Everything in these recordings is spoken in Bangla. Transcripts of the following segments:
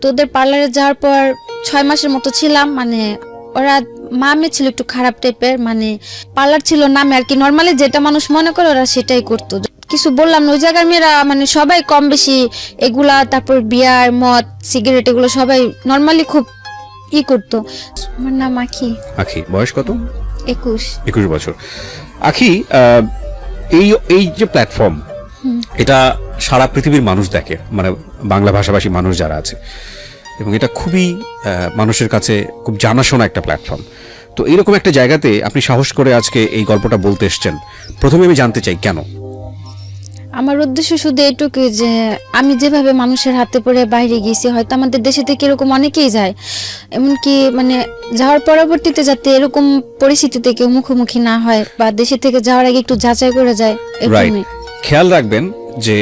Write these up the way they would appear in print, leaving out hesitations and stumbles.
তো ওদের পার্লারে যাওয়ার পর 6 মাসের মতো ছিলাম। মানে ওরা মামে ছিল একটু খারাপ টাইপের, মানে পার্লার ছিল নামে আর কি, নর্মালি যেটা মানুষ মনে করে ওরা সেটাই করতো। কিছু বললাম না, ওই জায়গার মেয়েরা মানে সবাই কম বেশি এগুলা, তারপর বিয়ার মদ সিগারেট এগুলো সবাই নর্মালি খুব করতো। আমার নাম আখি। আখি, বয়স কত? 21 বছর। আখি, এই যে প্ল্যাটফর্ম, এটা সারা পৃথিবীর মানুষ দেখে, মানে বাংলা ভাষাভাষী মানুষ যারা আছে, এবং এটা খুবই মানুষের কাছে খুব জানাশোনা একটা প্ল্যাটফর্ম। তো এইরকম একটা জায়গাতে আপনি সাহস করে আজকে এই গল্পটা বলতে এসছেন, প্রথমে আমি জানতে চাই কেন? আমার উদ্দেশ্য শুধু এইটুকুই যে আমি যেভাবে মানুষের হাতে পড়ে বাইরে গেছি, হয়তো আমাদের দেশে থেকে এরকম অনেকেই যায়, এমনকি মানে যাওয়ার পরবর্তীতে যাতে এরকম পরিস্থিতিতে কেউ মুখোমুখি না হয়, বা দেশে থেকে যাওয়ার আগে একটু যাচাই করে যায়। খেয়াল রাখবেন যে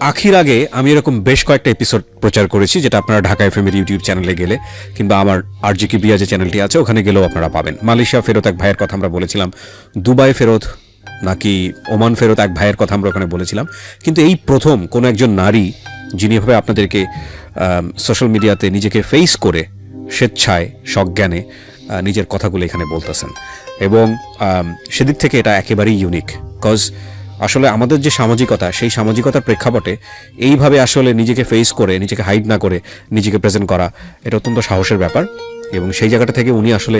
আখির আগে আমি এরকম বেশ কয়েকটা এপিসোড প্রচার করেছি, যেটা আপনারা ঢাকা এফএম এর ইউটিউব চ্যানেলে গেলে কিংবা আমার আরজিকি বিয়া যে চ্যানেলটি আছে ওখানে গেলেও আপনারা পাবেন। মালয়েশিয়া ফেরত এক ভাইয়ের কথা আমরা বলেছিলাম, দুবাই ফেরত নাকি ওমান ফেরত এক ভাইয়ের কথা আমরা ওখানে বলেছিলাম। কিন্তু এই প্রথম কোনো একজন নারী যিনি এভাবে আপনাদেরকে সোশ্যাল মিডিয়াতে নিজেকে ফেস করে স্বেচ্ছায় সজ্ঞানে নিজের কথাগুলো এখানে বলতেছেন, এবং সেদিক থেকে এটা একেবারেই ইউনিক। কজ আসলে আমাদের যে সামাজিকতা, সেই সামাজিকতার প্রেক্ষাপটে এইভাবে আসলে নিজেকে ফেস করে, নিজেকে হাইড না করে নিজেকে প্রেজেন্ট করা, এটা অত্যন্ত সাহসের ব্যাপার, এবং সেই জায়গাটা থেকে উনি আসলে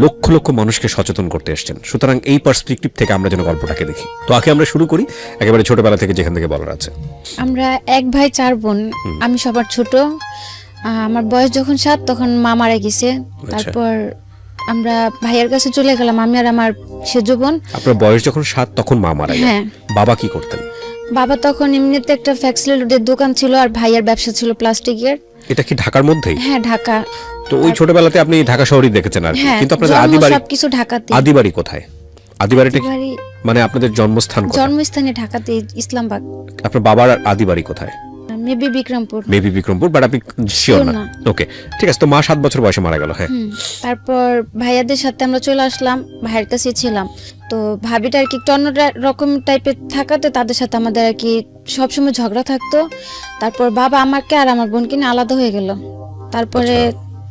লক্ষ লক্ষ মানুষকে সচেতন করতে এসেছেন। সুতরাং এই পার্সপেক্টিভ থেকে আমরা যেন গল্পটাকে দেখি। তো আগে আমরা শুরু করি একেবারে ছোটবেলা থেকে, যেখান থেকে বলার আছে। আমরা 1 ভাই 4 বোন, আমি সবার ছোট। আমার বয়স যখন 7 তখন মা মারা গেছে। তারপর আমরা ভাইয়ের কাছে চলে গেলাম, আমি আর আমার সেজো বোন। আপনার বয়স যখন 7 তখন মা মারা গেছে। হ্যাঁ। বাবা কি করতেন? বাবা তখন এমনিতে একটা ফ্যাক্সিলিটির দোকান ছিল, আর ভাইয়ের ব্যবসা ছিল প্লাস্টিকের। এটা কি ঢাকার মধ্যেই? হ্যাঁ, ঢাকা। তো ওই ছোটবেলাতে আপনি ঢাকা শহরই দেখেছেন আর কি, কিন্তু আপনাদের আদিবাড়ি সবকিছু ঢাকাতে। আদিবাড়ি কোথায়? আদিবাড়িটা মানে আপনাদের জন্মস্থান কোথায়? জন্মস্থানে ঢাকাতে, ইসলামবাগ। আপনার বাবার আদিবাড়ি কোথায়? মেবি বিক্রমপুর, বাট আপনি শিওর না। ওকে, ঠিক আছে। তো মা 7 বছর বয়সে মারা গেল। হ্যাঁ। তারপর ভাইয়াদের সাথে আমরা চলে আসলাম, ভাইয়ের কাছে ছিলাম। তো ভাবিটা আর কি একটু অন্য রকম টাইপের থাকাতে তাদের সাথে আমাদের আর কি সবসময় ঝগড়া থাকতো। তারপর বাবা আমাকে আর আমার বোনকে নিয়ে আলাদা হয়ে গেল। তারপরে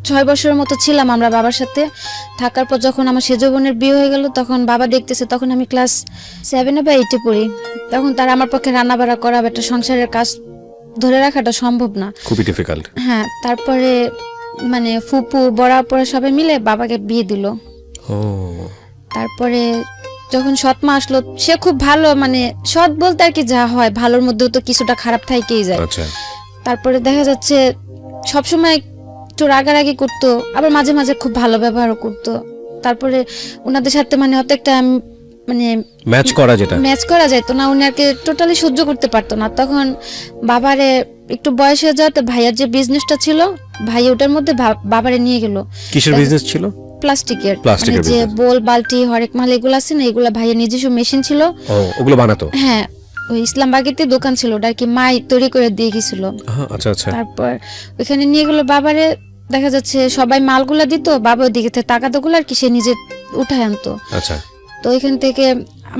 6 বছরের মতো ছিলাম আমরা বাবার সাথে থাকার পর যখন আমার সেজো বোনের বিয়ে হয়ে গেল, তখন বাবা দেখতেছে, তখন আমি ক্লাস 7 বা 8 পড়ি। তখন তার আমার পক্ষে রান্না বাড়া করা, একটা সংসারের কাজ ধরে রাখাটা সম্ভব না, খুবই ডিফিকাল্ট। হ্যাঁ। তারপরে মানে ফুপু বড়া পরে সবাই মিলে বাবাকে বিয়ে দিল। তারপরে যখন সৎ মা আসলো, সে খুব ভালো, মানে সৎ বলতে আর কি যা হয়, ভালোর মধ্যেও তো কিছুটা খারাপ থাকেই যায়। তারপরে দেখা যাচ্ছে সবসময় একটু রাগারাগি করতো, আবার মাঝে মাঝে খুব ভালো ব্যবহারও করতো। তারপরে ওনাদের সাথে মানে অত একটা মানে ম্যাচ করা যেত না, উনি আর কি টোটালি সহ্য করতে পারতো না। তখন বাবারে একটু বয়স হয়ে যাওয়াতে ভাইয়ার যে বিজনেসটা ছিল, ভাই ওটার মধ্যে বাবারে নিয়ে গেল। কিসের বিজনেস ছিল? প্লাস্টিকের, যে বোল বালতি হরেক মাল এগুলো আছে না, এগুলা ভাইয়ের নিজস্ব মেশিন ছিল, ওগুলো বানাতো। হ্যাঁ, ওই ইসলামবাগেতে দোকান ছিল, ওটা আর কি মাই তৈরি করে দিয়ে গেছিল। তারপর ওইখানে নিয়ে গেল বাবারে। দেখা যাচ্ছে সবাই মালগুলা দিত, বাবা ওই দিকে টাকাগুলো আর কি সে নিজে উঠায় আনতো। তো ওইখান থেকে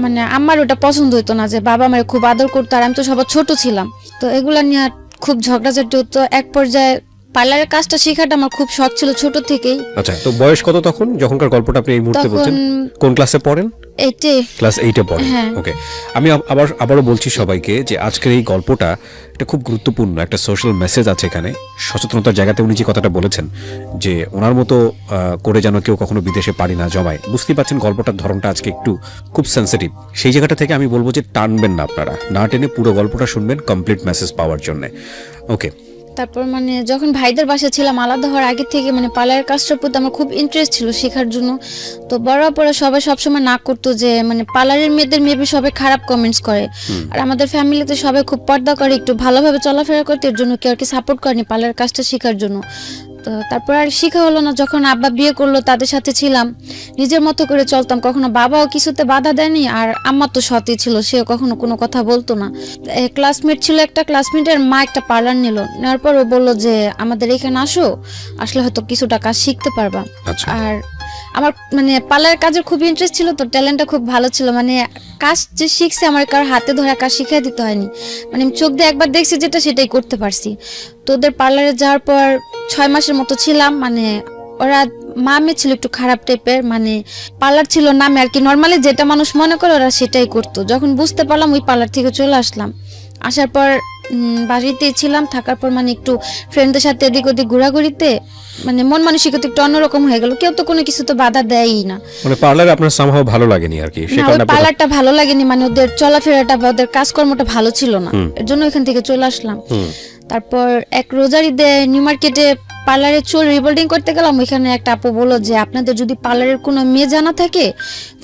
মানে আমার ওটা পছন্দ হইতো না যে বাবা আমার খুব আদর করতো, আর আমি তো সবার ছোট ছিলাম। তো এগুলা নিয়ে খুব ঝগড়াঝাটি হতো। এক পর্যায়ে পার্লারের কাজটা শেখাটা আমার খুব শখ ছিল ছোট থেকেই। আচ্ছা, তো বয়স কত তখন যখনকার গল্পটা আপনি এই মুহূর্তে বলছেন? কোন ক্লাসে পড়েন? 8 ক্লাস 8 পড়েন। ওকে, আমি আবারও বলছি সবাইকে যে আজকের এই গল্পটা এটা খুব গুরুত্বপূর্ণ, একটা সোশ্যাল মেসেজ আছে এখানে, সচেতনতার জায়গাতে উনি যে কথাটা বলেছেন যে ওনার মতো করে যেন কেউ কখনো বিদেশে পারি না জমায়। বুঝতেই পারছেন গল্পটার ধরনটা আজকে একটু খুব সেন্সিটিভ। সেই জায়গাটা থেকে আমি বলবো যে টানবেন না আপনারা, না টেনে পুরো গল্পটা শুনবেন কমপ্লিট মেসেজ পাওয়ার জন্য। ওকে। তারপর মানে যখন ভাইদের বাসায় ছিলাম, আলাদা হওয়ার আগে থেকে মানে পার্লারের কাজটার প্রতি আমার খুব ইন্টারেস্ট ছিল শেখার জন্য। তো বড় পরে সবাই সবসময় না করতো যে মানে পার্লারের মেয়েদের মেবি সবাই খারাপ কমেন্টস করে, আর আমাদের ফ্যামিলিতে সবাই খুব পর্দা করে, একটু ভালোভাবে চলাফেরা করতে, এর জন্য কেউ আর কি সাপোর্ট করেনি পার্লারের কাজটা শেখার জন্য। তো তারপর আর শেখা হলো না। যখন আব্বা বিয়ে করলো, তাদের সাথে ছিলাম, নিজের মতো করে চলতাম, কখনো বাবাও কিছুতে বাধা দেয়নি, আর আম্মা তো সতই ছিল, সে কখনো কোনো কথা বলতো না। ক্লাসমেট ছিল একটা, ক্লাসমেটের মা একটা পার্লার নেওয়ার পর ও বললো যে আমাদের এখানে আসলে হয়তো কিছুটা কাজ শিখতে পারবা। আর আমার মানে পার্লারের কাজের খুব ইন্টারেস্ট ছিল, তো ট্যালেন্টটা খুব ভালো ছিল। মানে কাজ যে শিখছে আমার কারোর হাতে ধরা কাজ শিখিয়ে দিতে হয়নি, মানে আমি চোখ দিয়ে একবার দেখছি যেটা সেটাই করতে পারছি। তো ওদের পার্লারে যাওয়ার পর 6 মাসের মতো ছিলাম। মানে ওরা মামে ছিল একটু খারাপ টাইপের, মানে পার্লার ছিল নামে আর কি, নর্মালি যেটা মানুষ মনে করে ওরা সেটাই করতো। যখন বুঝতে পারলাম ওই পার্লার থেকে চলে আসলাম। আসার পর বাড়িতেই ছিলাম, থাকার পর মানে একটু ফ্রেন্ডদের সাথে এদিক ওদিক ঘোরাঘুরিতে মানে মন মানসিকতা একটু অন্যরকম হয়ে গেল। কেউ তো কোনো কিছু তো বাধা দেয়ই না। মানে পার্লারে আপনার সামহাও ভালো লাগেনি আর কি, সে না, ওই কারণে পার্লারটা ভালো লাগেনি, মানে ওদের চলাফেরাটা বা ওদের কাজকর্মটা ভালো ছিল না, এর জন্য এখান থেকে চলে আসলাম। তারপর এক রোজার ঈদে নিউ মার্কেটে পার্লারে চুল রিবোল্ডিং করতে গেলাম। ওইখানে একটা আপু বললো যে আপনাদের যদি পার্লারের কোনো মেয়ে জানা থাকে,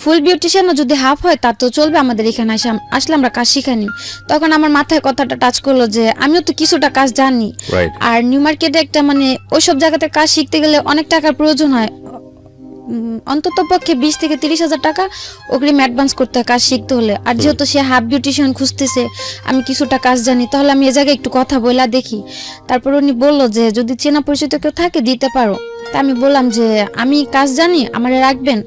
ফুল বিউটিশিয়ানও যদি হাফ হয় তা তো চলবে, আমাদের এখানে আসলে আমরা কাজ শিখানি। তখন আমার মাথায় কথাটা টাচ করলো যে আমিও তো কিছুটা কাজ জানি, Right. আর নিউ মার্কেটে একটা মানে ওইসব জায়গাতে কাজ শিখতে গেলে অনেক টাকার প্রয়োজন হয়, অন্তত পক্ষে 20 থেকে 30,000 টাকা অগ্রিম অ্যাডভান্স করতে হয় কাজ শিখতে হলে। আর যেহেতু সে হাফ বিউটিশিয়ান খুঁজতেছে, আমি কিছুটা কাজ জানি, তাহলে আমি এ জায়গায় একটু কথা বলা দেখি। তারপর উনি বললো যে যদি চেনা পরিচিত কেউ থাকে দিতে পারো। তা আমি বললাম যে আমি কাজ জানি, আমারে রাখবেন।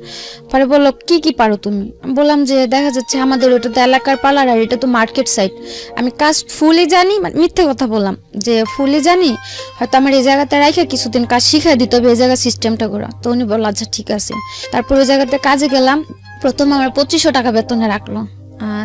পরে বললো কি কি পারো তুমি? আমি বললাম যে দেখা যাচ্ছে আমাদের ওটা তো এলাকার পার্লার আর এটা তো মার্কেট সাইড, আমি কাজ ফুলই জানি, মানে মিথ্যে কথা বললাম যে ফুলই জানি, হয়তো আমার এই জায়গাতে রাখে কিছুদিন কাজ শিখাই দিতে হবে এই জায়গার সিস্টেমটা করা। তো উনি বললো আচ্ছা ঠিক আছে। তারপর ওই জায়গাতে কাজে গেলাম। প্রথম আমার 2500 টাকা বেতনে রাখলো,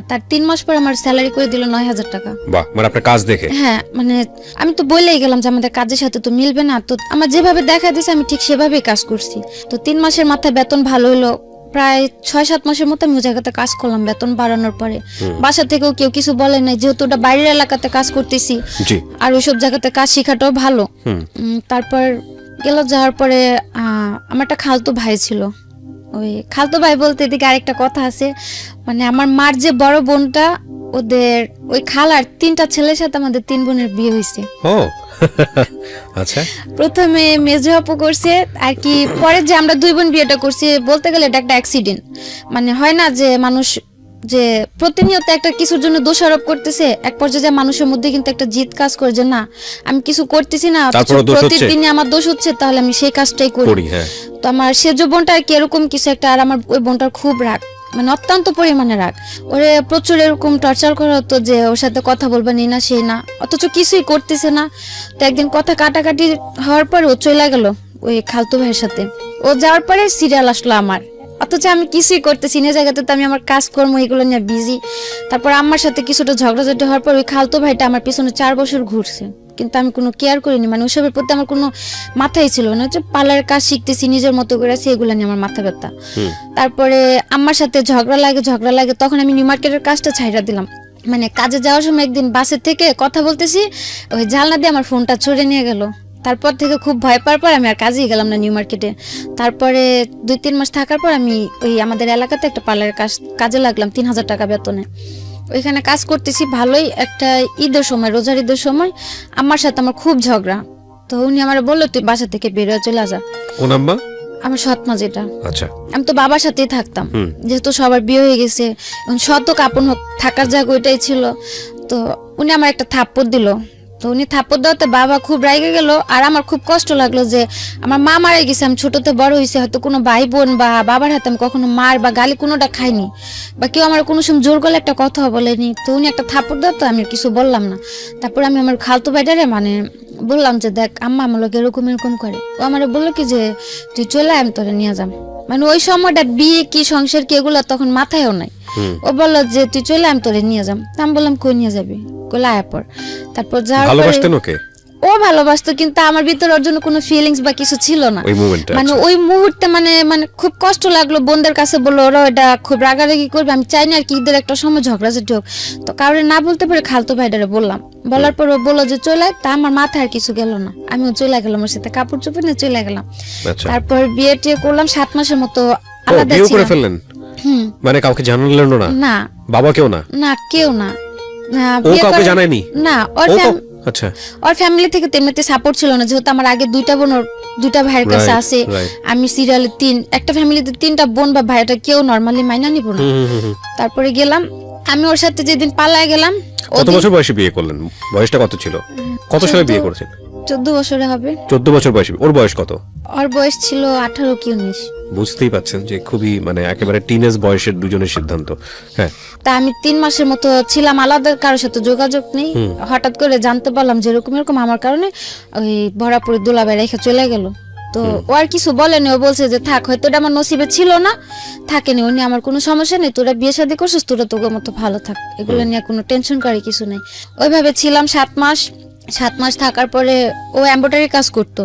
তার 3 মাস পর আমার স্যালারি করে দিল 9,000 টাকা। বাহ, মানে আপনার কাজ দেখে? হ্যাঁ, মানে আমি তো বলেই গেলাম যে আমাদের কাজের সাথে তো মিলবে না, তো আমার যেভাবে দেখা দিয়েছে আমি ঠিক সেভাবেই কাজ করছি। তো 3 মাসের মাথায় বেতন ভালো হলো। প্রায় 6-7 মাসের মতো আমি ওই জায়গাতে কাজ করলাম বেতন বাড়ানোর পরে। বাসা থেকেও কেউ কিছু বলে নাই, যেহেতু ওটা বাইরের এলাকাতে কাজ করতেছি, জি। আর ওইসব জায়গাতে কাজ শেখাটাও ভালো। তারপর গেল, যাওয়ার পরে আমার একটা খালতো ভাই ছিল। ওই খালতো ভাই বলতে এদিকে আরেকটা কথা আছে, মানে আমার মার যে বড় বোনটা, ওদের ওই খালার 3টা ছেলের সাথে আমাদের 3 বোনের বিয়ে হয়েছে। ও আচ্ছা। প্রথমে মেজো আপু করছে আর কি, পরে যে আমরা 2 বোন বিয়েটা করছি, বলতে গেলে এটা একটা অ্যাক্সিডেন্ট। মানে হয় না যে মানুষ যে প্রতিনিয়ত একটা কিছুর জন্য দোষারোপ করতেছে, এক পর্যায়ে মানুষের মধ্যে কিন্তু একটা জিদ কাজ করে যে না আমি কিছু করতেছি না, প্রতিদিনই আমার দোষ হচ্ছে, তাহলে আমি সেই কাজটাই করি। তো আমার সেজ বোনটা আর কি এরকম কিছু একটা, আর আমার ওই বোনটার খুব রাগ, মানে অত্যন্ত পরিমাণে রাগ। ওরে প্রচুর এরকম টর্চার করা হতো যে ওর সাথে কথা বলবা নি না সেই না, অথচ কিছুই করতেছে না। তো একদিন কথা কাটাকাটি হওয়ার পর ও চলে গেল ওই খালতো ভাইয়ের সাথে। ও যাওয়ার পরে সিরিয়াল আসলো আমার, অথচ আমি কিছুই করতেছি না, জায়গাতে তো আমি আমার কাজকর্ম এগুলো নিয়ে বিজি। তারপর আমার সাথে কিছুটা ঝগড়াঝাটি হওয়ার পর ওই খালতো ভাইটা আমার পিছনে 4 বছর ঘুরছে, কিন্তু আমি কোনো কেয়ার করিনি, মানে ওসবের প্রতি আমার কোনো মাথাই ছিল না। হচ্ছে পার্লারের কাজ শিখতেছি নিজের মতো করে, এগুলো নিয়ে আমার মাথা ব্যথা। তারপরে আমার সাথে ঝগড়া লাগে, তখন আমি নিউ মার্কেটের কাজটা ছাইড়া দিলাম। মানে কাজে যাওয়ার সময় একদিন বাসের থেকে কথা বলতেছি, ওই জানলা দিয়ে আমার ফোনটা চুরি নিয়ে গেল। তারপর থেকে খুব ভয় পাওয়ার পর আমি আর কাজেই গেলাম না নিউ মার্কেটে। তারপরে 2-3 মাস থাকার পর আমি ওই আমাদের এলাকাতে একটা পার্লারের কাজে লাগলাম 3,000 টাকা বেতনে। ওইখানে কাজ করতেছি ভালোই। একটা ঈদের সময়, রোজার ঈদের সময় আমার সাথে আমার খুব ঝগড়া। তো উনি আমার বললো তুই বাসা থেকে বের হয়ে চলে যা। কোন আম্মা? আমার সৎমা যেটা। আচ্ছা। আমি তো বাবার সাথেই থাকতাম, যেহেতু সবার বিয়ে হয়ে গেছে, শত কাপন হোক থাকার জায়গা ওইটাই ছিল। তো উনি আমার একটা থাপ্পড় দিল। তো উনি থাপ্পড় দেওয়াতে বাবা খুব রাগে গেল, আর আমার খুব কষ্ট লাগলো যে আমার মা মারা গেছে, আমি ছোটতে বড় হয়েছে, হয়তো কোনো ভাই বোন বা বাবার হাতে আমি কখনো মার বা গালি কোনোটা খাইনি, বা কেউ আমার কোনো সময় জোর করলে একটা কথা বলেনি। তো উনি একটা থাপ্পড় দেওয়া, তো আমি কিছু বললাম না। তারপর আমি আমার খালতো ভাইটারে মানে বললাম যে দেখ আম্মা আমার লোক এরকম করে। ও আমার বললো কি যে তুই চলে আমি তোরে নিয়ে যাম। মানে ওই সময়টা বিয়ে কি সংসার কি এগুলো তখন মাথায়ও নাই। ও বললো যে তুই চলে আমি তোরে নিয়ে যাম। আমি বললাম কই নিয়ে যাবি? কইলা আয়া পর। তারপর যাওয়ার পরে ও ভালোবাসতো, কিন্তু আমার ভিতরে ওর জন্য কোনো ফিলিংস বা কিছু ছিল না। মানে ওই মুহূর্তে মানে খুব কষ্ট লাগলো। বোনদের কাছে বললো, ওরা এটা খুব রাগারাগি করবে, আমি চাই না আর কি ঈদের একটা সময় ঝগড়াঝাটি হোক। তো কাউরে না বলতে পারে খালতো ভাইটারে বললাম। বলার পর ও বললো যে চলে, তা আমার মাথায় আর কিছু গেল না, আমিও চলে গেলাম ওর সাথে, কাপড় চোপড় নিয়ে চলে গেলাম। তারপর বিয়ে টিয়ে করলাম, 7 মাসের মতো আলাদা ছিলাম। মানে কাউকে জানালেন না? না। বাবা কেউ না? না, কেউ না। ও কাউকে জানায়নি? না। আচ্ছা। ওর ফ্যামিলি থেকে তেমনিতে সাপোর্ট ছিল না, যেহেতু আমার আগে 2টা বোন ওর 2টা ভাইয়ের কাছে আছে, আমি সিরিয়ালে 3, একটা ফ্যামিলিতে 3টা বোন বা ভাই, এটা কেউ নরমালি মাইনা নিব না। তারপরে গেলাম আমি ওর সাথে, যেদিন পালায় গেলাম। কত বছর বয়সে বিয়ে করলেন? বয়সটা কত ছিল? কত সালে বিয়ে করেছেন? 14 বছরে হবে। 14 বছর বয়সে। ওর বয়স কত? ওর বয়স ছিল 18 কি 19। বুঝতেই পাচ্ছেন যে খুবই মানে একেবারে টিনেজ বয়সের দুজনের সিদ্ধান্ত। হ্যাঁ, তা আমি 3 মাসের মতো ছিলাম আলাদা, কারোর সাথে যোগাযোগ নেই। হঠাৎ করে জানতে পারলাম যে এরকম এরকম আমার কারণে ওই ভরাপুরি দুলাভাই রেখে চলে গেল। তো ও আর কিছু বলেনি, ও বলছে যে থাক, হয়তো এটা আমার নসিবে ছিল না, থাকেনি, উনি আমার কোনো সমস্যা নেই, তোরা বিয়ে শাদী করছিস, তোরা তোর মতো ভালো থাক, এগুলো নিয়ে কোনো টেনশন করে কিছু নেই। ওইভাবে ছিলাম 7 মাস থাকার পরে ও এমব্রয়ডারি কাজ করতো।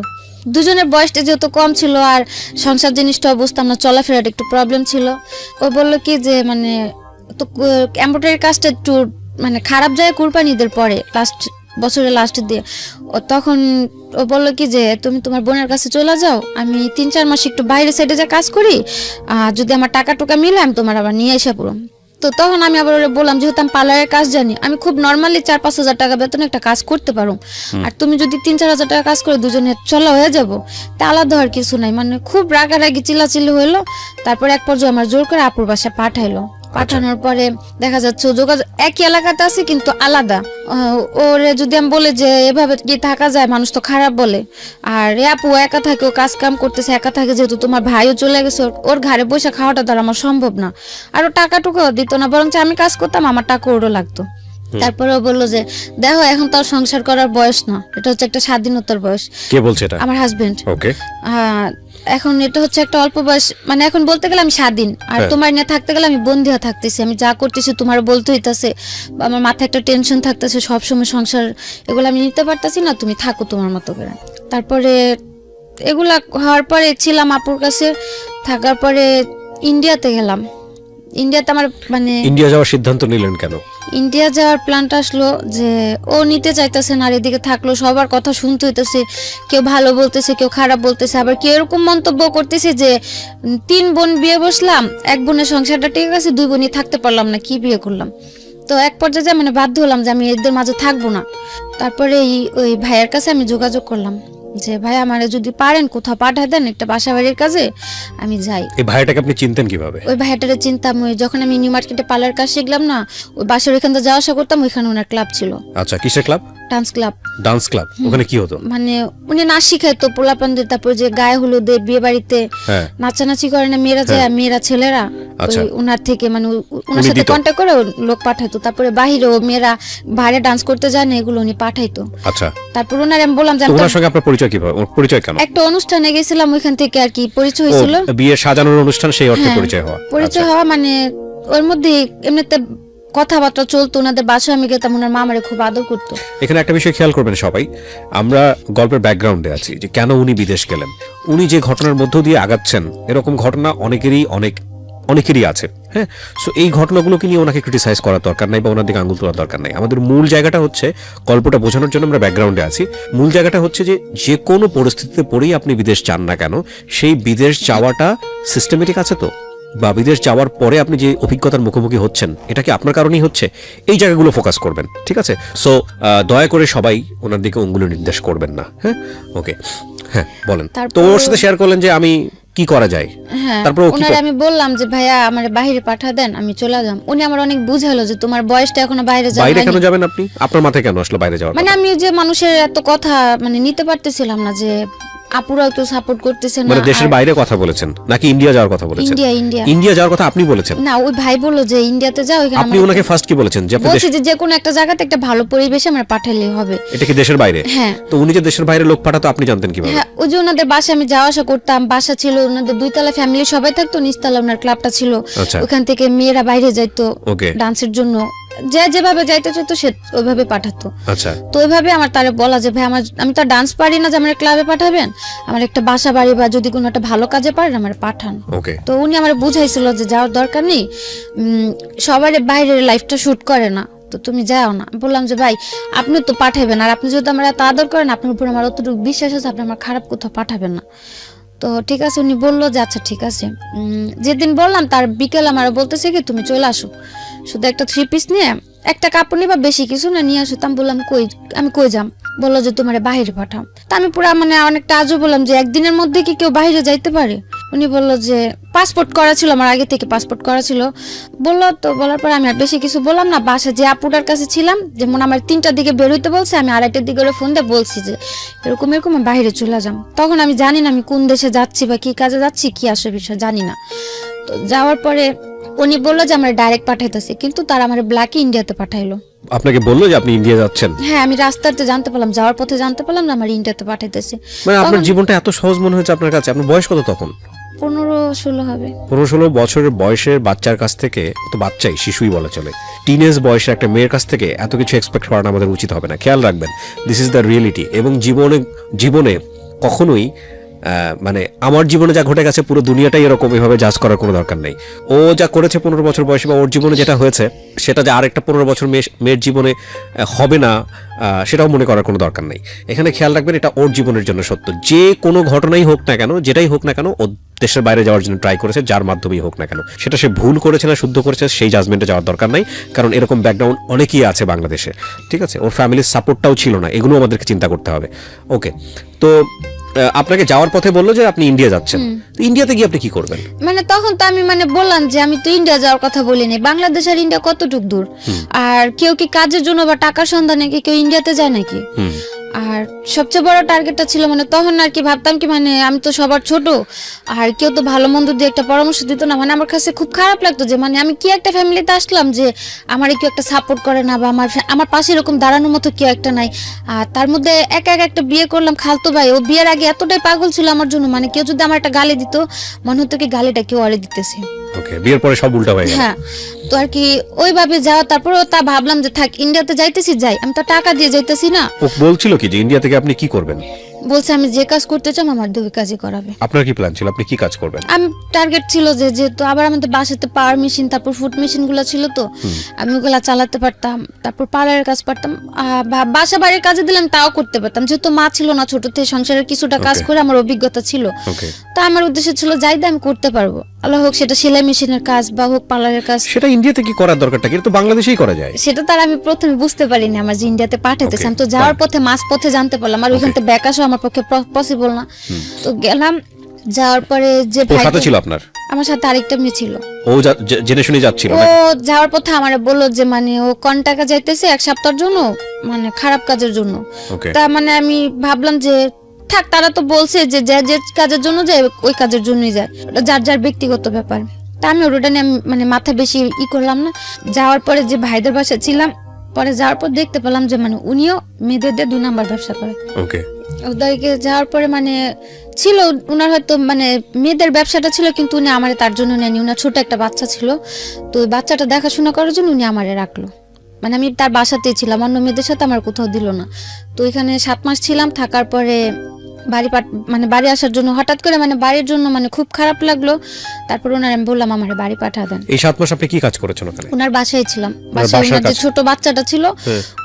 দুজনের বয়সটা যেহেতু কম ছিল আর সংসার জিনিসটা বুঝতাম না, চলাফেরাটা একটু প্রবলেম ছিল। ও বললো কি যে মানে তো এমব্রয়ডারি কাজটা একটু মানে খারাপ যায় কুরবানি ঈদের পরে, বছরের লাস্টের দিয়ে। তখন ও বললো কি যে তুমি তোমার বোনের কাছে চলে যাও, আমি 3-4 মাস একটু বাইরে সাইডে যা কাজ করি, যদি আমার টাকা টুকা মিলে আমি তোমার আবার নিয়ে এসে পড়ো। তো তখন আমি আবার ওরা বললাম, যেহেতু আমি পার্লারের কাজ জানি, আমি খুব নর্মালি 4-5 হাজার টাকা বেতনে একটা কাজ করতে পারো, আর তুমি যদি 3-4 হাজার টাকা কাজ করে দুজনে চলা হয়ে যাবো, তা আলাদা হওয়ার কিছু নাই। মানে খুব রাগারাগি চিল্লাচিল্লি হইলো। তারপর এক পর্যায়ে আমার জোর করে আপুর বাসায় পাঠাইলো। পাঠানোর পরে দেখা যাচ্ছে যোগাযোগ একই এলাকাতে আছে কিন্তু আলাদা। ওরে যদি আমি বলে যে এভাবে কি থাকা যায়, মানুষ তো খারাপ বলে। আর আপু একা থাকে, ও কাজ কাম করতেছে একা থাকে, যেহেতু তোমার ভাইও চলে গেছে, ওর ঘরে বসে খাওয়াটা দ্বারা আমার সম্ভব না। আর ও টাকা টুকু দিত না, বরং আমি কাজ করতাম, আমার টাকা ওরও লাগতো। তারপরে ও বললো যে দেখো এখন তো আর সংসার করার বয়স না, এটা হচ্ছে একটা স্বাধীনতার বয়স। কে বলছে এটা? আমার হাজবেন্ড। ওকে। এখন এটা হচ্ছে একটা অল্প বয়স, মানে এখন বলতে গেলে আমি স্বাধীন, আর তোমার নিয়ে থাকতে গেলে আমি বন্দি হয়ে থাকতেছি। আমি যা করতেছি তোমার বলতে হইতাছে, আমার মাথায় একটা টেনশন থাকতেছে সবসময়, সংসার এগুলো আমি নিতে পারতাছি না, তুমি থাকো তোমার মতো করে। তারপরে এগুলা হওয়ার পরে ছিলাম আপুর কাছে, থাকার পরে ইন্ডিয়াতে গেলাম। ইন্ডিয়াতে আমার মানে ইন্ডিয়া যাওয়ার সিদ্ধান্ত নিলেন কেন? ইন্ডিয়া যাওয়ার প্ল্যানটা আসলো যে ও নিতে চাইতেছে না, আর এদিকে থাকলো সবার কথা শুনতে হইতেছে, কেউ ভালো বলতেছে, কেউ খারাপ বলতেছে, আবার কেউ এরকম মন্তব্য করতেছে যে 3 বোন বিয়ে বসলাম, 1 বোনের সংসারটা ঠিক আছে, 2 বোনই থাকতে পারলাম না, কি বিয়ে করলাম। তো এক পর্যায়ে মানে বাধ্য হলাম যে আমি এদের মাঝে থাকবো না। তারপরে ওই ভাইয়ের কাছে আমি যোগাযোগ করলাম যে ভাই আমারে যদি পারেন কোথাও পাঠায় দেন একটা বাসা বাড়ির কাজে, আমি যাই। এই ভাইটাকে আপনি চিনতেন কিভাবে? ওই ভাইটারে চিনতাম, ওই যখন আমি নিউ মার্কেটে পার্লার কাজ শিখলাম না, ওই বাসার ওইখান থেকে যাওয়া আসা করতাম, ওইখানে ওনার ক্লাব ছিল। আচ্ছা, কিসের club? Dance club. Dance club, ওখানে কি হতো? মানে উনি নাচ শিখাইতো পোলাপানদের, তারপর যে গায়ে হলুদে বিয়ে বাড়িতে নাচানাচি করে না মেয়েরা যায়, মেয়েরা ছেলেরা, ওই উনার থেকে মানে উনার সাথে কন্ট্যাক্ট করে লোক পাঠাইতো। তারপরে বাহিরেও মেয়েরা বাইরে ডান্স করতে যায় না, এগুলো উনি পাঠাইতো। আচ্ছা, তারপর ওনার আমি বললাম যে ওনার সঙ্গে আপনার পরিচয় কিভাবে? পরিচয় কেন? একটা অনুষ্ঠানে গেছিলাম, ওইখান থেকে আর কি পরিচয় হয়েছিল। বিয়ে সাজানোর অনুষ্ঠান, সেই অর্থে পরিচয় হওয়া। পরিচয় হওয়া মানে ওর মধ্যে এমনিতে কথাবার্তা চলতো, ওনাদের বাসায় আমি গেতাম, ওনার মা আমারে খুব আদর করতো। এখানে একটা বিষয় খেয়াল করবেন সবাই, আমরা গল্পের ব্যাকগ্রাউন্ডে আছি যে কেন উনি বিদেশ গেলেন। উনি যে ঘটনার মধ্য দিয়ে আগাচ্ছেন, এরকম ঘটনা অনেকেরই আছে। হ্যাঁ, সো এই ঘটনাগুলোকে নিয়ে ওনাকে ক্রিটিসাইজ করার দরকার নাই বা ওনার দিকে আঙুল তোলার দরকার নাই। আমাদের মূল জায়গাটা হচ্ছে, গল্পটা বোঝানোর জন্য আমরা ব্যাকগ্রাউন্ডে আছি, মূল জায়গাটা হচ্ছে যে কোনো পরিস্থিতিতে পড়েই আপনি বিদেশ চান না কেন, সেই বিদেশ যাওয়াটা সিস্টেমেটিক আছে তো, বা বিদেশ যাওয়ার পরে আপনি যে অভিজ্ঞতার মুখোমুখি হচ্ছেন, এটা কি আপনার কারণেই হচ্ছে, এই জায়গাগুলো ফোকাস করবেন। ঠিক আছে, সো দয়া করে সবাই ওনার দিকে অঙ্গুলি নির্দেশ করবেন না। হ্যাঁ, ওকে, হ্যাঁ বলেন। তো ওর সাথে শেয়ার করলেন যে আমি কি করা যায়। তারপর ওনার আমি বললাম যে ভাইয়া আমার বাইরে পাঠা দেন, আমি চলে যাম। উনি আমার অনেক বুঝালো যে তোমার বয়সটা এখনো বাইরে যাওয়া। বাইরে কেন যাবেন আপনি? আপনার মাথায় কেন আসলো বাইরে যাওয়ার? মানে আমি যে মানুষের এত কথা মানে নিতে পারতেছিলাম না, যে আপুরা একটু সাপোর্ট করতেছে না। মানে দেশের বাইরে কথা বলেছেন নাকি ইন্ডিয়া যাওয়ার কথা বলেছেন? ইন্ডিয়া যাওয়ার কথা আপনি বলেছেন না, ওই ভাই বললো যে ইন্ডিয়াতে যাও। আপনি ওনাকে ফার্স্ট কি বলেছেন? যে আপনি বলছি যে কোনো একটা জায়গাতে একটা ভালো পরিবেশে আমরা পাঠালে হবে। এটা কি দেশের বাইরে? হ্যাঁ। তো উনি যে দেশের বাইরে লোক পাঠাতো আপনি জানতেন কিভাবে? হ্যাঁ, ওই যে ওনাদের বাসায় আমি যাওয়া আসা করতাম, বাসা ছিল ওনাদের 2 তলা, ফ্যামিলি সবাই থাকতো, নিচতলা ওনার ক্লাবটা ছিল। ওখান থেকে মেয়েরা বাইরে যাইতো ডান্সের জন্য, যেভাবে যাইতে চাইতো সে ওইভাবে পাঠাতো। আচ্ছা, তো ওইভাবে আমার তারে বলা যে ভাই আমি তো ডান্স পারি না যে আমার ক্লাবে পাঠাবেন, আমার একটা বাসা বাড়ি বা যদি কোনো একটা ভালো কাজে পারেন আমার পাঠান। তো উনি আমার বুঝাইছিল যে যাওয়ার দরকার নেই, সবার বাইরের লাইফটা শুট করে না, তো তুমি যাও না। বললাম যে ভাই আপনি তো পাঠাবেন, আর আপনি যদি আমার এত আদর করেন, আপনার উপর আমার অতটুকু বিশ্বাস আছে, আপনি আমার খারাপ কোথাও পাঠাবেন না। তো ঠিক আছে, উনি বললো যে আচ্ছা ঠিক আছে। যেদিন বললাম তার বিকেল আমার বলতেছে কি তুমি চলে আসো, শুধু একটা 3 পিস নিয়ে একটা কাপড় নিবা, বেশি কিছু না নিয়ে আসো। আমি বললাম আমি কই যাম? বললো যে তোমার বাইরে পাঠাম। তা আমি পুরা মানে অনেকটা আজও বললাম যে একদিনের মধ্যে কি কেউ বাইরে যাইতে পারে? উনি বললো যে পাসপোর্ট করা ছিল, আমার আগে থেকে পাসপোর্ট করা ছিল। বললো তো, বলার পর আমি আর বেশি কিছু বললাম না। বাসা যে আপুটার কাছে ছিলাম, যেমন আমার 3টার দিকে বের হইতে বলছে, আমি 2:30টার দিকে ফোন দিয়ে বলছি যে এরকম এরকম আমি বাইরে চলে যাম। তখন আমি জানি না আমি কোন দেশে যাচ্ছি বা কি কাজে যাচ্ছি, কি আসে বিষয় জানি না। তো যাওয়ার পরে উনি বললো যে আমরা ডাইরেক্ট পাঠাইতেছি, কিন্তু তারা আমার ব্ল্যাকে ইন্ডিয়াতে পাঠাইলো। আপনাকে বললো যে আপনি ইন্ডিয়া যাচ্ছেন? হ্যাঁ, আমি রাস্তাতে জানতে পারলাম, যাওয়ার পথে জানতে পারলাম না আমার ইন্ডিয়াতে পাঠাইতেছে। মানে আপনার জীবনটা এত সহজ মনে হয়েছে আপনার কাছে? আপনার বয়স কত তখন? 15-16 হবে। 15-16 বছরের বয়সের বাচ্চার কাছ থেকে, তো বাচ্চাই, শিশুই বলা চলে, টিনেজ বয়সের একটা মেয়ের কাছ থেকে এত কিছু এক্সপেক্ট করানো আমাদের উচিত হবে না। খেয়াল রাখবেন, দিস ইজ দ্য রিয়েলিটি। এবং জীবনে কখনোই মানে আমার জীবনে যা ঘটে গেছে পুরো দুনিয়াটাই এরকম, এভাবে জাজ করার কোনো দরকার নেই। ও যা করেছে 15 বছর বয়সে, বা ওর জীবনে যেটা হয়েছে সেটা যে আরেকটা 15 বছর মেয়ের জীবনে হবে না, সেটাও মনে করার কোনো দরকার নেই। এখানে খেয়াল রাখবেন, এটা ওর জীবনের জন্য সত্য। যে কোনো ঘটনাই হোক না কেন, যেটাই হোক না কেন, ও দেশের বাইরে যাওয়ার জন্য ট্রাই করেছে, যার মাধ্যমেই হোক না কেন। সেটা সে ভুল করেছে না শুদ্ধ করেছে, সেই জাজমেন্টে যাওয়ার দরকার নাই, কারণ এরকম ব্যাকগ্রাউন্ড অনেকেই আছে বাংলাদেশে। ঠিক আছে, ওর ফ্যামিলির সাপোর্টটাও ছিল না, এগুলো আমাদেরকে চিন্তা করতে হবে। ওকে, তো আপনাকে যাওয়ার পথে বললো যে আপনি ইন্ডিয়া যাচ্ছেন। ইন্ডিয়াতে গিয়ে আপনি কি করবেন? মানে তখন তো আমি বললাম যে আমি তো ইন্ডিয়া যাওয়ার কথা বলিনি। বাংলাদেশ আর ইন্ডিয়া কতটুক দূর? আর কেউ কি কাজের জন্য বা টাকার সন্ধানে কি কেউ ইন্ডিয়াতে যায় নাকি? আর সবচেয়ে বড় টার্গেটটা ছিল তখন আর কি ভাবতাম কি আমি তো সবার ছোট, আর কেউ তো ভালো মন্দ দিয়ে একটা পরামর্শ দিত না। আমার কাছে খুব খারাপ লাগতো যে আমি কি একটা ফ্যামিলিতে আসলাম যে আমার কেউ একটা সাপোর্ট করে না, বা আমার পাশে এরকম দাঁড়ানোর মতো কেউ একটা নাই। আর তার মধ্যে একা একটা বিয়ে করলাম খালতো ভাই, ও বিয়ের আগে এতটাই পাগল ছিল আমার জন্য, কেউ যদি আমার একটা গালি দিত মনে হতো কি গালিটা কেউ আরে দিতেছে। ওকে, বিয়ের পরে সব উল্টা হয়ে গেল। হ্যাঁ, তো আর কি ওইভাবে যাওয়া। তারপরেও তা ভাবলাম যে থাক, ইন্ডিয়াতে যাইতেছি যাই, আমি তো টাকা দিয়ে যাইতেছি না। ও বলছিল কি যে ইন্ডিয়া থেকে আপনি কি করবেন? বলছে আমি যে কাজ করতে চাই আমার দুই কাজই করাবে। আপনার কি প্ল্যান ছিল, আপনি কি কাজ করবেন? আমি টার্গেট ছিল যে যেহেতু আবার আমাদের বাসাতে পাওয়ার মেশিন, তারপর ফুড মেশিন গুলো ছিল, তো আমি ওগুলা চালাতে পারতাম। তারপর পার্লারের কাজ পারতাম, বাসা বাড়ির কাজে দিলাম তাও করতে পারতাম, যেহেতু মা ছিল না, ছোট থেকে সংসারের কিছুটা কাজ করে আমার অভিজ্ঞতা ছিল। তা আমার উদ্দেশ্য ছিল যাই দিয়ে আমি করতে পারবো, আল্লাহ হোক সেটা সেলাই মেশিনের কাজ বা হোক পার্লারের কাজ। সেটা ইন্ডিয়াতে কি করার দরকারটা কি? এটা তো বাংলাদেশেই করা যায়। সেটা তার আমি প্রথমে বুঝতে পারিনি আমার যে ইন্ডিয়াতে পাঠাইতেছে। আমি তো যাওয়ার পথে মাঝ পথে জানতে পারলাম, আর ওইখান থেকে ব্যাক আসা আমার পক্ষে পসিবল না। তো গেলাম, যাওয়ার পরে যে ভাই সাথে ছিল আপনার? আমার সাথে আরেকটা মেয়ে ছিল। ও জেনে শুনে যাচ্ছিল? ও যাওয়ার পথে আমারে বললো যে ও কোন টাকা যাইতেছে 1 সপ্তাহের জন্য, খারাপ কাজের জন্য। তা আমি ভাবলাম যে থাক, তারা তো বলছে যে যে কাজের জন্য যায় ওই কাজের জন্যই যায়, ওটা যার যার ব্যক্তিগত ব্যাপার। তা আমি ওটা নিয়ে মাথা বেশি করলাম না। যাওয়ার পরে যে ভাইদের বাসায় ছিলাম, পরে যাওয়ার পর দেখতে পেলাম যে উনিও মেয়েদের দিয়ে 2 নাম্বার ব্যবসা করে। ওকে, ওদেরকে যাওয়ার পরে ছিল উনার হয়তো মেয়েদের ব্যবসাটা ছিল, কিন্তু উনি আমারে তার জন্য নেয়নি। উনার ছোট একটা বাচ্চা ছিল, তো ওই বাচ্চাটা দেখাশোনা করার জন্য উনি আমারে রাখলো। আমি তার বাসাতেই ছিলাম, অন্য মেয়েদের সাথে আমার কোথাও দিল না। তো এখানে 7 মাস ছিলাম, থাকার পরে বাড়ি আসার জন্য হঠাৎ করে বাড়ির জন্য খুব খারাপ লাগলো। তারপর ওনার আমি বললাম আমার বাড়ি পাঠা দেন। এই 7 মাস আপনি কি কাজ করেছেন ওখানে? ওনার বাসায় ছিলাম, বাসায় ওনার যে ছোট বাচ্চাটা ছিল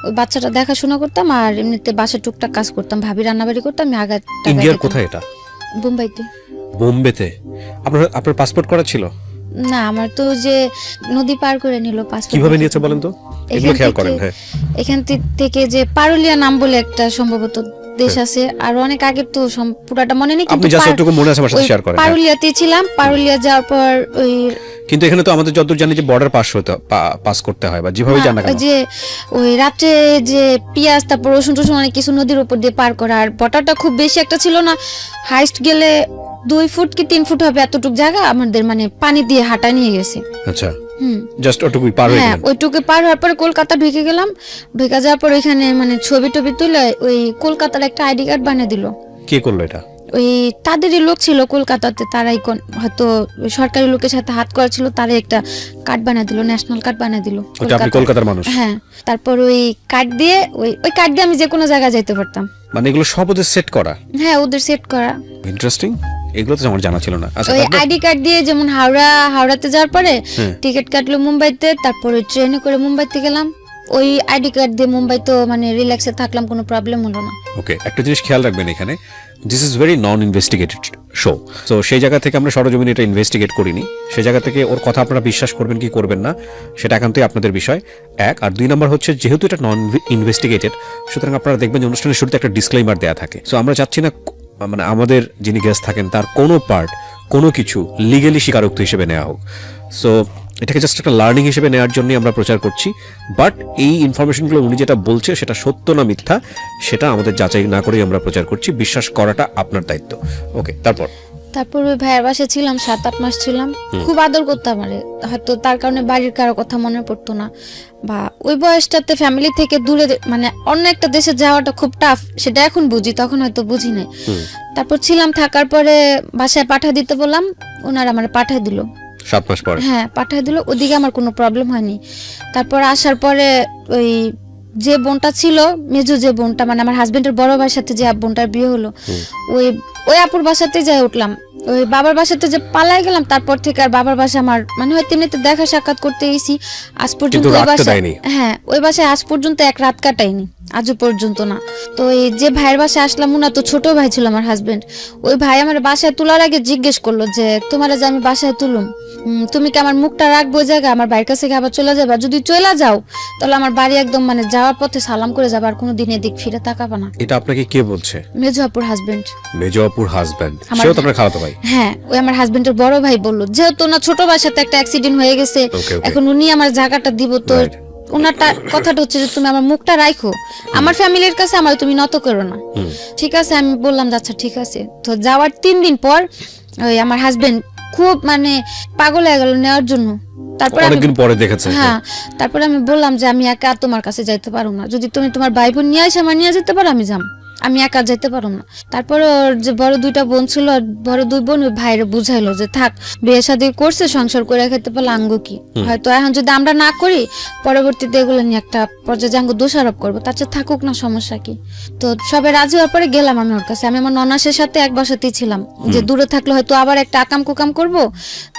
ওই বাচ্চাটা দেখাশোনা করতাম, আর এমনিতে বাসায় টুকটাক কাজ করতাম, ভাবি রান্নাবাড়ি করতাম। আমি আগে ইন্ডিয়ার কোথায় এটা? বোম্বাইতে। বোম্বেতে? আপনার পাসপোর্ট করা ছিল না? আমার তো যে নদী পার করে নিল পাসপোর্ট। কিভাবে নিয়েছে বলেন তো, এগুলো খেয়াল করেন। হ্যাঁ, এখান থেকে যে পারুলিয়া নাম বলে একটা সম্ভবত দেশ আছে, আর অনেক আগে তো পুরাটা মনে নেই, আপনি জাস্ট একটু মনে আছে আমার সাথে শেয়ার করেন। পারুলিয়াতে ছিলাম, পারুলিয়া যাওয়ার পর ওই, কিন্তু এখানে তো আমাদের যতদূর জানি যে বর্ডার পাস করতে হয়, বা যেভাবে জানা কেন যে ওই রাতে যে পিয়াজ তারপর রসুন টসুন অনেক কিছু নদীর উপর দিয়ে পার করা। আর বর্ডারটা খুব বেশি একটা ছিল না, হাইস্ট গেলে 2 ফুট কি 3 ফুট হবে, এতটুক জায়গা আমাদের পানি দিয়ে হাঁটা নিয়ে গেছে। আচ্ছা, জাস্ট ওটুকুই পার হয়ে গেলেন? ওইটুকু পার হওয়ার পরে কলকাতা ঢুকে গেলাম। ঢুকে যাওয়ার পর ওইখানে ছবি টবি তুলে ওই কলকাতার একটা আইডি কার্ড বানিয়ে দিল। কে করলো এটা? ওই তাদেরই লোক ছিল কলকাতাতে, তারাই হয়তো সরকারি লোকের সাথে হাত করা ছিল, তারাই একটা কার্ড বানিয়ে দিল, ন্যাশনাল কার্ড বানিয়ে দিল। আপনি কলকাতার মানুষ? হ্যাঁ। তারপর ওই কার্ড দিয়ে ওই কার্ড দিয়ে আমি যে কোনো জায়গায় যেতে পারতাম। এগুলো সব ওদের সেট করা? হ্যাঁ, ওদের সেট করা। ইন্টারেস্টিং, এগুলো তো আমার জানা ছিল না। আচ্ছা, ওই আইডি কার্ড দিয়ে যেমন হাওড়াতে যাওয়ার পরে টিকিট কাটলো মুম্বাইতে, তারপরে ট্রেনে করে মুম্বাইতে গেলাম। ওই আইডি কার্ড দিয়ে মুম্বাই তো রিল্যাক্সে থাকলাম, কোনো প্রবলেম হলো না। ওকে, একটা জিনিস খেয়াল রাখবেন, এখানে this is very non investigated show. তো সেই জায়গা থেকে আমরা সরজমিনে এটা ইনভেস্টিগেট করিনি। সেই জায়গা থেকে ওর কথা আপনারা বিশ্বাস করবেন কি করবেন না সেটা একান্তই আপনাদের বিষয়, 1। আর 2 নম্বর হচ্ছে, যেহেতু এটা নন ইনভেস্টিগেটেড, সুতরাং আপনারা দেখবেন যে অনুষ্ঠানের শুরুতে একটা ডিসক্লেইমার দেওয়া থাকে। সো আমরা চাচ্ছি না আমাদের যিনি গেস্ট থাকেন তার কোনো পার্ট কোনো কিছু লিগেলি স্বীকারোক্তি হিসেবে নেওয়া হোক। সো এটাকে জাস্ট একটা লার্নিং হিসেবে নেওয়ার জন্যই আমরা প্রচার করছি। বাট এই ইনফরমেশনগুলো উনি যেটা বলছে সেটা সত্য না মিথ্যা সেটা আমাদের যাচাই না করেই আমরা প্রচার করছি। বিশ্বাস করাটা আপনার দায়িত্ব। ওকে, তারপর ওই ভাইয়ের বাসায় ছিলাম 7-8 মাস ছিলাম, খুব আদর করতে আমারে, হয়তো তার কারণে বাড়ির কারো কথা মনে পড়তো না, বা ওই বয়সটাতে ফ্যামিলি থেকে দূরে মানে অন্য একটা দেশে যাওয়াটা খুব টাফ, সেটা এখন বুঝি, তখন হয়তো বুঝি নাই। তারপর ছিলাম, থাকার পরে বাসায় পাঠিয়ে দিতে বললাম, ওনারা আমার পাঠিয়ে দিল 7 মাস পরে। হ্যাঁ পাঠিয়ে দিল, ওদিকে আমার কোনো প্রবলেম হয়নি। তারপর আসার পরে ওই যে বোনটা ছিল, মেজো যে বোনটা, মানে আমার হাজবেন্ডের বড় ভাইয়ের সাথে যে বোনটার বিয়ে হলো, ওই আপুর বাসাতে যাই উঠলাম। ওই বাবার বাসাতে যে পালাই গেলাম, তারপর থেকে আর বাবার বাসা আমার মানে হয়তো এমনিতে দেখা সাক্ষাৎ করতে এসেছি, আজ পর্যন্ত ওই বাসায়, হ্যাঁ ওই বাসায় আজ পর্যন্ত এক রাত কাটাইনি, আজও পর্যন্ত না। তো এই যে ভাইয়ের বাসায় আসলাম, উনা তো ছোট ভাই ছিল আমার হাজবেন্ড, ওই ভাই আমার বাসায় তোলার আগে জিজ্ঞেস করলো যে তোমার যে আমি বাসায় তুলুম, তুমি কি আমার মুখটা রাখবো ওই জায়গায়, আমার বাড়ির কাছে আবার চলে যাবে, যদি চলে যাও তাহলে আমার বাড়ি একদম মানে যাওয়ার পথে সালাম করে যাবে, আর কোনোদিন এদিক ফিরে তাকাবা না। এটা আপনাকে কে বলছে? মেজো আপুর হাজবেন্ড। মেজো আপুর হাজবেন্ড, সেও তো আপনার খালাতো ভাই? হ্যাঁ, ওই আমার হাজবেন্ডের বড় ভাই বললো, যেহেতু না ছোট ভাইয়ের সাথে একটা অ্যাক্সিডেন্ট হয়ে গেছে, এখন উনি আমার জায়গাটা দিব, তো ওনারটা কথাটা হচ্ছে যে তুমি আমার মুখটা রাখো, আমার ফ্যামিলির কাছে আমার তুমি নত করো না। ঠিক আছে, আমি বললাম আচ্ছা ঠিক আছে। তো যাওয়ার 3 দিন পর ওই আমার হাজবেন্ড খুব মানে পাগল হয়ে গেল নেওয়ার জন্য। তারপর অনেকদিন পরে দেখেছে, হ্যাঁ তারপর আমি বললাম যে আমি একা তোমার কাছে যাইতে পারবো না, যদি তুমি তোমার ভাই বোন নিয়ে আসে আমার নিয়ে যেতে পারো আমি যাম, আমি একা যাইতে পারো না। তারপর ওর যে বড় 2টা বোন ছিল, বড় 2 বোন ওই ভাইরে বুঝাইলো যে থাক, বিয়ে শাদী করছে, সংসার করে খেতে পারলে আঙ্গ কি, হয়তো এখন যদি আমরা না করি পরবর্তীতে এগুলো নিয়ে একটা পর্যায়ে আঙ্গ দোষারোপ করবো, তার চেয়ে থাকুক না, সমস্যা কি। তো সবাই রাজি হওয়ার পরে গেলাম আমি ওর কাছে। আমি আমার ননাসের সাথে এক বাসাতেই ছিলাম, যে দূরে থাকলে হয়তো আবার একটা আকাম কুকাম করবো,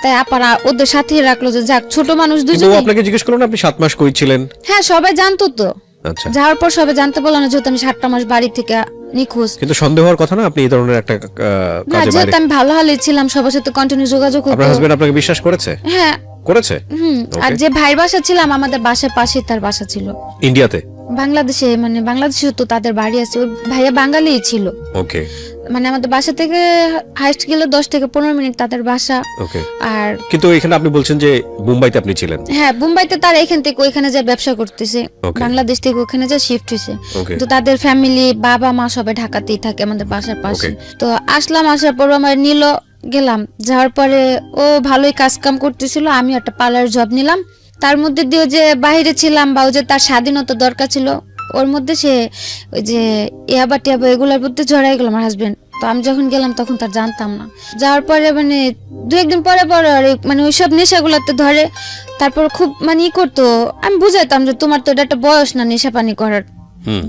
তাই আপারা ওদের সাথেই রাখলো যে যাক ছোট মানুষ দুজন। আপনাকে জিজ্ঞেস করলেন আপনি 7 মাস কই ছিলেন? হ্যাঁ সবাই জানতো তো, যাওয়ার পর সবাই জানতে পারলো না, যেহেতু আমি 7টা মাস বাড়ি থেকে নিখোঁজ। কিন্তু সন্দেহ হওয়ার কথা না, আপনি এই ধরনের একটা কাজে বাইরে। যেহেতু আমি ভালো হালে ছিলাম, সবার সাথে কন্টিনিউ যোগাযোগ করতে। আপনার হাজবেন্ড আপনাকে বিশ্বাস করেছে? হ্যাঁ করেছে। আর যে ভাইয়ের বাসা ছিলাম, আমাদের বাসার পাশে তার বাসা ছিল ইন্ডিয়াতে, বাংলাদেশে, মানে বাংলাদেশে তো তাদের বাড়ি আছে, ওই ভাইয়া বাঙালিই ছিল। ওকে, মানে আমাদের বাসা থেকে হাইস্ট গেলে 10 থেকে 15 মিনিট তাদের বাসা। ওকে। আর কিন্তু এখানে আপনি বলছেন যে মুম্বাইতে আপনি ছিলেন? হ্যাঁ মুম্বাইতে তারা এখান থেকে ওইখানে যা ব্যবসা করতেছে, বাংলাদেশ থেকে ওখানে যা শিফট হয়েছে, তো তাদের ফ্যামিলি বাবা মা সবাই ঢাকাতেই থাকে আমাদের বাসার পাশে। তো আসলাম, আসার পর আমার নিল, গেলাম, যাওয়ার পরে ও ভালোই কাজ কাম করতেছিল, আমি একটা পার্লার জব নিলাম। তার মধ্যে দিয়ে যে বাইরে ছিলাম বা যে তার স্বাধীনতা দরকার ছিল, ওর মধ্যে সে ওই যে ইয়াবা টিয়াবা এগুলোর মধ্যে জড়াই গেল আমার হাজবেন্ড। তো আমি যখন গেলাম তখন তার জানতাম না, যাওয়ার পরে মানে 2-1 দিন পরে পরে মানে ওইসব নেশাগুলাতে ধরে। তারপর খুব মানে ই করতো, আমি বুঝাইতাম যে তোমার তো এটা একটা বয়স না নেশা পানি করার,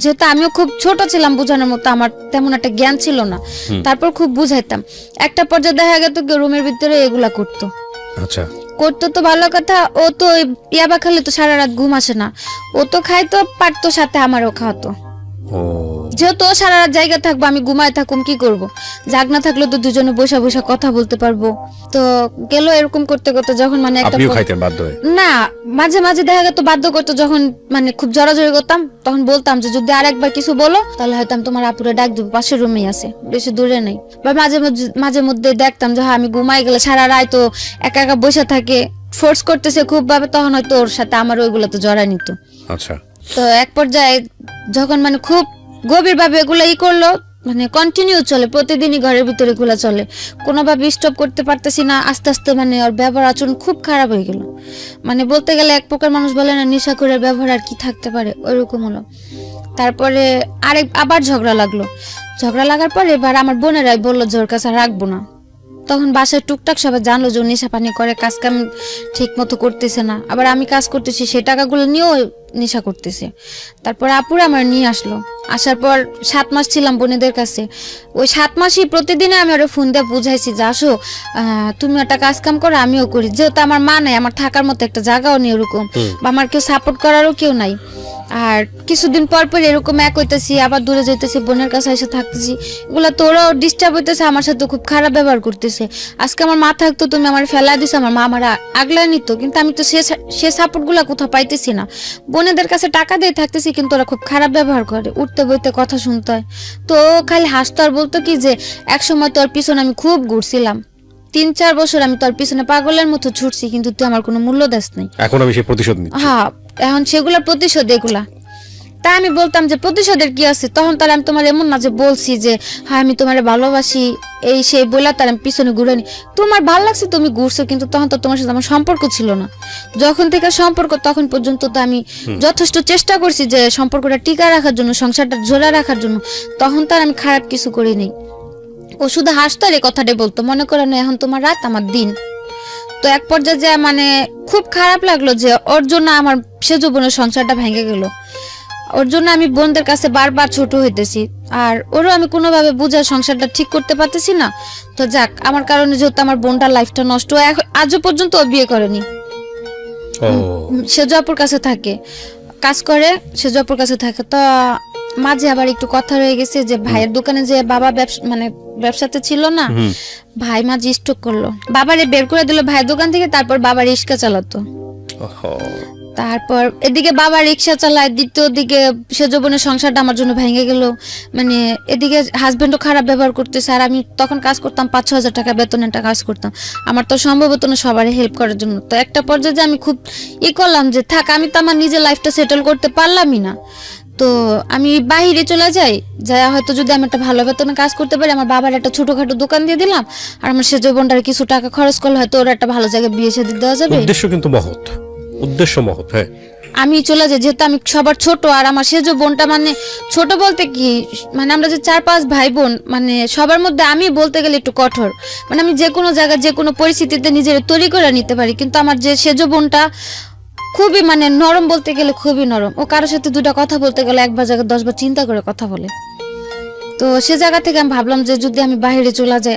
যেহেতু আমিও খুব ছোট ছিলাম, বোঝানোর মতো আমার তেমন একটা জ্ঞান ছিল না। তারপর খুব বুঝাইতাম, একটা পর্যায়ে দেখা গেত রুমের ভিতরে এগুলা করতো। আচ্ছা, করতো তো ভালো কথা, ও তো ইয়াবা খেলে তো সারা রাত ঘুম আসে না, ও তো খাইতো পারতো, সাথে আমারও খাওয়াতো। যেহেতু ও সারা রাত জায়গা থাকবো, আমি ঘুমায় থাকুম, কি করব, জাগ না থাকলে তো দুজনে বসে বসে কথা বলতে পারবো। তো গেল এরকম করতে করতে, যখন মানে একটা না মাঝে মাঝে দেখা গেত বাধ্য করতো, যখন মানে খুব জড়াজড়ি করতাম তখন বলতাম যে যদি আরেকবার কিছু বলো তাহলে হয়তো আমি তোমার আপুরে ডাক দেবো, পাশের রুমেই আছে, বেশি দূরে নেই। বা মাঝে মধ্যে দেখতাম যে আমি ঘুমাই গেলে সারা রাত তো একা একা বসে থাকে, ফোর্স করতেছে খুব ভাবে, তখন হয়তো ওর সাথে আমার ওইগুলো তো জড়াই নিত। আচ্ছা। তো এক পর্যায়ে যখন মানে খুব গভীর ভাবে এগুলো করলো, মানে কন্টিনিউ চলে, প্রতিদিনই ঘরের ভিতরে এগুলো চলে, কোনোভাবে স্টপ করতে পারতেছি না। আস্তে আস্তে মানে ওর ব্যবহার আচরণ খুব খারাপ হয়ে গেল, মানে বলতে গেলে এক প্রকার মানুষ বলে না নেশাখোরের ব্যবহার আর কি থাকতে পারে, ওইরকম হলো। তারপরে আবার ঝগড়া লাগলো, ঝগড়া লাগার পরে এবার আমার বোনেরাই বললো যে ওর কাছে রাখবো না। তখন বাসায় টুকটাক সবাই জানলো যে নেশা পানি করে, কাজ কাম ঠিক মতো করতেছে না, আবার আমি কাজ করতেছি সেই টাকাগুলো নিয়েও নেশা করতেছে। তারপর আপুরে আমার নিয়ে আসলো, আসার পর 7 মাস ছিলাম বোনেদের কাছে। ওই 7 মাসই প্রতিদিনে আমি ওরা ফোন দিয়ে বুঝাইছি যে আসো তুমি একটা কাজ কাম করো, আমিও করি, যেহেতু আমার মা নাই, আমার থাকার মতো একটা জায়গাও নেই ওরকম, বা আমার কেউ সাপোর্ট করারও কেউ নাই। আর কিছুদিন পর পর এরকম এক হইতেছি, আবার দূরে যাইতেছি, বোনের কাছে এসে থাকতেছি, এগুলো তোরাও ডিস্টার্ব হইতেছে, আমার সাথে খুব খারাপ ব্যবহার করতেছে। আজকে আমার মা থাকতো, তুমি আমার ফেলা দিছো, আমার মা আমার আগলায় নিত, কিন্তু আমি তো সে সাপোর্ট গুলা কোথাও পাইতেছি না। বোনেদের কাছে টাকা দিয়ে থাকতেছি, কিন্তু ওরা খুব খারাপ ব্যবহার করে, উঠতে বইতে কথা শুনতে হয়। তো খালি হাসতো আর বলতো কি যে একসময় তোর পিছনে আমি খুব ঘুরছিলাম, 3-4 বছর আমি তোর পিছনে পাগলের মতো ছুটছি, কিন্তু তুই আমার কোনো মূল্য দেস নাই। এখন আমি সেই প্রতিশোধ নিচ্ছি। হ্যাঁ, এখন সেগুলোর প্রতিশোধ এগুলা। তাই আমি বলতাম যে প্রতিশোধের কি আছে, তখন তার আমি তোমার এমন না যে বলছি যে হ্যাঁ আমি তোমার ভালোবাসি এই সেই বলে তার আমি পিছনে ঘুরে নি। তোমার ভালো লাগছে তুমি ঘুরছো, কিন্তু তখন তো তোমার সাথে আমার সম্পর্ক ছিল না। যখন থেকে সম্পর্ক তখন পর্যন্ত তো আমি যথেষ্ট চেষ্টা করছি যে সম্পর্কটা টিকা রাখার জন্য, সংসারটা জোড়া রাখার জন্য। তখন তার আমি খারাপ কিছু করিনি। ও শুধু হাসতো আর এই কথাটাই বলতো, মনে করো না এখন তোমার রাত আমার দিন। তো এক পর্যায়ে যে মানে খুব খারাপ লাগলো যে ওর জন্য আমার সেজ বোনের সংসারটা ভেঙে গেল। ওর জন্য আমি বোনদের কাছে বারবার ছোট হইতেছি, আর ওরও আমি কোনোভাবে বুঝার সংসারটা ঠিক করতে পারতেছি না। তো যাক, আমার কারণে যেহেতু আমার বোনটার লাইফটা নষ্ট, আজও পর্যন্ত ও বিয়ে করেনি। সেজ আপুর কাছে থাকে, কাজ করে, সেজ আপুর কাছে থাকে। তো মাঝে আবার একটু কথা রয়ে গেছে যে ভাইয়ের দোকানে যে বাবা মানে ব্যবসাতে ছিল না, ভাই মাঝে স্ট্রোক করলো, বাবারে বের করে দিল ভাইয়ের দোকান থেকে। তারপর বাবা রিক্সা চালাতো। তারপর এদিকে বাবা রিক্সা চালায়, দ্বিতীয় দিকে সেজ বোনের সংসারটা আমার জন্য ভেঙে গেল। মানে এদিকে হাজবেন্ডও খারাপ ব্যবহার করতেছে, আর আমি তখন কাজ করতাম 5-6 হাজার টাকা বেতনে একটা কাজ করতাম। আমার তো সম্ভব হতো না সবারই হেল্প করার জন্য। তো একটা পর্যায়ে যে আমি খুব করলাম যে থাক, আমি তো আমার নিজের লাইফটা সেটেল করতে পারলামই না, তো আমি বাইরে চলে যাই, যাই হয়তো যদি আমি একটা ভালো বেতনে কাজ করতে পারি, আমার বাবার একটা ছোটখাটো দোকান দিয়ে দিলাম, আর আমার সেজ বোনটার কিছু টাকা খরচ করলে হয়তো ওর একটা ভালো জায়গায় বিয়ে শাদী দেওয়া যাবে। উদ্দেশ্য কিন্তু মহৎ, উদ্দেশ্য মহৎ। হ্যাঁ, আমি চলে যাই, যেহেতু আমি সবার ছোট, আর আমার সেজ বোনটা মানে ছোট বলতে কি, মানে আমরা যে 4-5 ভাই বোন, মানে সবার মধ্যে আমি বলতে গেলে একটু কঠোর। মানে আমি যে কোনো জায়গায় যে কোনো পরিস্থিতিতে নিজের তৈরি করে নিতে পারি, কিন্তু আমার যে সেজ বোনটা খুবই মানে নরম, বলতে গেলে খুবই নরম। ও কারোর সাথে দুটো কথা বলতে গেলে একবার জায়গায় 10 বার চিন্তা করে কথা বলে। তো সে জায়গা থেকে আমি ভাবলাম যে যদি আমি বাইরে চলে যাই,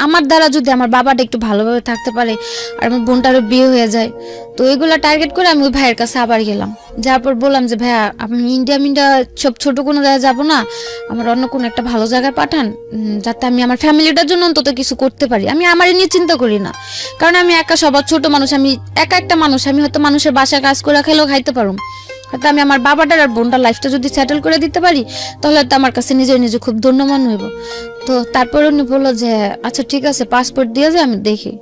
আমার দ্বারা যদি আমার বাবাটা একটু ভালোভাবে থাকতে পারে, আর আমার বোনটারও বিয়ে হয়ে যায়, তো ওইগুলো টার্গেট করে আমি ওই ভাইয়ের কাছে আবার গেলাম। যার পর বললাম যে ভাইয়া, আমি ইন্ডিয়া সব ছোট কোনো জায়গায় যাবো না, আমার অন্য কোনো একটা ভালো জায়গায় পাঠান, যাতে আমি আমার ফ্যামিলিটার জন্য অন্তত কিছু করতে পারি। আমি আমার নিয়ে চিন্তা করি না, কারণ আমি একা সবার ছোট মানুষ, আমি একা একটা মানুষ। আমি হয়তো মানুষের বাসায় কাজ করে খেলেও খাইতে পারুম, হয়তো আমি আমার বাবাটার আর বোনটার লাইফটা যদি সেটেল করে দিতে পারি, তাহলে তো আমার কাছে নিজে খুব ধন্যবান হইব। তো তারপর উনি বললো যে আচ্ছা ঠিক আছে, পাসপোর্ট দিয়ে যায়, আমি দেখি।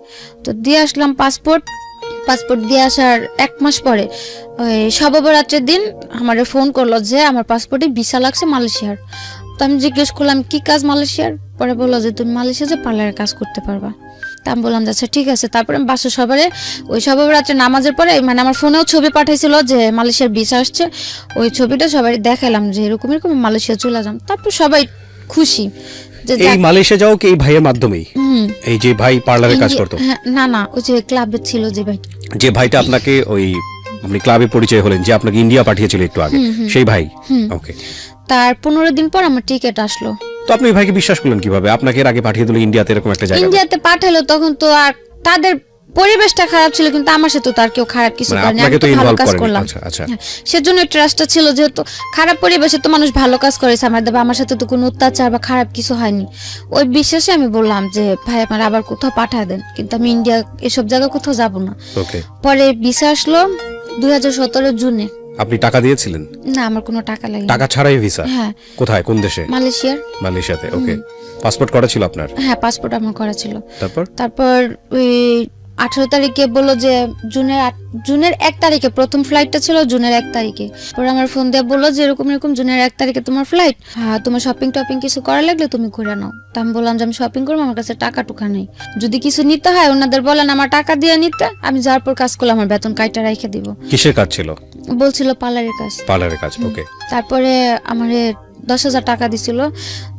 তো দিয়ে আসলাম পাসপোর্ট দিয়ে আসার 1 মাস পরে ওই শবে-বরাতের দিন আমার ফোন করলো যে আমার পাসপোর্টে ভিসা লাগছে মালয়েশিয়ার। তো আমি জিজ্ঞেস করলাম কি কাজ মালয়েশিয়ার? পরে বললো যে তুমি মালয়েশিয়া যে পার্লারের কাজ করতে পারবা। তা আমি বললাম যে আচ্ছা ঠিক আছে। তারপরে আমি বাসা সবারে ওই শবে-বরাতের নামাজের পরে, মানে আমার ফোনেও ছবি পাঠাইছিল যে মালয়েশিয়ার ভিসা আসছে, ওই ছবিটা সবাই দেখালাম যে এরকম মালয়েশিয়া চলে যাম। তারপর সবাই খুশি যে এই মালয়েশিয়া যাও কি এই ভাইয়ের মাধ্যমেই? এই যে ভাই পার্লারে কাজ করতো? না, ওই যে ক্লাবে ছিল যে ভাই, যে ভাইটা আপনাকে ওই আপনি ক্লাবে পরিচয় হলেন, যে আপনাকে ইন্ডিয়া পাঠিয়েছিল একটু আগে, সেই ভাই। ওকে। তার 15 দিন পর আমার টিকিট আসলো। তো আপনি ভাইকে বিশ্বাস করলেন কিভাবে? আপনাকে এর আগে পাঠিয়ে দিল ইন্ডিয়াতে, এরকম একটা জায়গা? ইন্ডিয়াতে পাঠালো তখন তো আর তাদের পরিবেশটা খারাপ ছিল, কিন্তু আমার সাথে তো আর কেউ খারাপ কিছু করেনি, আমি তো ভালো কাজ করলাম। আচ্ছা, সেজন্য ট্রাস্টটা ছিল, যেহেতু খারাপ পরিবেশে তো মানুষ ভালো কাজ করেছে আমার সাথে তো কোনো অত্যাচার বা খারাপ কিছু হয়নি। ওই বিশ্বাসে আমি বললাম যে ভাই আমার আবার কোথাও পাঠিয়ে দেন, কিন্তু আমি ইন্ডিয়া এসব জায়গায় কোথাও যাব না। ওকে। পরে ভিসা আসলো 2017 জুনে। আপনি টাকা দিয়েছিলেন? না, আমার কোনো টাকা লাগেনি। টাকা ছাড়াই ভিসা? হ্যাঁ। কোথায়, কোন দেশে? মালয়েশিয়াতে। ওকে। পাসপোর্ট করা ছিল আপনার? হ্যাঁ, পাসপোর্ট আমার করা ছিল। তারপর ওই 18 তারিখে বললো যে জুনের 1 তারিখে প্রথম ফ্লাইটটা ছিল, জুনের 1 তারিখে। পরে আমার ফোন দিয়ে বললো যে এরকম জুনের 1 তারিখে তোমার ফ্লাইট, হ্যাঁ তোমার শপিং কিছু করা লাগলে তুমি করে নাও। তা আমি বললাম যে আমি শপিং করবো, আমার কাছে টাকা টুকা নেই, যদি কিছু নিতে হয় ওনাদের বলেন আমার টাকা দিয়ে নিতে, আমি যাওয়ার পর কাজ করলে আমার বেতন কাইটা রেখে দিব। কিসের কাজ ছিল? বলছিল পার্লারের কাজ। ওকে। তারপরে আমারে 10,000 টাকা দিছিল,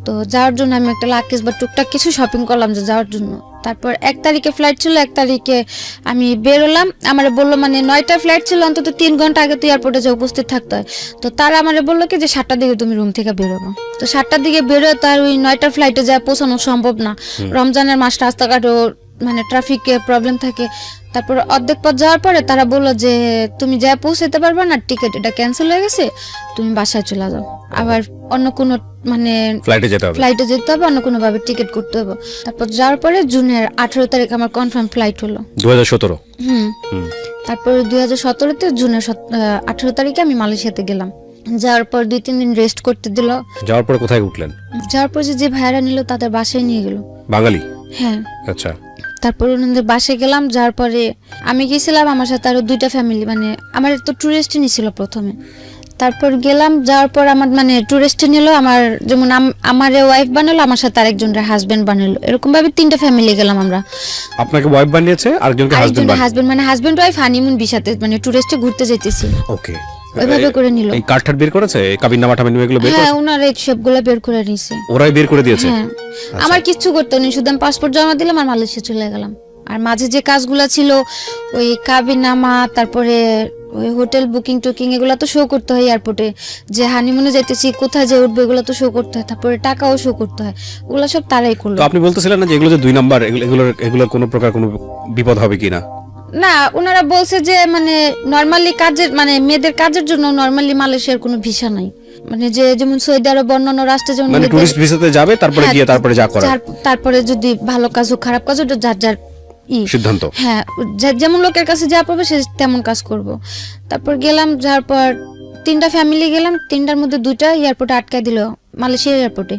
তো যাওয়ার জন্য আমি একটা লাকেজ বা টুকটাক কিছু শপিং করলাম যে যাওয়ার জন্য। তারপর 1 তারিখে ফ্লাইট ছিল, 1 তারিখে আমি বেরোলাম। আমার বললো মানে 9টার ফ্লাইট ছিল, অন্তত 3 ঘন্টা আগে তো এয়ারপোর্টে যে উপস্থিত থাকতে হয়। তো তারা আমার বললো কি যে 7টার দিকে তুমি রুম থেকে বেরোবো। তো 7টার দিকে বেরোয় তো আর ওই 9টার ফ্লাইটে যায় পৌঁছানো সম্ভব না, রমজানের মাস, রাস্তাঘাটও মানে ট্রাফিকে প্রবলেম থাকে। তারপর অর্ধেক পথ যাওয়ার পরে তারা বললো যে তুমি যা পৌঁছাতে পারবে না, টিকিট এটা ক্যান্সেল হয়ে গেছে, তুমি বাসায় চলে যাও, আবার অন্য কোনো মানে ফ্লাইটে যেতে হবে, অন্য কোনো ভাবে টিকিট করতে হবে। তারপর যাওয়ার পরে জুনের 18 তারিখ আমার কনফার্ম ফ্লাইট হলো 2017। তারপর 2017-তে জুনের 18 তারিখে আমি মালয়েশিয়াতে গেলাম। যাওয়ার পর 2-3 দিন রেস্ট করতে দিল। যাওয়ার পর কোথায় উঠলেন? যাওয়ার পর যে ভাড়া নিল তাদের বাসায় নিয়ে গেল। বাঙালি? হ্যাঁ। আচ্ছা। তারপর ওনাদের বাসায় গেলাম, যাওয়ার পরে আমি গেছিলাম, আমার সাথে আরো 2টা ফ্যামিলি, মানে আমার তো ট্যুরিস্ট নিছিল প্রথমে। তারপর গেলাম, যাওয়ার পর আমার মানে ট্যুরিস্ট নিল, আমার যেমন আমার ওয়াইফ বানালো, আমার সাথে আরেকজনের হাজবেন্ড বানালো, এরকম ভাবে 3টা ফ্যামিলি গেলাম আমরা। আপনাকে ওয়াইফ বানিয়েছে, আরেকজনকে হাজবেন্ড বানিয়েছে। হাজবেন্ড মানে হাজবেন্ড ওয়াইফ হানিমুন ভিসাতে, মানে টুরিস্টে ঘুরতে যাইতেছি। ওকে, ওইভাবে করে নিল। এই কার্ড বের করেছে, কাবিননামা টাবিননামা এগুলো বের হ্যাঁ, করেছে? ওনারা এই সবগুলো বের করে নিছে। ওরাই বের করে দিয়েছে? হ্যাঁ, আমার কিচ্ছু করতে নেই, শুধু আমি পাসপোর্ট জমা দিলাম আর মালয়েশিয়া চলে গেলাম। আর মাঝে যে কাজগুলো ছিল, ওই কাবিননামা, তারপরে ওই হোটেল বুকিং টুকিং, এগুলো তো শো করতে হয় এয়ারপোর্টে, যে হানিমুনে যাইতেছি, কোথায় যে উঠবে, এগুলো তো শো করতে হয়। তারপরে টাকাও শো করতে হয়, ওগুলো সব তারাই করলো। তো আপনি বলতেছিলেন না যে এগুলো যে 2 নাম্বার, এগুলোর কোনো প্রকার কোনো বিপদ হবে কিনা? না, ওনারা বলছে যে মানে নরমালি কাজের, মানে মেয়েদের কাজের জন্য নরমালি মালয়েশিয়ার কোনো ভিসা নাই, মানে যে যেমন সৌদি আরব অন্যান্য রাষ্ট্রে যেমন মানে টুরিস্ট ভিসাতে যাবে, তারপরে হ্যাঁ, গিয়ে তারপরে যা করার, তারপরে যদি ভালো কাজ হোক খারাপ কাজ, ওটা যার যার সিদ্ধান্ত। হ্যাঁ, যেমন লোকের কাছে যা পাবে সে তেমন কাজ করব। তারপর গেলাম, যাওয়ার পর 3টা ফ্যামিলি গেলাম, 3টার মধ্যে 2টা এয়ারপোর্টে আটকায় দিল, মালয়েশিয়ার এয়ারপোর্টে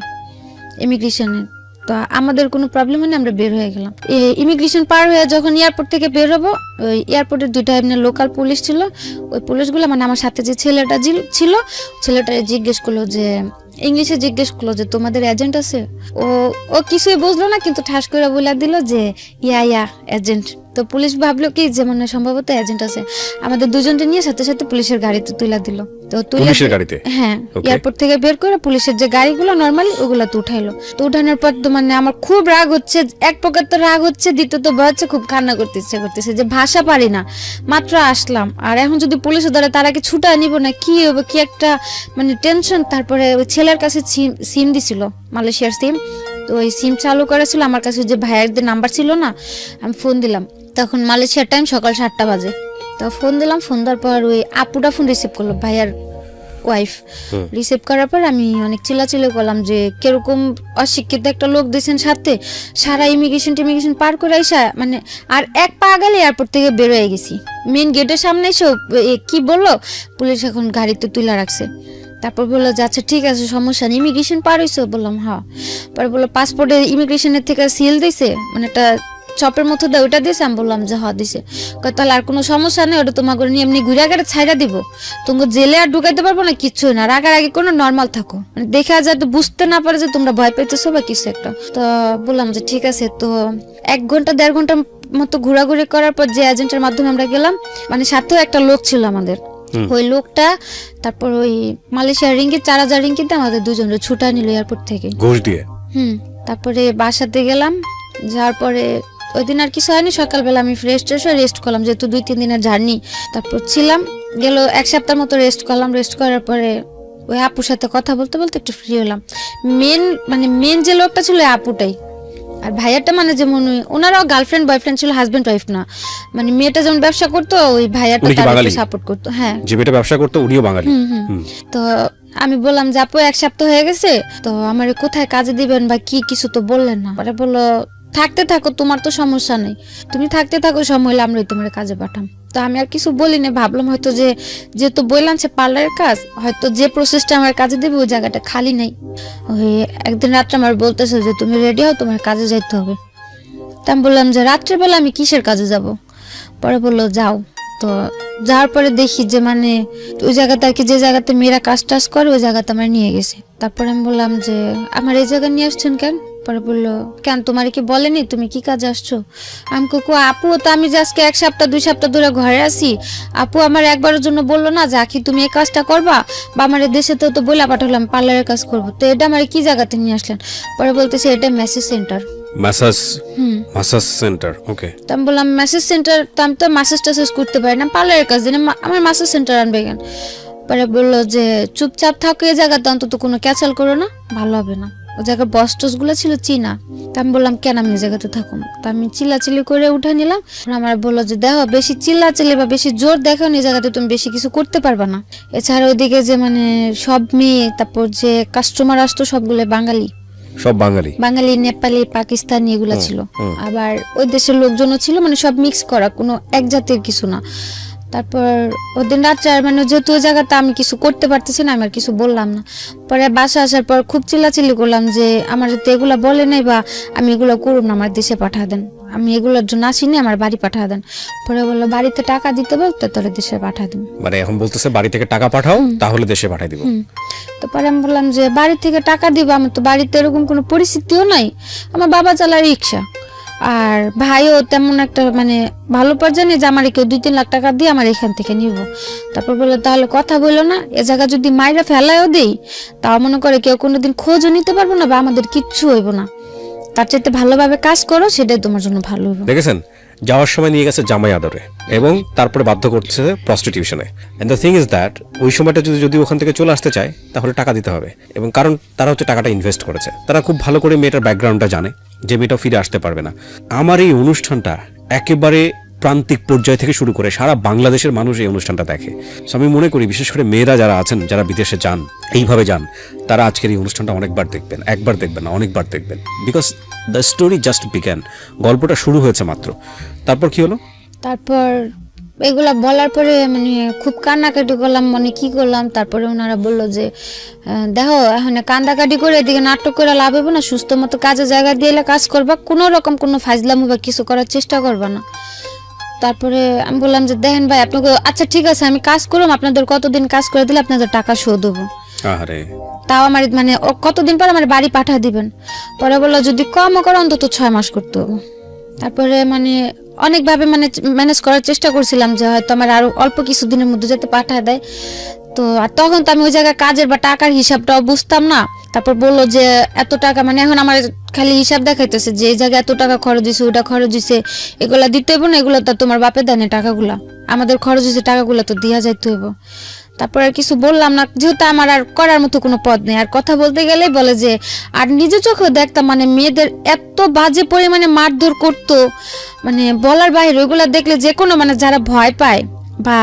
ইমিগ্রেশনে। তো আমাদের কোনো প্রবলেম হয়নি, আমরা বের হয়ে গেলাম। ইমিগ্রেশন পার হয়ে যখন এয়ারপোর্ট থেকে বের হবো, ওই এয়ারপোর্টের 2টা এমনি লোকাল পুলিশ ছিল, ওই পুলিশগুলো মানে আমার সাথে যে ছেলেটা ছিল, ছেলেটা জিজ্ঞেস করলো যে, ইংলিশে জিজ্ঞেস করলো যে তোমাদের এজেন্ট আছে? ও কিছুই বুঝলো না, কিন্তু ঠাস করে বলে দিল যে ইয়া এজেন্ট। তো পুলিশ ভাবলো কি যে মানে সম্ভবত এজেন্ট আছে, আমাদের দুজনকে নিয়ে সাথে সাথে পুলিশের গাড়িতে তুলে দিল। তো পুলিশের গাড়িতে? হ্যাঁ, এয়ারপোর্ট থেকে বের করে পুলিশের যে গাড়িগুলো নরমালি, ওগুলো তো উঠাইলো। তো উঠানোর পর তো মানে আমার খুব রাগ হচ্ছে, এক প্রকার তো রাগ হচ্ছে, দ্বিতীয়ত ভয় হচ্ছে, খুব কান্না করতে ইচ্ছে করতেছে যে ভাষা পারি না, মাত্র আসলাম, আর এখন যদি পুলিশে ধরে তার আগে ছুটা নিব না, কি হবে, কি একটা মানে টেনশন। তারপরে ওই ছেলের কাছে সিম দিছিল, মালয়েশিয়ার সিম, তো ওই সিম চালু করেছিল, আমার কাছে যে ভাইয়ারদের নাম্বার ছিল না, আমি ফোন দিলাম, তখন মালয়েশিয়ার টাইম সকাল 7টা বাজে। তো ফোন দিলাম, ফোন দেওয়ার পর ওই আপুটা ফোন রিসিভ করলো, ভাইয়ার ওয়াইফ। রিসিভ করার পর আমি অনেক চিল্লাচিল্লি করলাম যে কিরকম অশিক্ষিত একটা লোক দিয়েছেন সাথে, সারা ইমিগ্রেশন পার করে আইসা, মানে আর এক পা গেলে এয়ারপোর্ট থেকে বের হয়ে গেছি, মেন গেটের সামনে এসে কি বললো, পুলিশ এখন গাড়িতে তুলে রাখছে। তারপর বললো যে আচ্ছা ঠিক আছে, সমস্যা নেই, ইমিগ্রেশন পার হয়েছে? বললাম হ্যাঁ। পরে বললো পাসপোর্টে ইমিগ্রেশনের থেকে সিল দিছে, মানে একটা চপের মতো দেয়, ওটা দিয়েছে? আমি বললাম যে হ্যাঁ দিছে। তাহলে আর কোনো সমস্যা নেই, ওটা তোমাকে নিয়ে এমনি ঘুরে আগে ছাইড়া দিব, তোমাকে জেলে আর ঢুকাইতে পারবো না, কিচ্ছু না, রাগারাগি কোনো, নর্মাল থাকো, মানে দেখা যায় তো বুঝতে না পারে যে তোমরা ভয় পাইতেছো বা কিছু একটা। তো বললাম যে ঠিক আছে। তো 1 ঘন্টা 1.5 ঘন্টার মতো ঘোরাঘুরি করার পর যে এজেন্টের মাধ্যমে আমরা গেলাম, মানে সাথেও একটা লোক ছিল আমাদের, ওই লোকটা তারপর ওই মালয়েশিয়ার রিঙ্গিত 4000 রিঙ্গিতে আমাদের দুজনের ছুটা নিল এয়ারপোর্ট থেকে ঘুষ দিয়ে। তারপরে বাসাতে গেলাম, যাওয়ার পরে ওই দিন আর কিছু হয়নি, সকালবেলা আমি ফ্রেশ হয়ে রেস্ট করলাম, যেহেতু 2-3 দিনের জার্নি। তারপর ছিলাম, গেল 1 সপ্তাহের মতো রেস্ট করলাম। রেস্ট করার পরে ওই আপুর সাথে কথা বলতে বলতে একটু ফ্রি হলাম। মেন যে লোকটা ছিল ওই আপুটাই, আর ভাইয়াটা মানে যেমন ওনারাও গার্লফ্রেন্ড বয়ফ্রেন্ড ছিল, হাজবেন্ড ওয়াইফ না, মানে মেয়েটা যেমন ব্যবসা করতো, ওই ভাইয়াটা তাকে সাপোর্ট করতো। হ্যাঁ, যে মেয়েটা ব্যবসা করতো উনিও বাঙালি। তো আমি বললাম যে আপু 1 সপ্তাহ হয়ে গেছে, তো আমার কোথায় কাজে দিবেন বা কি, কিছু তো বললেন না। পরে বললো থাকতে থাকো, তোমার তো সমস্যা নেই, তুমি থাকতে থাকো, সময় হলে আমরাই তোমার কাজে পাঠাম। তো আমি আর কিছু বলি না, ভাবলাম হয়তো যেহেতু বললাম সে পার্লারের কাজ, হয়তো যে প্রসেসটা আমার কাজে দেবে ওই জায়গাটা খালি নেই। ওই একদিন রাত্রে আমার বলতেছে যে তুমি রেডি হও, তোমার কাজে যাইতে হবে। তা আমি বললাম যে রাত্রেবেলা আমি কিসের কাজে যাব? পরে বললো যাও। তো যাওয়ার পরে দেখি যে মানে ওই জায়গাতে আর কি, যে জায়গাতে মেয়েরা কাজ টাজ করে ওই জায়গাতে আমার নিয়ে গেছে। তারপরে আমি বললাম যে আমার এই জায়গায় নিয়ে আসছেন কেন? পরে বললো কেন তোমার কি বলেনি তুমি কি কাজে আসছো? আমি কো আপু তো আমি যে আজকে 1 সপ্তাহ 2 সপ্তাহ ধরে ঘরে আছি, আপু আমার একবারের জন্য বললো না যে আখি তুমি এই কাজটা করবা, বা আমার দেশে তো বলে পাঠালাম পার্লারের কাজ করবো, তো এটা আমার কি জায়গাতে নিয়ে আসলেন? পরে বলতেছে এটা message centre. Massage centre? Okay. তো আমি বললাম মেসেজ সেন্টার, তো আমি তো মাসাজ টাসাজ করতে পারি না, পার্লারের কাজ দিন, আমার মাসাজ সেন্টার আনবে কেন? পরে বললো যে চুপচাপ থাকো এই জায়গাতে, অন্তত কোনো ক্যাচাল করো না, ভালো হবে না। ও জায়গার বস টস গুলো ছিল চীনা। তা আমি বললাম কেন আমি এই জায়গাতে থাকুন? তা আমি চিল্লাচিল্লি করে উঠে নিলাম। আমার বললো যে দেখো বেশি চিল্লাচিল্লি বা বেশি জোর দেখো এই জায়গাতে তুমি বেশি কিছু করতে পারবা না। এছাড়া ওইদিকে যে মানে সব মেয়ে, তারপর যে কাস্টমার আসতো সবগুলো বাঙালি, সব বাঙালি, নেপালি, পাকিস্তানি এগুলা ছিল। আবার ওই দেশের লোকজনও ছিল, মানে সব মিক্স করা, কোনো এক জাতের কিছু না। তারপর ওদিন রাত্রে মানে যেহেতু ওই জায়গাতে আমি কিছু করতে পারতেছি না, আমি আর কিছু বললাম না। পরে বাসা আসার পর খুব চিল্লাচিল্লি করলাম যে আমার যাতে এগুলা বলে নাই বা আমি এগুলো করুন না, আমার দেশে পাঠা দেন। আমি এগুলোর জন্য আসিনি, আমার বাড়ি পাঠা দেন। পরে বললো বাড়িতে টাকা দিতে বলতে তোরে দেশে পাঠা দিন। মানে এখন বলতেছে বাড়ি থেকে টাকা পাঠাও, তাহলে দেশে পাঠাই দিব। তো পরে আমি বললাম যে বাড়ি থেকে টাকা দিব, আমার তো বাড়িতে এরকম কোনো পরিস্থিতিও নাই, আমার বাবা চালায় রিক্সা, আর ভাইও তেমন একটা মানে ভালো পর্যায়ে নেই যে আমার কেউ 2-3 লাখ টাকা দিয়ে আমার এখান থেকে নিব। তারপর বললো তাহলে কথা বললো না, এ জায়গা যদি মাইরা ফেলায়ও দেই তাও মনে করে কেউ কোনোদিন খোঁজও নিতে পারবো না বা আমাদের কিচ্ছু হইব না, তার চাইতে ভালোভাবে কাজ করো, সেটাই তোমার জন্য ভালো হবে। দেখেছেন, যাওয়ার সময় নিয়ে গেছে জামাই আদরে এবং তারপরে বাধ্য করছে প্রস্টিটিউশনে। And the thing is that ওই সময়টা যদি ওখান থেকে চলে আসতে চায় তাহলে টাকা দিতে হবে, এবং কারণ তারা হচ্ছে টাকাটা ইনভেস্ট করেছে, তারা খুব ভালো করে মেয়েটার ব্যাকগ্রাউন্ডটা জানে যে মেয়েটা ফিরে আসতে পারবে না। আমার এই অনুষ্ঠানটা একেবারে প্রান্তিক পর্যায় থেকে শুরু করে সারা বাংলাদেশের মানুষ এই অনুষ্ঠানটা দেখে। সো আমি মনে করি বিশেষ করে মেয়েরা যারা আছেন, যারা বিদেশে যান, এইভাবে যান, তারা আজকের এই অনুষ্ঠানটা অনেকবার দেখবেন, একবার দেখবেন না, অনেকবার দেখবেন, because the story just began. গল্পটা শুরু হয়েছে মাত্র। তারপর কি হলো? তারপর এগুলা বলার পরে মানে খুব কান্নাকাটি করলাম, মানে কি করলাম। তারপরে ওনারা বললো যে দেখো এখন কান্দাকাটি করে এদিকে নাটক করে লাভ হবে না, সুস্থ মতো কাজে জায়গা দিয়ে কাজ করবা, কোনো রকম কোনো ফাজলামো বা কিছু করার চেষ্টা করবা না। তারপরে আমি বললাম যে দেখেন ভাই আপনাকে, আচ্ছা ঠিক আছে আমি কাজ করলাম, আপনাদের কতদিন কাজ করে দিলে আপনাদের টাকা শোধ দেবো, আরে তাও আমার মানে কতদিন পর আমার বাড়ি পাঠা দিবেন। পরে বললো যদি কমও করে অন্তত 6 মাস করতে হবে। তারপরে মানে অনেকভাবে মানে ম্যানেজ করার চেষ্টা করছিলাম যে হয়তো আমার আরো অল্প কিছু দিনের মধ্যে যাতে পাঠায় দেয়। তো আর তখন তো আমি ওই জায়গায় কাজের বা টাকার হিসাবটাও বুঝতাম না। তারপর বললো যে এত টাকা, মানে এখন আমার খালি হিসাব দেখাইতেছে যে এই জায়গায় এত টাকা খরচ হয়েছে, ওটা খরচ হয়েছে, এগুলা দিতে হইব না, এগুলো তো তোমার বাপে দেয় না টাকাগুলা, আমাদের খরচ হয়েছে টাকাগুলো তো দিয়া যাইতে হইব। তারপর আর কিছু বললাম না, যেহেতু আমার আর করার মতো কোনো পথ নেই। আর কথা বলতে গেলেই বলে যে, আর নিজে চোখেও দেখতাম মানে মেয়েদের এত বাজে পরিমাণে মারধর করতো, মানে বলার বাইরে। ওইগুলা দেখলে যে কোনো মানে যারা ভয় পায় বা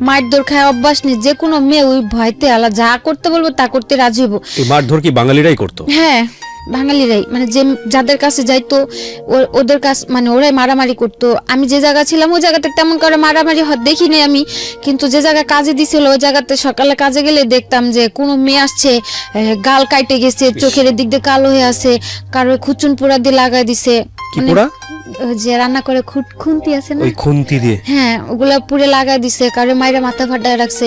মারধর খায় অভ্যাস নেই, যে কোনো মেয়ে ওই ভয়তে আলা যা করতে বলবো তা করতে রাজি হবো। এই মারধর কি বাঙালিরাই করতো? হ্যাঁ, বাঙালিরাই, মানে যে যাদের কাছে যাইতো ওদের কাছে মানে ওরাই মারামারি করতো। আমি যে জায়গা ছিলাম ওই জায়গাতে তেমন করে মারামারি দেখিনি আমি, কিন্তু যে জায়গায় কাজে দিছিল ওই জায়গাতে সকালে কাজে গেলে দেখতাম যে কোনো মেয়ে আসছে গাল কাইটে গেছে, চোখের দিক দিয়ে কালো হয়ে আছে, কারো খুচুন পোড়া দিয়ে লাগাই দিছে। কি পোড়া? যে রান্না করে খুন্তি আছে না, ওই খুন্তি দিয়ে, হ্যাঁ ওগুলা পুরে লাগাই দিছে, কারো মাইরা মাথা ফাটায় রাখছে।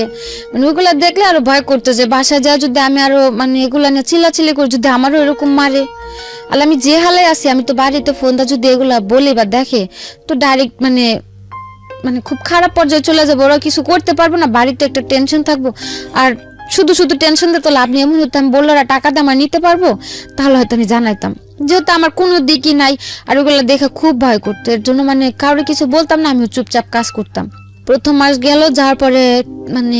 মানে ওগুলা দেখলে আরো ভয় করতো যে বাসা যা যদি আমি আরো মানে এগুলা নিয়ে চিল্লাচিল্লি করি, যদি আমারও এরকম মারে। আর আমি যে হালে আছি, আমি তো বাড়িতে ফোনটা যদি এগুলা বলি বা দেখে তো ডাইরেক্ট মানে মানে খুব খারাপ পর্যায়ে চলে যাবো, ওরা কিছু করতে পারবো না, বাড়িতে একটা টেনশন থাকবো। আর শুধু শুধু টেনশন দিতে লাভ নেই। এমন হতো আমি বললো টাকা দিয়ে আমার নিতে পারবো, তাহলে হয়তো আমি জানাইতাম, যেহেতু আমার কোনো দিকই নাই। আর ওগুলো দেখে খুব ভয় করতো, এর জন্য মানে কারোর কিছু বলতাম না, আমি চুপচাপ কাজ করতাম। প্রথম মাস গেল, যাওয়ার পরে মানে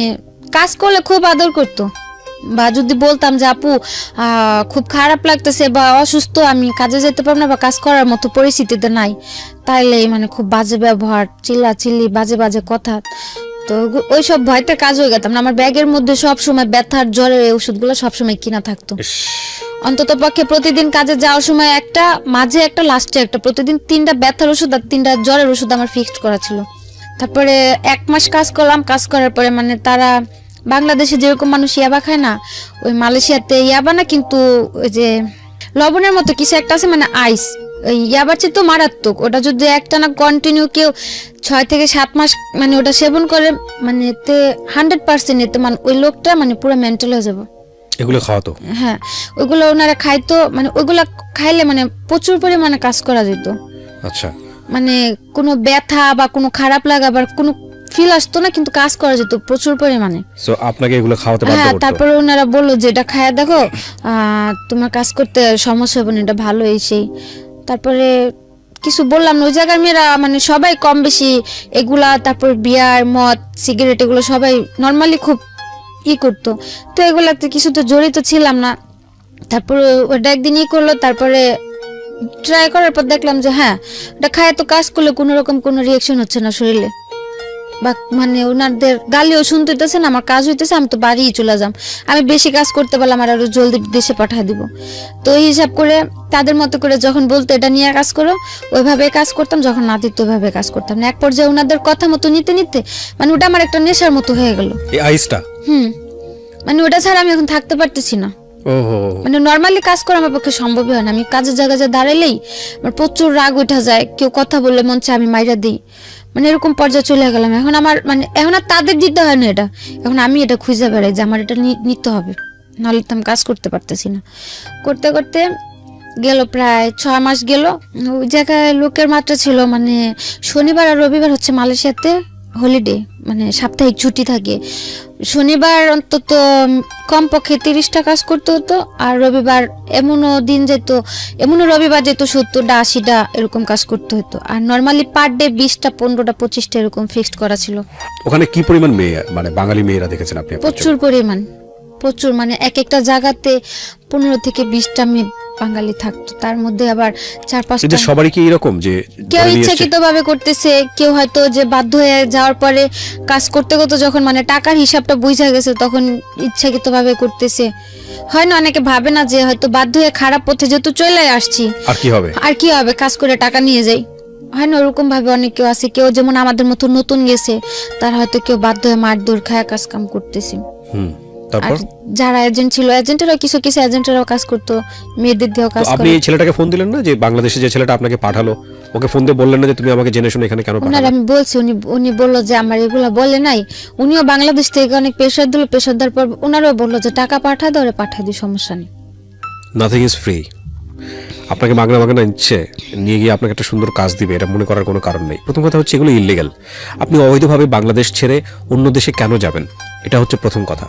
কাজ করলে খুব আদর করতো, বা যদি বলতাম যে আপু খুব খারাপ লাগতেছে বা অসুস্থ, আমি কাজে যেতে পারবো না বা কাজ করার মতো পরিস্থিতিতে নাই, তাইলে মানে খুব বাজে ব্যবহার, চিল্লাচিল্লি, বাজে বাজে কথা। তো ওইসব ভয়তে কাজ হয়ে গেতাম না। আমার ব্যাগের মধ্যে সবসময় ব্যথার জ্বরের ওষুধগুলো সবসময় কিনা থাকতো। অন্তত পক্ষে প্রতিদিন কাজে যাওয়ার সময় একটা, মাঝে একটা, লাস্টে একটা, প্রতিদিন 3টা ব্যথার ওষুধ আর 3টা জ্বরের ওষুধ আমার ফিক্সড করা ছিল। তারপরে 1 মাস কাজ করলাম। কাজ করার পরে মানে তারা বাংলাদেশে যেরকম মানুষ ইয়াবা খায় না, ওই মালয়েশিয়াতে ইয়াবা না, কিন্তু ওই যে লবণের মতো কিছু একটা আছে, মানে আইস, ওই ইয়াবার চেয়ে তো মারাত্মক। ওটা যদি একটা না কন্টিনিউ কেউ 6 থেকে 7 মাস মানে ওটা সেবন করে, মানে এতে 100% এতে মানে ওই লোকটা মানে পুরো মেন্টাল হয়ে যাবে। এগুলো খাওয়াতো? হ্যাঁ, ওইগুলো ওনারা খাইতো। মানে ওইগুলা খাইলে মানে প্রচুর পরিমাণে কাজ করা যেত। আচ্ছা, মানে কোনো ব্যথা বা কোনো খারাপ লাগা বা কোনো ফিল আসতো না, কিন্তু কাজ করা যেত প্রচুর পরিমাণে। সো আপনাকে এগুলো খাওয়াতে বাধ্য হ্যাঁ, করতো? তারপরে ওনারা বললো যে এটা খায়া দেখো, তোমার কাজ করতে সমস্যা হবে না, এটা ভালো এই সেই। তারপরে কিছু বললাম না। ওই জায়গার মেয়েরা মানে সবাই কম বেশি এগুলা, তারপর বিয়ার, মদ, সিগারেট, এগুলো সবাই নর্মালি খুব করতো। তো এগুলাতে কিছু তো জড়িত ছিলাম না। তারপরে ওটা একদিন করলো, তারপরে ট্রাই করার পর দেখলাম যে হ্যাঁ, এটা খায় তো কাজ করলে কোনো রকম কোনো রিয়াকশন হচ্ছে না শরীরে, বা মানে ওনাদের গালিও শুনতে হইতেছে না, আমার কাজ হইতেছে, আমি তো বাড়িই চলে যাম। আমি বেশি কাজ করতে পারলাম আর আরো জলদি দেশে পাঠিয়ে দিব। তো এই হিসাব করে তাদের মতো করে যখন বলতো এটা নিয়ে কাজ করো, ওইভাবে কাজ করতাম, যখন না দিত ওইভাবে কাজ করতাম না। এক পর্যায়ে ওনাদের কথা মতো নিতে নিতে মানে ওটা আমার একটা নেশার মতো হয়ে গেল, এই আইসটা। মানে ওটা ছাড়া আমি এখন থাকতে পারতেছি না। ওহো, মানে নর্মালি কাজ করা আমার পক্ষে সম্ভবই হয় না। আমি কাজের জায়গায় যা দাঁড়াইলেই আমার প্রচুর রাগ উঠা যায়, কেউ কথা বললে মন চায় আমি মাইরা দিই, মানে এরকম পর্যায়ে চলে গেলাম। এখন আমার মানে এখন আর তাদের দিতে হয় না এটা, এখন আমি এটা খুঁজে বেড়াই যে আমার এটা নিতে হবে, নাহলে তো আমি কাজ করতে পারতেছি না। করতে করতে গেল প্রায় 6 মাস গেল। ওই জায়গায় লোকের মাত্রা ছিল, মানে শনিবার আর রবিবার হচ্ছে মালয়েশিয়াতে হলিডে, মানে সাপ্তাহিক ছুটি থাকে। শনিবার অন্তত কমপক্ষে 30টা কাজ করতে হতো, আর রবিবার এমনও দিন যেত, এমনও রবিবার যেত 70টা 80টা এরকম কাজ করতে হতো। আর নর্মালি পার ডে 20টা 15টা 25টা এরকম ফিক্সড করা ছিল। ওখানে কি পরিমাণ মেয়ে, মানে বাঙালি মেয়েরা দেখেছেন আপনি? প্রচুর পরিমাণ, প্রচুর, মানে এক একটা জায়গাতে 15 থেকে 20টা মেয়ে বাঙালি থাকতো। তার মধ্যে আবার 4-5টা, সবারই কি এরকম যে কেউ ইচ্ছাকৃত ভাবে করতেছে, কেউ হয়তো যে বাধ্য হয়ে যাওয়ার পরে কাজ করতে করতে যখন মানে টাকার হিসাবটা বুঝা গেছে তখন ইচ্ছাকৃত ভাবে করতেছে। হয় না, অনেকে ভাবে না যে হয়তো বাধ্য হয়ে খারাপ পথে যেহেতু চলে আসছি আর কি হবে কাজ করে টাকা নিয়ে যাই, হয় না, ওরকম ভাবে অনেক কেউ আছে। কেউ যেমন আমাদের মতো নতুন গেছে, তার হয়তো কেউ বাধ্য হয়ে মারধর খায় কাজ কাম করতেছে। আর যারা এজেন্ট ছিল, এজেন্টেরও কিছু কিছু এজেন্টেরও কাজ করতো, মেয়েদের দিয়েও কাজ করে। আপনি এই ছেলেটাকে ফোন দিলেন না, যে বাংলাদেশে যে ছেলেটা আপনাকে পাঠালো, ওকে ফোন দিয়ে বললেন না যে তুমি আমাকে জেনে শুনে এখানে কেন পাঠালে? আমি বলছি, উনি বললো যে আমার এগুলা বলে নাই। উনিও বাংলাদেশ থেকে অনেক প্রেশার দিল, প্রেশার দেওয়ার পর ওনারও বললো যে টাকা পাঠা দাও, পাঠা দিই, সমস্যা নেই। Nothing is free. আপনাকে মাগনা মাগনা ইচ্ছে নিয়ে গিয়ে আপনাকে একটা সুন্দর কাজ দিবে, এটা মনে করার কোনো কারণ নেই। প্রথম কথা হচ্ছে এগুলো ইলিগাল। আপনি অবৈধভাবে বাংলাদেশ ছেড়ে অন্য দেশে কেন যাবেন, এটা হচ্ছে প্রথম কথা।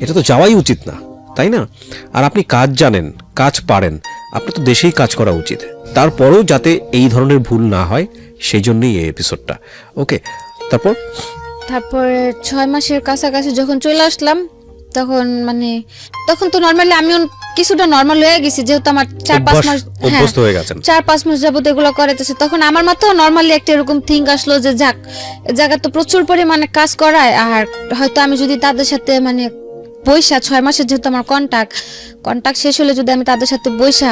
এটা তো যাওয়াই উচিত না, তাই না? আর আপনি কাজ জানেন, কাজ পারেন, আপনার তো দেশেই কাজ করা উচিত। তারপরেও যাতে এই ধরনের ভুল না হয় সেই জন্যই এই এপিসোডটা। ওকে, তারপরে 6 মাসের কাছাকাছি যখন চলে আসলাম, তখন তো নর্মালি আমিও কিছুটা নর্মাল হয়ে গেছি, যেহেতু আমার 4-5 মাস অভ্যস্ত হয়ে গেছেন, 4-5 মাস যাবত এগুলো করাইতেছে। তখন আমার মাথায় নর্মালি একটা এরকম থিঙ্ক আসলো যে যাক, জায়গা তো প্রচুর পরিমাণে কাজ করায়, আর হয়তো আমি যদি তাদের সাথে মানে বৈশা 6 মাসের যেহেতু আমার কন্ট্যাক্ট শেষ হলে যদি আমি তাদের সাথে বৈশা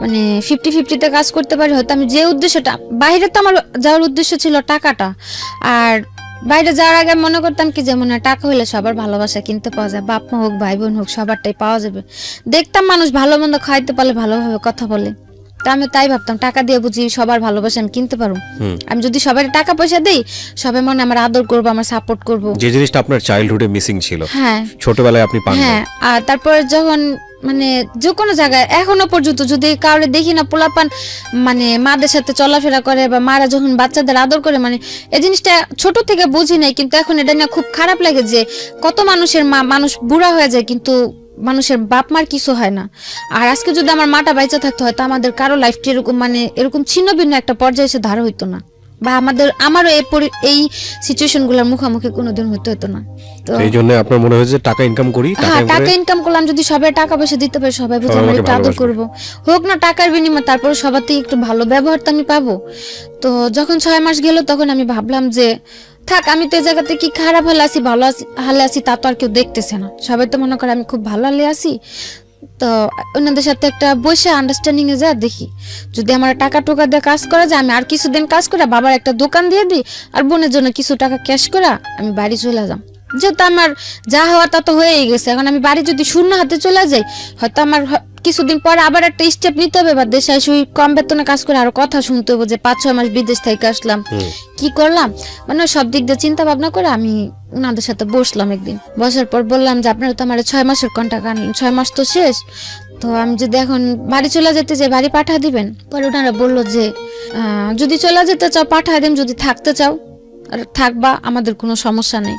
মানে 50-50তে কাজ করতে পারি, হয়তো আমি যে উদ্দেশ্যটা, বাইরে তো আমার যাওয়ার উদ্দেশ্য ছিল টাকাটা, আর বাইরে যাওয়ার আগে মনে করতাম কি যে মনে হয় টাকা হলে সবার ভালোবাসা কিনতে পাওয়া যায়, বাপ মা হোক ভাই বোন হোক সবারটাই পাওয়া যাবে। দেখতাম মানুষ ভালো মন্দ খাইতে পারলে ভালোভাবে কথা বলে, তা আমি তাই ভাবতাম টাকা দিয়ে বুঝি সবার ভালোবাসা আমি কিনতে পারবো। আমি যদি সবার টাকা পয়সা দেই, সবাই মনে আমার আদর করবো, আমার সাপোর্ট করবো, যে জিনিসটা আপনার চাইল্ডহুডে মিসিং ছিল, হ্যাঁ ছোটবেলায় আপনি পান। হ্যাঁ, আর তারপর যখন মানে যে কোনো জায়গায় এখনো পর্যন্ত যদি কাউরে দেখি না পোলাপান মানে মাদের সাথে চলাফেরা করে, বা মারা যখন বাচ্চাদের আদর করে, মানে এই জিনিসটা ছোট থেকে বুঝি নাই, কিন্তু এখন এটা নিয়ে খুব খারাপ লাগে যে কত মানুষের মানুষ বুড়া হয়ে যায় কিন্তু মানুষের বাপ মার কিছু হয় না। আর আজকে যদি আমার মাটা বাইচা থাকতে হয়তো আমাদের কারো লাইফটা এরকম মানে এরকম ছিন্ন ভিন্ন একটা পর্যায়ে এসে ধার হইতো না, বা আমারও এই সিচুয়েশন গুলোর মুখোমুখি কোনোদিন হতো না। তো এই জন্য আপনার মনে হয়েছে টাকা ইনকাম করি, টাকা ইনকাম করলাম, যদি সবাই টাকা পয়সা দিতে পারে, সবাই বুঝে আমার একটু আদর করবো, হোক না টাকার বিনিময়ে, তারপরে সবার থেকে একটু ভালো ব্যবহার তো আমি পাবো। তো যখন 6 মাস গেল তখন আমি ভাবলাম যে থাক, আমি তো এই জায়গাতে কি খারাপ হলে আছি ভালো হালে আছি তা তো আর কেউ দেখতেছে না, সবাই তো মনে করে আমি খুব ভালো হালে আছি। তো ওনাদের সাথে একটা বসে আন্ডারস্ট্যান্ডিং এ যা দেখি যদি আমার টাকা টোকা দিয়ে কাজ করা যায়, আমি আর কিছুদিন কাজ করে বাবার একটা দোকান দিয়ে দিই, আর বোনের জন্য কিছু টাকা ক্যাশ করা আমি বাড়ি চলে যাম। যেহেতু আমার যা হওয়ার তা তো হয়েই গেছে, এখন আমি বাড়ি যদি শূন্য হাতে চলে যাই, হয়তো আমার কিছুদিন পরে আবার একটা স্টেপ নিতে হবে, বা দেশে এসে কম বেতনে কাজ করে আরো কথা শুনতে হবে যে 5-6 মাস বিদেশ থেকে আসলাম, কি করলাম, মানে সব দিক দিয়ে চিন্তা ভাবনা করে আমি ওনাদের সাথে বসলাম। একদিন বসার পর বললাম যে আপনারা তো আমার 6 মাসের কন্ট্রাক্ট আনলেন, 6 মাস তো শেষ, তো আমি যদি এখন বাড়ি চলে যেতে চাই বাড়ি পাঠা দিবেন? পরে ওনারা বললো যে যদি চলে যেতে চাও পাঠা দিন, যদি থাকতে চাও থাকবা, আমাদের কোনো সমস্যা নেই।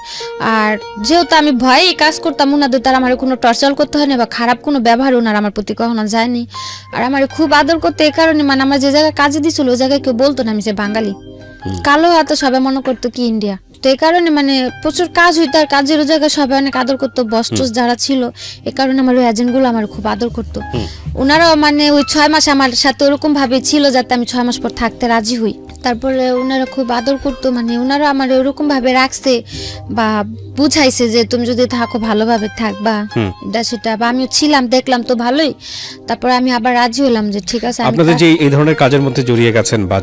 আর যেহেতু আমি ভয়ে কাজ করতাম ওনাদের, তার আমার কোনো টর্চার করতে হয়নি বা খারাপ কোনো ব্যবহার ওনার আমার প্রতি কখনো যায়নি, আর আমার খুব আদর করতে, এই কারণে মানে আমার যে জায়গায় কাজে দিছিল ওই জায়গায় কেউ বলতো না আমি যে বাঙালি, কালো হাতে সবাই মনে করতো কি ইন্ডিয়া। তো এই কারণে মানে প্রচুর কাজ হইতো, আর কাজের জায়গায় সবাই অনেক আদর করতো, বস যারা ছিল, এই কারণে আমার ওই এজেন্ট গুলো আমার খুব আদর করতো। ওনারাও মানে ওই 6 মাস আমার সাথে ওরকম ভাবে ছিল যাতে আমি 6 মাস পর থাকতে রাজি হই। তারপরে ওনারা খুব আদর করতো, মানে ওনারা আমার ওরকম ভাবে রাখছে বা বুঝাইছে যে তুমি যদি থাকো ভালোভাবে থাকবা, এটা সেটা, বা আমিও ছিলাম, দেখলাম তো ভালোই। তারপরে আমি আবার রাজি হলাম যে ঠিক আছে। আপনাদের যে এই ধরনের কাজের মধ্যে জড়িয়ে গেছেন বা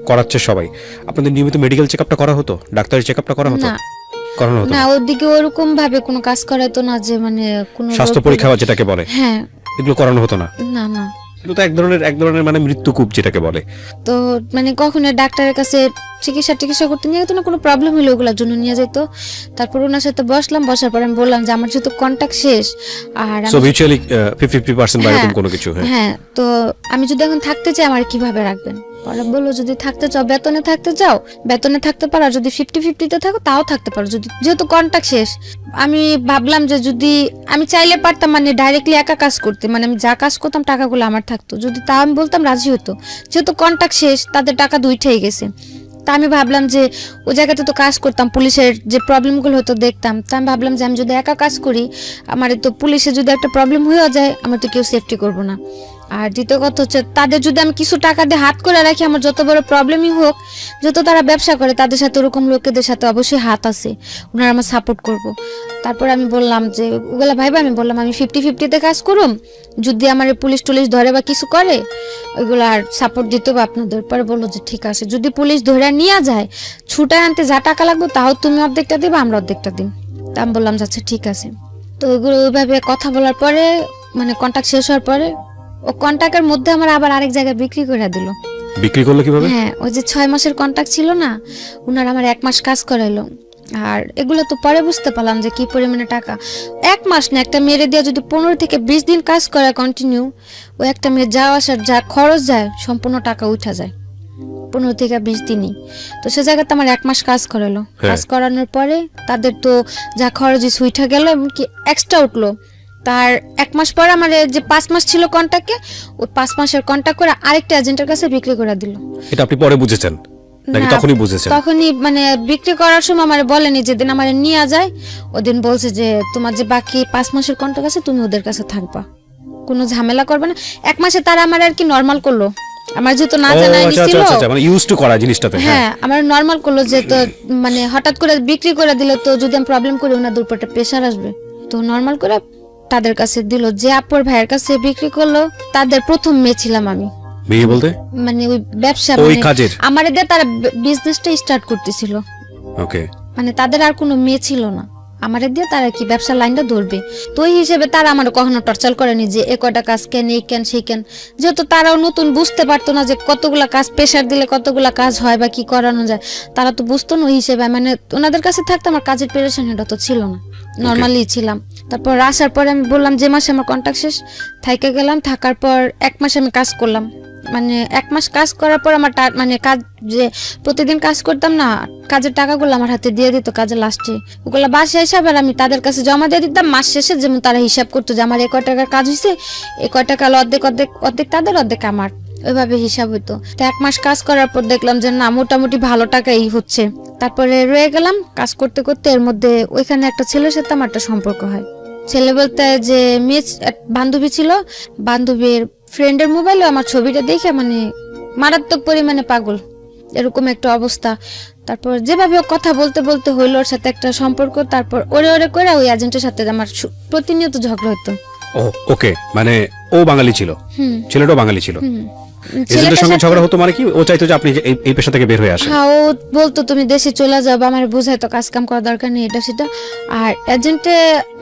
করাচ্ছে সবাই, আপনাদের নিয়মিত মেডিকেল চেকআপটা করা হতো, ডাক্তারি চেকআপটা করা হতো? না, ওদিকে ওরকম ভাবে কোনো কাজ করাইতো না, যে মানে কোনো স্বাস্থ্য পরীক্ষা যেটাকে বলে। হ্যাঁ, এগুলো করানো হতো না? না না। এগুলো তো এক ধরনের মানে মৃত্যুকূপ যেটাকে বলে। তো মানে কখনো ডাক্তারের কাছে চিকিৎসা করতে নিয়ে যেত না, কোনো প্রবলেম হলে ওগুলোর জন্য নিয়ে যেত। তারপর ওনার সাথে বসার পর আমি বললাম যে আমার যেহেতু কন্ট্যাক্ট শেষ আর সো মিউচুয়ালি 50-50% বা এরকম কোনো কিছু। হ্যাঁ হ্যাঁ, তো আমি যদি এখন থাকতে চাই আমার কিভাবে রাখবেন? পরে বললো যদি থাকতে চাও বেতনে থাকতে চাও বেতনে থাকতে পারো, আর যদি 50-50-তে থাকো তাও থাকতে পারো, যদি যেহেতু কন্ট্যাক্ট শেষ। আমি ভাবলাম যে যদি আমি চাইলে পারতাম মানে ডাইরেক্টলি একা কাজ করতে, মানে আমি যা কাজ করতাম টাকাগুলো আমার থাকতো, যদি তা আমি বলতাম রাজি হতো। যেহেতু কন্ট্যাক্ট শেষ তাদের টাকা দুইটাই গেছে, তা আমি ভাবলাম যে ওই জায়গাতে তো কাজ করতাম, পুলিশের যে প্রবলেমগুলো হতো দেখতাম, তা আমি ভাবলাম যে আমি যদি একা কাজ করি আমার তো পুলিশে যদি একটা প্রবলেম হয়েও যায় আমার তো কেউ সেফটি করবো না। আর দ্বিতীয় কথা হচ্ছে তাদের যদি আমি কিছু টাকা দিয়ে হাত করে রাখি আমার যত বড় প্রবলেমই হোক, যত তারা ব্যবসা করে তাদের সাথে ওরকম লোকেদের সাথে অবশ্যই হাত আছে, ওনারা আমার সাপোর্ট করব। তারপর আমি বললাম যে ওগুলা ভাইবা, আমি বললাম আমি 50-50-তে কাজ করুম, যদি আমার পুলিশ টুলিশ ধরে বা কিছু করে ওইগুলো আর সাপোর্ট দিতে হবে আপনাদের। পরে বললো যে ঠিক আছে, যদি পুলিশ ধরে নিয়ে যায় ছুটায় আনতে যা টাকা লাগবে তাও তুমি অর্ধেকটা দিবে আমরা অর্ধেকটা দিই। তা আমি বললাম যাচ্ছে ঠিক আছে। তো ওইগুলো ওইভাবে কথা বলার পরে মানে কন্ট্যাক্ট শেষ হওয়ার পরে ও কন্ট্যাক্টের মধ্যে আমার আবার আরেক জায়গায় বিক্রি করে দিল। বিক্রি করলো কিভাবে? হ্যাঁ, ওই যে 6 মাসের কন্ট্যাক্ট ছিল না, ওনার আমার 1 মাস কাজ করাইলো। আর এগুলো তো পরে বুঝতে পারলাম যে কি পরিমাণে টাকা। 1 মাস না, একটা মেয়েরে দিয়ে যদি 15 থেকে 20 দিন কাজ করে কন্টিনিউ, ওই একটা মেয়ে যাওয়া আসার যা খরচ যায় সম্পূর্ণ টাকা উঠা যায় 15 থেকে 20 দিনই। তো সে জায়গাতে আমার 1 মাস কাজ করালো। কাজ করানোর পরে তাদের তো যা খরচ উঠা গেল, এমনকি এক্সট্রা উঠলো। তার 1 মাস পর আমার যে 5 মাস ছিল কন্ট্যাক্টে, ওই 5 মাসের কন্ট্যাক্ট করে আরেকটা এজেন্টের কাছে বিক্রি করে দিল। এটা আপনি পরে বুঝেছেন নাকি তখনই বুঝেছেন? তখনই মানে বিক্রি করার সময় আমার বলেনি, যেদিন আমার নিয়ে যায় ওদিন বলছে যে তোমার যে বাকি 5 মাসের কন্ট্যাক্ট আছে তুমি ওদের কাছে থাকবা, কোনো ঝামেলা করবে না। 1 মাসে তারা আমার আর কি নরমাল করলো, আমার যেহেতু না জানাই ছিল মানে ইউজ টু করা জিনিসটাতে। হ্যাঁ, আমার নরমাল করলো যে তো মানে হঠাৎ করে বিক্রি করে দিলে তো যদি আমি প্রবলেম করি ওনার দুপুরটা প্রেশার আসবে, তো নরমাল করে তাদের কাছে দিল। যে আপুর ভাইয়ের কাছে বিক্রি করলো তাদের প্রথম মেয়ে ছিলাম আমি। মেয়ে বলতে মানে ওই ব্যবসা ওই মানে কাজের আমার দিয়ে তারা বিজনেসটা স্টার্ট করতেছিল। ওকে, মানে তাদের আর কোনো মেয়ে ছিল না, আমার দিয়ে তারা কি ব্যবসা লাইনটা ধরবে। তো ওই হিসেবে তারা আমার কখনো টর্চার করেনি যে এ কয়টা কাজ কেন এই কেন সেই কেন, যেহেতু তারাও নতুন বুঝতে পারতো না যে কতগুলা কাজ প্রেশার দিলে কতগুলা কাজ হয় বা কি করানো যায়, তারা তো বুঝতো না। ওই হিসেবে মানে ওনাদের কাছে থাকতে আমার কাজের প্রেশার এটা তো ছিল না, নর্মালি ছিলাম। তারপর আসার পরে আমি বললাম যে মাসে আমার কন্ট্যাক্ট শেষ, থাইকে গেলাম। থাকার পর 1 মাস আমি কাজ করলাম, মানে 1 মাস কাজ করার পর আমার মানে কাজ যে প্রতিদিন কাজ করতাম না, কাজের টাকাগুলো আমার হাতে দিয়ে দিত কাজের লাস্টে, ওগুলো বাসা হিসাবে আর আমি তাদের কাছে জমা দিয়ে দিতাম। মাস শেষে যেমন তারা হিসাব করতো যে আমার এই কয় টাকার কাজ হয়েছে, এই কয় টাকা অর্ধেক অর্ধেক অর্ধেক তাদের অর্ধেক আমার, ওইভাবে হিসাব হইতো। তো 1 মাস কাজ করার পর দেখলাম যে না মোটামুটি ভালো টাকাই হচ্ছে। তারপরে রয়ে গেলাম কাজ করতে করতে, এর মধ্যে ওইখানে একটা ছেলের সাথে আমার একটা সম্পর্ক হয়। ছেলে বলতে যে মেয়ে বান্ধবী ছিল, বান্ধবীর ফ্রেন্ডের মোবাইলে আমার ছবিটা দেখে মানে মারাত্মক পরিমাণে পাগল, এরকম একটা অবস্থা। তারপর যেভাবে কথা বলতে বলতে হইলো ওর সাথে একটা সম্পর্ক, তারপর ওরে করে ওই এজেন্টের সাথে আমার প্রতিনিয়ত ঝগড়া হতো। ওকে, মানে ও বাঙালি ছিল, ছেলেটাও বাঙালি ছিল, এজেন্টের সঙ্গে ঝগড়া হতো। মানে কি ও চাইতো যে আপনি এই পেশা থেকে বের হয়ে আসেন? হ্যাঁ, ও বলতো তুমি দেশে চলে যাও, আমার বুঝাইতো কাজ কাম করা দরকার নেই এটা সেটা। আর এজেন্টে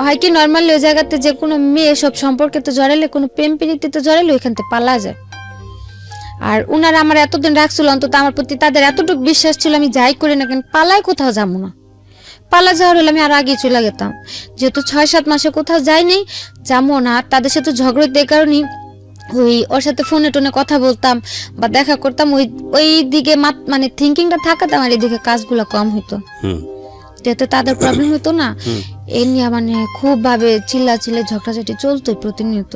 হয় কি নর্মালি ওই জায়গাতে যে কোনো মেয়ে সব সম্পর্কে তো জড়াইলে, কোনো প্রেম প্রীতিতে জড়াইলে ওইখান থেকে পালা যায়। আর উনারা আমার এতদিন রাখছিল, অন্তত আমার প্রতি তাদের এতটুকু বিশ্বাস ছিল আমি যাই করি না কেন পালায় কোথাও যাবো না। পালা যাওয়ার হলে আমি আরো আগে চলে যেতাম, যেহেতু 6-7 মাসে কোথাও যাইনি যাবো না। তাদের সাথে ঝগড়া এই কারণেই ওই ওর সাথে ফোনে টোনে কথা বলতাম বা দেখা করতাম, ওই দিকে মানে থিঙ্কিংটা থাকাতে আমার এদিকে কাজগুলো কম হইতো, যেহেতু তাদের প্রবলেম হতো না। এই নিয়ে মানে খুব ভাবে চিল্লাচিল্লি ঝগড়াঝাটি চলতো প্রতিনিয়ত,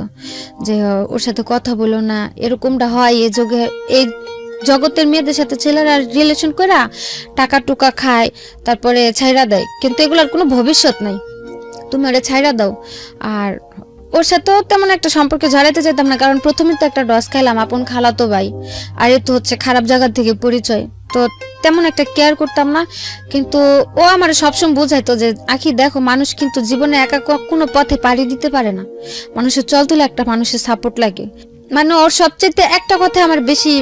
যে ওর সাথে কথা বলো না, এরকমটা হয় এই যুগে। এই জগতের মেয়েদের সাথে ছেলেরা রিলেশন করে টাকা টুকা খায়, তারপরে ছাইরা দেয়, কিন্তু এগুলোর কোনো ভবিষ্যৎ নাই, তুমি ওরা ছাইরা দাও। আর ওর সাথেও তেমন একটা সম্পর্কে জড়াইতে চাইতাম না, কারণ প্রথমে তো একটা ডস খাইলাম, আপন খালাতো ভাই, আর এ তো হচ্ছে খারাপ জায়গা থেকে পরিচয়, তো তেমন একটা কেয়ার করতাম না। কিন্তু ও আমার সবসময় বোঝাইতো যে আখি দেখো মানুষ কিন্তু জীবনে একা কোনো পথে পাড়ি দিতে পারে না, মানুষের চলতে একটা মানুষের সাপোর্ট লাগে। মানে ওর সবচেয়ে একটা কথা আমার বেশি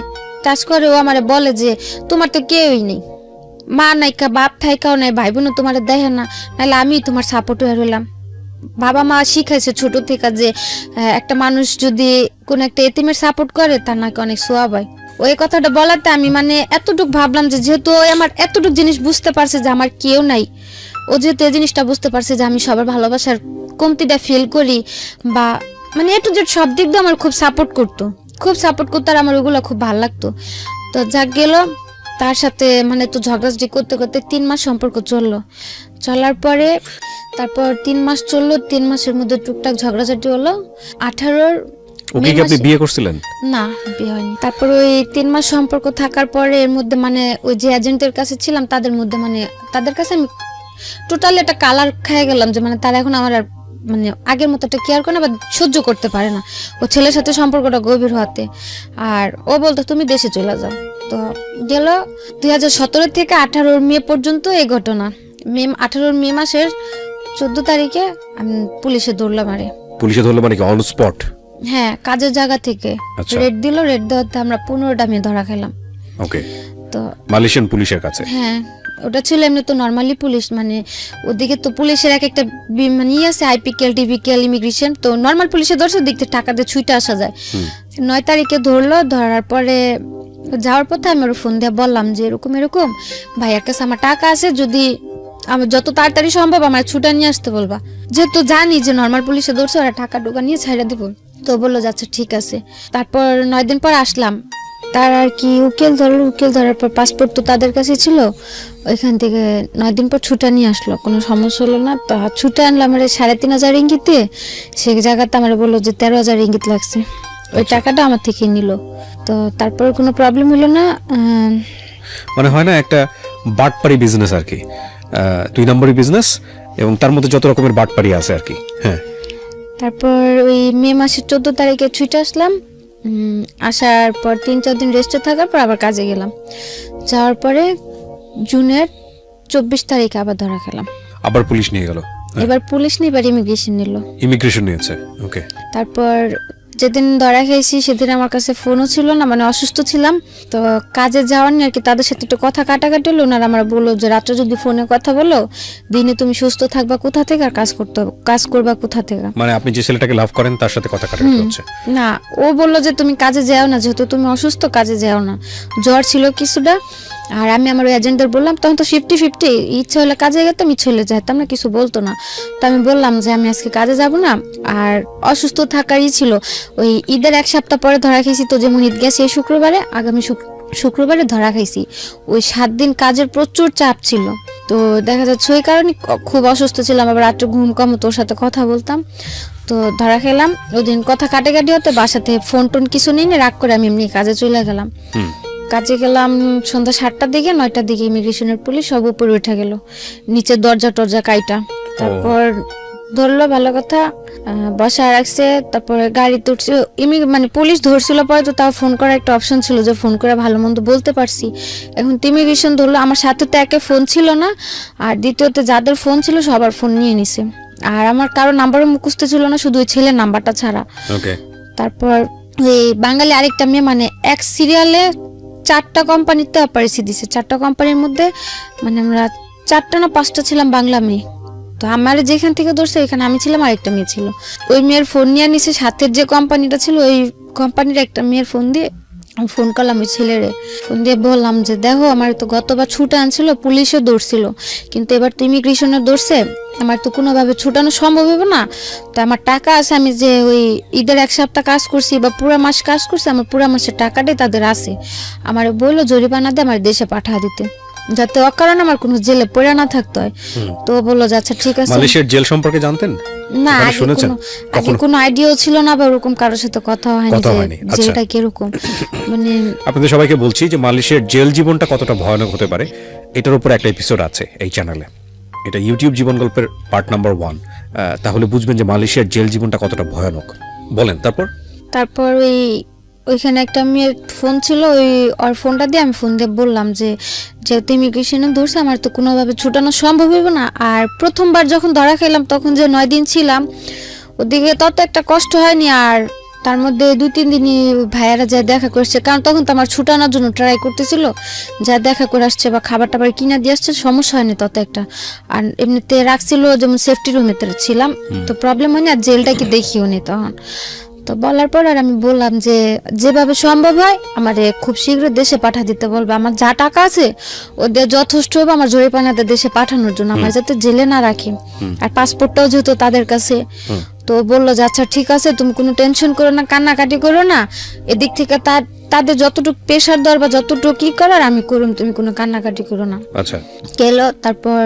টাচ করে, ও আমার বলে যে তোমার তো কেউই নেই, মা নাইকা বাপ থাইকাও নাই, ভাই বোনও তোমার দেখে না, নাহলে আমি তোমার সাপোর্ট হয়ে রইলাম। বাবা মা শিখাইছে ছোট থেকে যে একটা মানুষ যদি কোনো একটা এতিমের সাপোর্ট করে তার নাকি অনেক সোয়াব হয়। ওই কথাটা বলাতে আমি মানে এতটুকু ভাবলাম যে যেহেতু ও আমার এতটুকু জিনিস বুঝতে পারছে যে আমার কেউ নাই, ও যেহেতু এই জিনিসটা বুঝতে পারছে যে আমি সবার ভালোবাসার কমতিটা ফিল করি বা মানে এ টু জেড সব দিক দিয়ে আমার খুব সাপোর্ট করতো আর আমার ওগুলো খুব ভালো লাগতো। তো যাক গেল, তার সাথে মানে তো ঝগড়াঝাটি করতে করতে 3 মাস সম্পর্ক চলার পরে তারপর 3 মাস চললো, 3 মাসের মধ্যে টুকটাক ঝগড়াঝাটি হলো। 18 ওকে কি আপনি বিয়ে করছিলেন? না, বিয়ে হয়নি। তারপর ওই 3 মাস সম্পর্ক থাকার পরে এর মধ্যে মানে ওই যে এজেন্টের কাছে ছিলাম তাদের মধ্যে মানে তাদের কাছে আমি টোটালি একটা কালার খেয়ে গেলাম যে মানে তারা এখন আমার আর মানে আগের মতো একটা কেয়ার করে না বা সহ্য করতে পারে না ও ছেলের সাথে সম্পর্কটা গভীর হতে। আর ও বলতো তুমি দেশে চলে যাও। তো গেল 2017 থেকে 18 মে পর্যন্ত এই ঘটনা। 18 মে মাসের 14 তারিখে আমি পুলিশে ধরলাম। পুলিশে ধরলো মানে কি অন স্পট? হ্যাঁ, কাজের জায়গা থেকে আচ্ছা। রেড দেওয়াতে আমরা 15টা মেয়ে ধরা খেলাম। ওকে। তো মালয়েশিয়ান পুলিশের কাছে? হ্যাঁ, ওটা ছিল এমনি তো নরমালি পুলিশ, মানে ওদিকে তো পুলিশের এক একটা মানে আছে আইপিকেল টিপিকেল ইমিগ্রেশন, তো নরমাল পুলিশে ধরছে দিক থেকে টাকা দিয়ে ছুটে আসা যায়। 9 তারিখে ধরলো, ধরার পরে যাওয়ার পথে আমি ওর ফোন দিয়ে বললাম যে এরকম ভাইয়ার কাছে আমার টাকা আছে, যদি আমার যত তাড়াতাড়ি সম্ভব আমার ছুটা নিয়ে আসতে বলবা, যেহেতু জানি যে নরমাল পুলিশে ধরছে ওরা টাকা টোকা নিয়ে ছাইড়া দিব। তো বললো যাচ্ছে ঠিক আছে। তারপর 9 দিন পর আসলাম, তার আর কি উকিল ধরার পর পাসপোর্ট তো তাদের কাছে ছিল, ওইখান থেকে 9 দিন পর ছুটা নিয়ে আসলো, কোনো সমস্যা হলো না। তো ছুটা আনলো আমার 3,500 রিঙ্গিতে, সেই জায়গাতে আমার বললো যে 13,000 রিঙ্গিত লাগছে, ওই টাকাটা আমার থেকে নিল। তো তারপর কোনো প্রবলেম হলো না। মানে হয় না একটা বাটপারি বিজনেস আর কি, 2 নম্বরই বিজনেস এবং তার মধ্যে যত রকমের বাটপারি আছে আর কি। হ্যাঁ, তারপর ওই মে মাসের 14 তারিখে ছুটে আসলাম। আসার পর 3-4 দিন রেস্টে থাকার পর আবার কাজে গেলাম। যাওয়ার পরে জুনের 24 তারিখে আবার ধরা খেলাম। আবার পুলিশ নিয়ে গেল? এবার পুলিশ নিয়ে এবার ইমিগ্রেশন নিল। ইমিগ্রেশন নিয়েছে, ওকে। তারপর যেদিন ধরা খেয়েছি সেদিন আমার কাছে ফোনও ছিল না, মানে অসুস্থ ছিলাম, তো কাজে যাওয়ার নিয়ে আর কি তাদের সাথে একটু কথা কাটাকাটি হলো। ওনারা আমার বললো যে রাত্রে যদি ফোনে কথা বলো, দিনে তুমি সুস্থ থাকবা কোথা থেকে আর কাজ করবা কোথা থেকে। মানে আপনি যে ছেলেটাকে লাভ করেন তার সাথে কথা কাটাকাটি হচ্ছে? না, ও বললো যে তুমি কাজে যাও না, যেহেতু তুমি অসুস্থ কাজে যাও না। জ্বর ছিল কিছুটা, আর আমি আমার ওই এজেন্টদের বললাম, তখন তো 50-50, ইচ্ছা হলে কাজে যেতাম, ইচ্ছা হলে যেতাম না, কিছু বলতো না। তো আমি বললাম যে আমি আজকে কাজে যাব না, আর অসুস্থ থাকারই ছিল। ওই ঈদের 1 সপ্তাহ পরে ধরা খেয়েছি, তো যেমন ঈদ গেছে এই শুক্রবারে, আগামী শুক্রবারে ধরা খাইছি। ওই 7 দিন কাজের প্রচুর চাপ ছিল, তো দেখা যাচ্ছে ওই কারণে খুব অসুস্থ ছিলাম। আবার রাত্রে ঘুম কম, তোর সাথে কথা বলতাম, তো ধরা খেলাম। ওই দিন কথা কাটাকাটি হতে বাসাতে ফোন টোন কিছু নেই, রাগ করে আমি এমনি কাজে চলে গেলাম। কাজে গেলাম সন্ধ্যা 7টার দিকে, 9টার দিকে ইমিগ্রেশনের পুলিশ সব উপরে উঠে গেল, নিচে দরজা কাইটা। তারপর ধরলো, ভালো কথা, বসায় রাখছে। তারপরে গাড়িতে উঠছে, মানে পুলিশ ধরছিল পরে, তো তাও ফোন করার একটা অপশন ছিল যে ফোন করে ভালো মন্দ বলতে পারছি। এখন তো ইমিগ্রেশন ধরলো, আমার সাথে তো একে ফোন ছিল না, আর দ্বিতীয়ত যাদের ফোন ছিল সবার ফোন নিয়ে নিছে, আর আমার কারো নাম্বারও মুখস্থ ছিল না, শুধু ওই ছেলের নাম্বারটা ছাড়া। তারপর ওই বাঙালি আরেকটা মেয়ে, মানে এক সিরিয়ালে 4টা কোম্পানিতে অপারেশন দিছে। 4টা কোম্পানির মধ্যে মানে আমরা 4টা না 5টা ছিলাম বাংলা মেয়ে। তো আমার যেখান থেকে ধরছে ওইখানে আমি ছিলাম, আরেকটা মেয়ে ছিল। ওই মেয়ের ফোন নিয়ে নিছে, সাথের যে কোম্পানিটা ছিল ওই কোম্পানির একটা মেয়ের ফোন দিয়ে ফোন করলাম ওই ছেলেরে, ফোন দিয়ে বললাম যে দেখো আমার তো গতবার ছুটা আনছিল, পুলিশও দৌড়ছিল, কিন্তু এবার তো ইমিগ্রেশনে দৌড়ছে, আমার তো কোনোভাবে ছুটানো সম্ভব হবে না। তো আমার টাকা আছে, আমি যে ওই ঈদের 1 সপ্তাহ কাজ করছি বা পুরো মাস কাজ করছি, আমার পুরো মাসের টাকাটাই তাদের আছে। আমার বললো জরিমানা দিয়ে আমার দেশে পাঠা দিতে, যাতে অকারণ আমার কোনো জেলে পড়ে না থাকতে হয়। তো বললো যে আচ্ছা ঠিক আছে। মালয়েশিয়ার জেল সম্পর্কে জানতেন না? আগে কোনো আইডিয়াও ছিল না, বা ওরকম কারোর সাথে কথা হয়নি যে জেলটা কিরকম। মানে আপনাদের সবাইকে বলছি যে মালয়েশিয়ার জেল জীবনটা কতটা ভয়ানক হতে পারে, এটার উপর একটা এপিসোড আছে এই চ্যানেলে। এটা ইউটিউব জীবন গল্পের পার্ট নাম্বার 1। তাহলে বুঝবেন যে মালয়েশিয়ার জেল জীবনটা কতটা ভয়ানক। বলেন তারপর ওইখানে একটা মেয়ের ফোন ছিল, ওর ফোনটা দিয়ে আমি ফোন দিয়ে বললাম যে যেহেতু ইমিগ্রেশনে ধরছে, আমার তো কোনোভাবে ছুটানো সম্ভব হবে না। আর প্রথমবার যখন ধরা খেলাম তখন যে 9 দিন ছিলাম, ওদিকে তত একটা কষ্ট হয়নি, আর তার মধ্যে 2-3 দিনই ভাইয়ারা যা দেখা করছে, কারণ তখন তো আমার ছুটানোর জন্য ট্রাই করতেছিল, যা দেখা করে আসছে বা খাবার টাবার কিনা দিয়ে আসছে, সমস্যা হয়নি তত একটা। আর এমনিতে রাখছিল যেমন সেফটি রুমে ছিলাম, তো প্রবলেম হয়নি, আর জেলটা কি দেখিও নি তখন। তো বলার পর আর আমি বললাম যে যেভাবে সম্ভব হয় আমারে খুব শীঘ্র দেশে পাঠা দিতে বলবে, আমার যা টাকা আছে ওদের যথেষ্ট হবে আমার জরিপানাতে দেশে পাঠানোর জন্য, আমার যাতে জেলে না রাখি। আর পাসপোর্টটাও যেহেতু তাদের কাছে, তো বললো যে আচ্ছা ঠিক আছে, তুমি কোনো টেনশন করো না, কান্নাকাটি করো না, এদিক থেকে তাদের যতটুকু প্রেশার দেওয়ার বা যতটুকু কি করার আমি করুন, তুমি কোনো কান্নাকাটি করো না। আচ্ছা, গেল। তারপর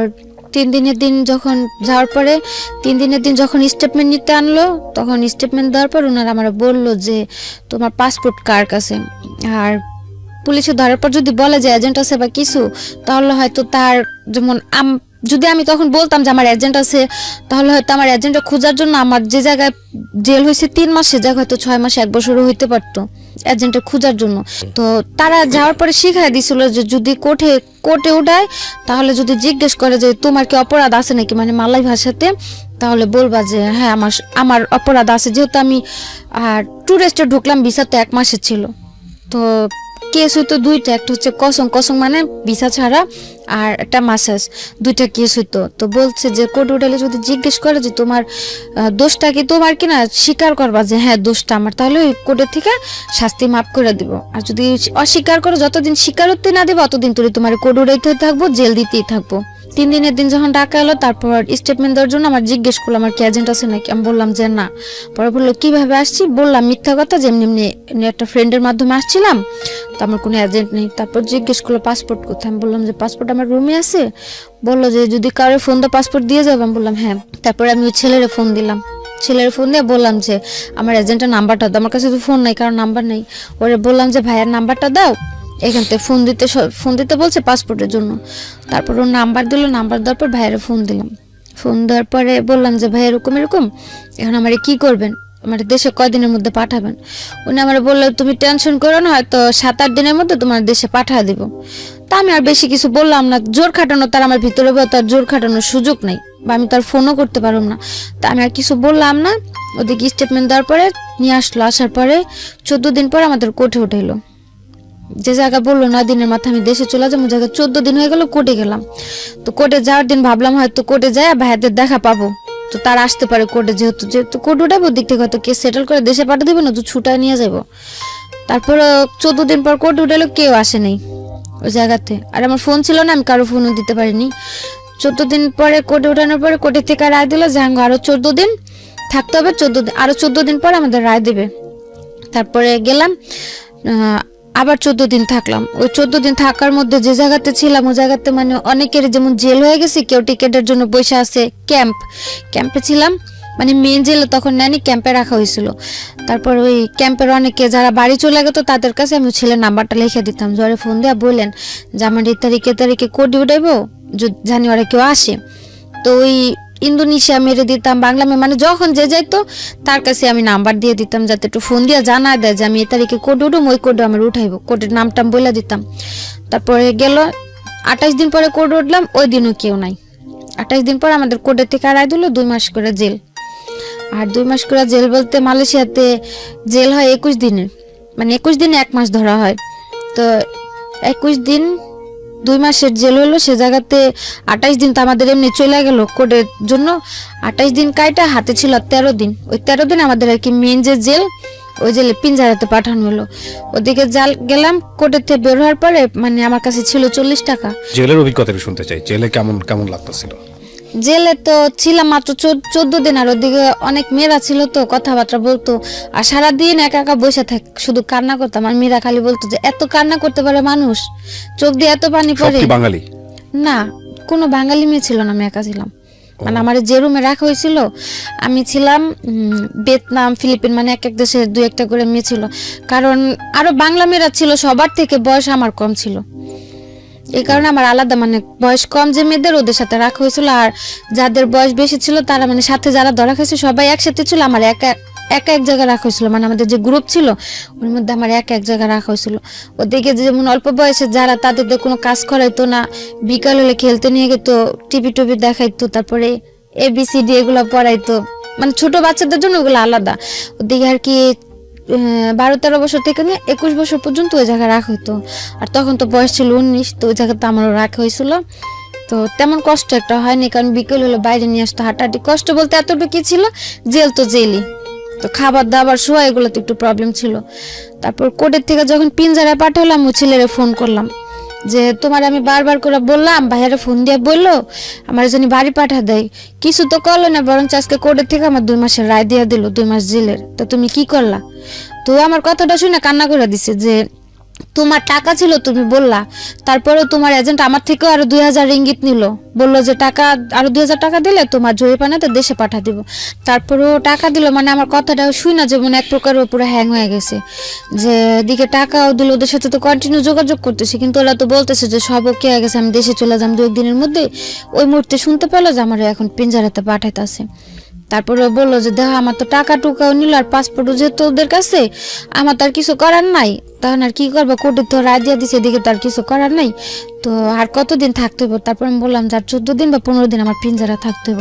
3 দিনের দিন যখন যাওয়ার পরে 3 দিনের দিন যখন স্টেটমেন্ট নিতে আনলো, তখন স্টেটমেন্ট দেওয়ার পর ওনারা আমার বললো যে তোমার পাসপোর্ট কার কাছে। আর পুলিশে ধরার পর যদি বলে যে এজেন্ট আছে বা কিছু, তাহলে হয়তো তার যেমন যদি আমি তখন বলতাম যে আমার এজেন্ট আছে, তাহলে হয়তো আমার এজেন্টটা খোঁজার জন্য আমার যে জায়গায় জেল হয়েছে 3 মাস, সে জায়গায় হয়তো 6 মাস 1 বছরও হইতে পারতো এজেন্টের খোঁজার জন্য। তো তারা যাওয়ার পরে শিখাই দিছিল যে যদি কোর্টে উঠায়, তাহলে যদি জিজ্ঞেস করে যে তোমার কি অপরাধ আছে নাকি, মানে মালয় ভাষাতে, তাহলে বলবা যে হ্যাঁ আমার অপরাধ আছে। যেহেতু আমি ট্যুরিস্টে ঢুকলাম, ভিসা তো 1 মাসের ছিল, তো কেস হইতো 2টা, একটা হচ্ছে কসম মানে ভিসা ছাড়া, আর একটা মাসাজ, 2টা কেস হইতো। তো বলছে যে কোর্ট উঠালে যদি জিজ্ঞেস করে যে তোমার দোষটা কি তোমার কিনা, স্বীকার করবা যে হ্যাঁ দোষটা আমার, তাহলে ওই কোর্টের থেকে শাস্তি মাফ করে দিব। আর যদি অস্বীকার করো, যতদিন স্বীকারোক্তি না দেবো ততদিন তুই তোমার কোর্ট উঠাইতে থাকবো, জেল দিতেই থাকবো। 3 দিনের দিন যখন ডাকা এলো, তারপর স্টেটমেন্ট দেওয়ার জন্য আমার জিজ্ঞেস করলো আমার কি এজেন্ট আছে নাকি, আমি বললাম যে না। পরে বললো কিভাবে আসছি, বললাম মিথ্যা কথা যে এমনি একটা ফ্রেন্ডের মাধ্যমে আসছিলাম, তো আমার কোনো এজেন্ট নেই। তারপর জিজ্ঞেস করলো পাসপোর্ট কোথায়, আমি বললাম যে পাসপোর্ট আমার রুমে আছে। বললো যে যদি কারোর ফোন তো পাসপোর্ট দিয়ে যাবো, আমি বললাম হ্যাঁ। তারপরে আমি ওই ছেলের ফোন দিলাম, ছেলের ফোন দিয়ে বললাম যে আমার এজেন্টের নাম্বারটা দাও, আমার কাছে তো ফোন নাই, কারণ নাম্বার নেই। ওরে বললাম যে ভাইয়ার নাম্বারটা দাও, এখান থেকে ফোন দিতে বলছে পাসপোর্টের জন্য। তারপর ওর নাম্বার দিল, নাম্বার দেওয়ার পর ভাইয়ের ফোন দিলাম। ফোন দেওয়ার পরে বললাম যে ভাই এরকম এখন আমার কি করবেন, আমার দেশে কয়দিনের মধ্যে পাঠাবেন। উনি আমার বললো তুমি টেনশন করো না, হয়তো 7-8 দিনের মধ্যে তোমার দেশে পাঠা দিব। তা আমি আর বেশি কিছু বললাম না, জোর খাটানো তার আমার ভিতরে তার জোর খাটানোর সুযোগ নাই, বা আমি তার ফোনও করতে পারলাম না। তা আমি আর কিছু বললাম না। ওদিকে স্টেটমেন্ট দেওয়ার পরে নিয়ে আসলো, আসার পরে 14 দিন পর আমাদের কোর্টে উঠাইলো। যে জায়গা বললো 9 দিনের মাথায় আমি দেশে চলে যাবো, জায়গায় 14 দিন হয়ে গেল, কোর্টে গেলাম। তো কোর্টে যাওয়ার দিন ভাবলাম হয়তো কোর্টে যায় ভাইয়াদের দেখা পাবো, তো তারা আসতে পারে কোর্টে, যেহেতু কোর্ট উঠাবো, দিক থেকে হয়তো কেস সেটেল করে দেশে পাঠিয়ে দেবে না, তো ছুটায় নিয়ে যাবো। তারপর 14 দিন পর কোর্টে উঠালো, কেউ আসে নাই ওই জায়গাতে। আর আমার ফোন ছিল না, আমি কারো ফোনও দিতে পারিনি। 14 দিন পরে কোর্টে উঠানোর পরে কোর্টে থেকে রায় দিল যে আরো 14 দিন থাকতে হবে, আরো 14 দিন পর আমাদের রায় দেবে। তারপরে গেলাম, আবার 14 দিন থাকলাম। ওই 14 দিন থাকার মধ্যে যে জায়গাতে ছিলাম, ওই জায়গাতে মানে অনেকের যেমন জেল হয়ে গেছে, কেউ টিকেটের জন্য বসে আছে, ক্যাম্পে ছিলাম, মানে মেন জেলে তখন নেয়নি, ক্যাম্পে রাখা হয়েছিল। তারপর ওই ক্যাম্পের অনেকে যারা বাড়ি চলে গেতো তাদের কাছে আমি ছেলের নাম্বারটা লিখে দিতাম, জ্বরে ফোন দিয়ে বললেন যে আমার এই তারিখে কোর্টে উঠাইবো, জানি ওরা কেউ আসে। তো ওই ইন্দোনেশিয়া মেরে দিতাম, বাংলা মানে যখন যে যাইতো তার কাছে আমি নাম্বার দিয়ে দিতাম, যাতে একটু ফোন দিয়ে জানা দেয় যে আমি এই তারিখে কোর্টে উঠুম, ওই কোর্টে আমার উঠাইবো, কোর্টের নামটাম বলে দিতাম। তারপরে গেল 28 দিন পরে কোর্টে উঠলাম, ওই দিনও কেউ নাই। 28 দিন পর আমাদের কোর্টের থেকে রায় দিল 2 মাস করে জেল। আর 2 মাস করে জেল বলতে মালয়েশিয়াতে জেল হয় 21 দিনের, মানে 21 দিনে 1 মাস ধরা হয়। তো 21 দিন 2 মাসের জেল হলো, সে জায়গাতে 28 দিন তো আমাদের এমনি চলে গেল কোর্টের জন্য। 28 দিন কাইটা হাতে ছিল 13 দিন। ওই 13 দিন আমাদের আর কি মেন যে জেল, ওই জেলে পিঞ্জারাতে পাঠানো হলো। ওদিকে গেলাম, কোর্টের থেকে বের হওয়ার পরে মানে আমার কাছে ছিল 40 টাকা। জেলের অভিজ্ঞতা শুনতে চাই, জেলে কেমন লাগতেছিল? জেলে তো ছিলাম মাত্র 14 দিন, আর ওদিকে অনেক মেয়েরা ছিল, তো কথাবার্তা বলতো, আর সারাদিন একা একা বসে শুধু কান্না করতাম। আর মেয়েরা খালি বলতো যে এত কান্না করতে পারে মানুষ, চোখ দিয়ে এত পানি পড়ে। বাঙালি না, কোনো বাঙালি মেয়ে ছিল না, আমি একা ছিলাম। মানে আমার যে রুমে রাখা হয়েছিল, আমি ছিলাম ভিয়েতনাম, ফিলিপিন, মানে এক এক দেশে 2-1টা করে মেয়ে ছিল। কারণ আরো বাংলা মেয়েরা ছিল, সবার থেকে বয়স আমার কম ছিল, এই কারণে আমার আলাদা মানে বয়স কম যে মেয়েদের ওদের সাথে রাখা হয়েছিল। আর যাদের বয়স বেশি ছিল তারা মানে সাথে যারা ধরা খাইছে সবাই একসাথে ছিল, আমার একা এক জায়গায় রাখা হয়েছিল। মানে আমাদের যে গ্রুপ ছিল ওর মধ্যে আমার এক জায়গায় রাখা হয়েছিল। ওদিকে যেমন অল্প বয়সে যারা, তাদের কোনো কাজ করাইতো না, বিকাল হলে খেলতে নিয়ে যেত, টিভি দেখাইতো, তারপরে ABCD এগুলো পড়াইতো, মানে ছোট বাচ্চাদের জন্য ওগুলো আলাদা। ওদিকে আর কি 12-13 বছর থেকে নিয়ে 21 বছর পর্যন্ত ওই জায়গায় রাখা হতো। আর তখন তো বয়স ছিল 19, তো ওই জায়গাতে আমারও রাখা হয়েছিল। তো তেমন কষ্ট একটা হয়নি, কারণ বিকেল হলো বাইরে নিয়ে আসতো, হাঁটাহাঁটি। কষ্ট বলতে এতটুকু ছিল, জেল তো জেলই, তো খাবার দাবার শোয়া এগুলোতে একটু প্রবলেম ছিল। তারপর কোর্টের থেকে যখন পিঞ্জারায় পাঠালাম, ও ছেলেরে ফোন করলাম যে তোমার আমি বারবার করে বললাম, ভাইয়ারে ফোন দিয়ে বললো আমার জন্য বাড়ি পাঠা দেয়, কিছু তো করলো না, বরং আজকে কোর্টের থেকে আমার 2 মাসের রায় দিয়ে দিল, 2 মাস জেলের। তো তুমি কি করলা? তো আমার কথাটা শুনে কান্না করে দিছে যে তোমার টাকা ছিল, তুমি বললা, তারপরেও তোমার এজেন্ট আমার থেকেও আরো 2000 রিঙ্গিত নিল, বললো যে টাকা আরো 2000 টাকা দিলে তোমার জরিপানাতে দেশে পাঠা দিব। তারপরেও টাকা দিল, মানে আমার কথাটা শুই না যে মনে এক প্রকার পুরো হ্যাং হয়ে গেছে, যে দিকে টাকাও দিল, ওদের সাথে তো কন্টিনিউ যোগাযোগ করতেছি, কিন্তু ওরা তো বলতেছে যে সব ওকে হয়ে গেছে, আমি দেশে চলে যাম 2-1 দিনের মধ্যে। ওই মুহূর্তে শুনতে পেলো যে আমার এখন পিঞ্জারাতে পাঠাইতেছে। তারপরে বললো যে দেখো আমার তো টাকা টুকাও নিল, আর পাসপোর্টও যেহেতু ওদের কাছে, আমার তো আর কিছু করার নাই, তখন আর কি করবো, কোর্টে তো রায় দিয়ে দিছে, এদিকে তো আর কিছু করার নাই, তো আর কতদিন থাকতে হইব? তারপর আমি বললাম যে আর 14 দিন বা 15 দিন আমার পিঞ্জারা থাকতে হইব।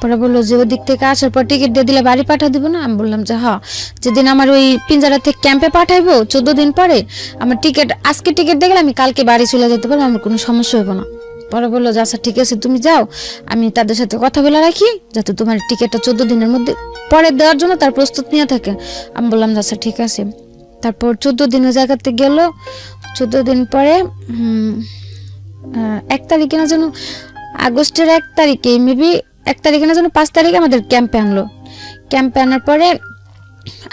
পরে বললো যে ওদিক থেকে আসার পর টিকিট দিয়ে দিলে বাড়ি পাঠা দিব না? আমি বললাম যে হ্যাঁ, যেদিন আমার ওই পিঞ্জারা থেকে ক্যাম্পে পাঠাইবো 14 দিন পরে, আমার টিকিট আজকে টিকিট দেখলে আমি কালকে বাড়ি চলে যেতে পারবো, আমার কোনো সমস্যা হইব না। পরে বললো যে আচ্ছা ঠিক আছে, তুমি যাও, আমি তাদের সাথে কথা বলে রাখি যাতে তোমার টিকিটটা 14 দিনের মধ্যে পরে দেওয়ার জন্য তার প্রস্তুত নিয়ে থাকে। আমি বললাম যে আচ্ছা ঠিক আছে। তারপর 14 দিনের জায়গাতে গেল। 14 দিন পরে 1 তারিখে না যেন, আগস্টের 1 তারিখে, মেবি 1 তারিখে না যেন 5 তারিখে আমাদের ক্যাম্পে আনলো। ক্যাম্পে আনার পরে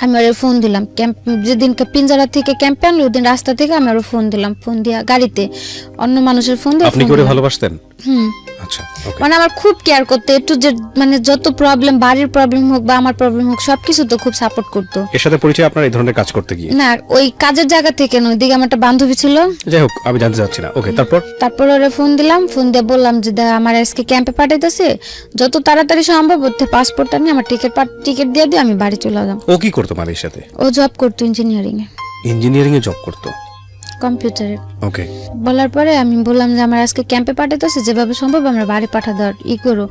আমি ওর ফোন দিলাম, ক্যাম্প যেদিনকে পিঞ্জারা থেকে ক্যাম্পে আনলো ওই দিন রাস্তা থেকে আমি ওর ফোন দিলাম, ফোন দিয়া গাড়িতে অন্য মানুষের ফোন দিয়ে। আপনি কি ওরে ভালোবাসতেন? আচ্ছা, ওকে। মানে আমার খুব কেয়ার করতে, একটু যে মানে যত প্রবলেম, বাড়ির প্রবলেম হোক বা আমার প্রবলেম হোক, সবকিছু তো খুব সাপোর্ট করতো। এর সাথে পরিচয় আপনার এই ধরনের কাজ করতে গিয়ে? না, ওই কাজের জায়গা থেকে নয়, ওইদিকে আমার একটা বান্ধবী ছিল। যাই হোক, আমি জানতে চাচ্ছি না। ওকে, তারপর ওরে ফোন দিলাম, ফোন দিয়ে বললাম যে আমার আজকে ক্যাম্পে পাঠাইতেছে, যত তাড়াতাড়ি সম্ভব ওর পাসপোর্টটা নিয়ে আমার টিকিট দিয়ে দিয়ে আমি বাড়ি চলে যাব। ও কি করতো মালির সাথে? ও জব করতো ইঞ্জিনিয়ারিং এ। ইঞ্জিনিয়ারিং এ জব করতো? কম্পিউটারে। ওকে। বলার পরে আমি বললাম যে আমার আজকে ক্যাম্পে পাঠাইতেছে, যেভাবে সম্ভব আমরা বাড়ি পাঠা দেওয়ার করো,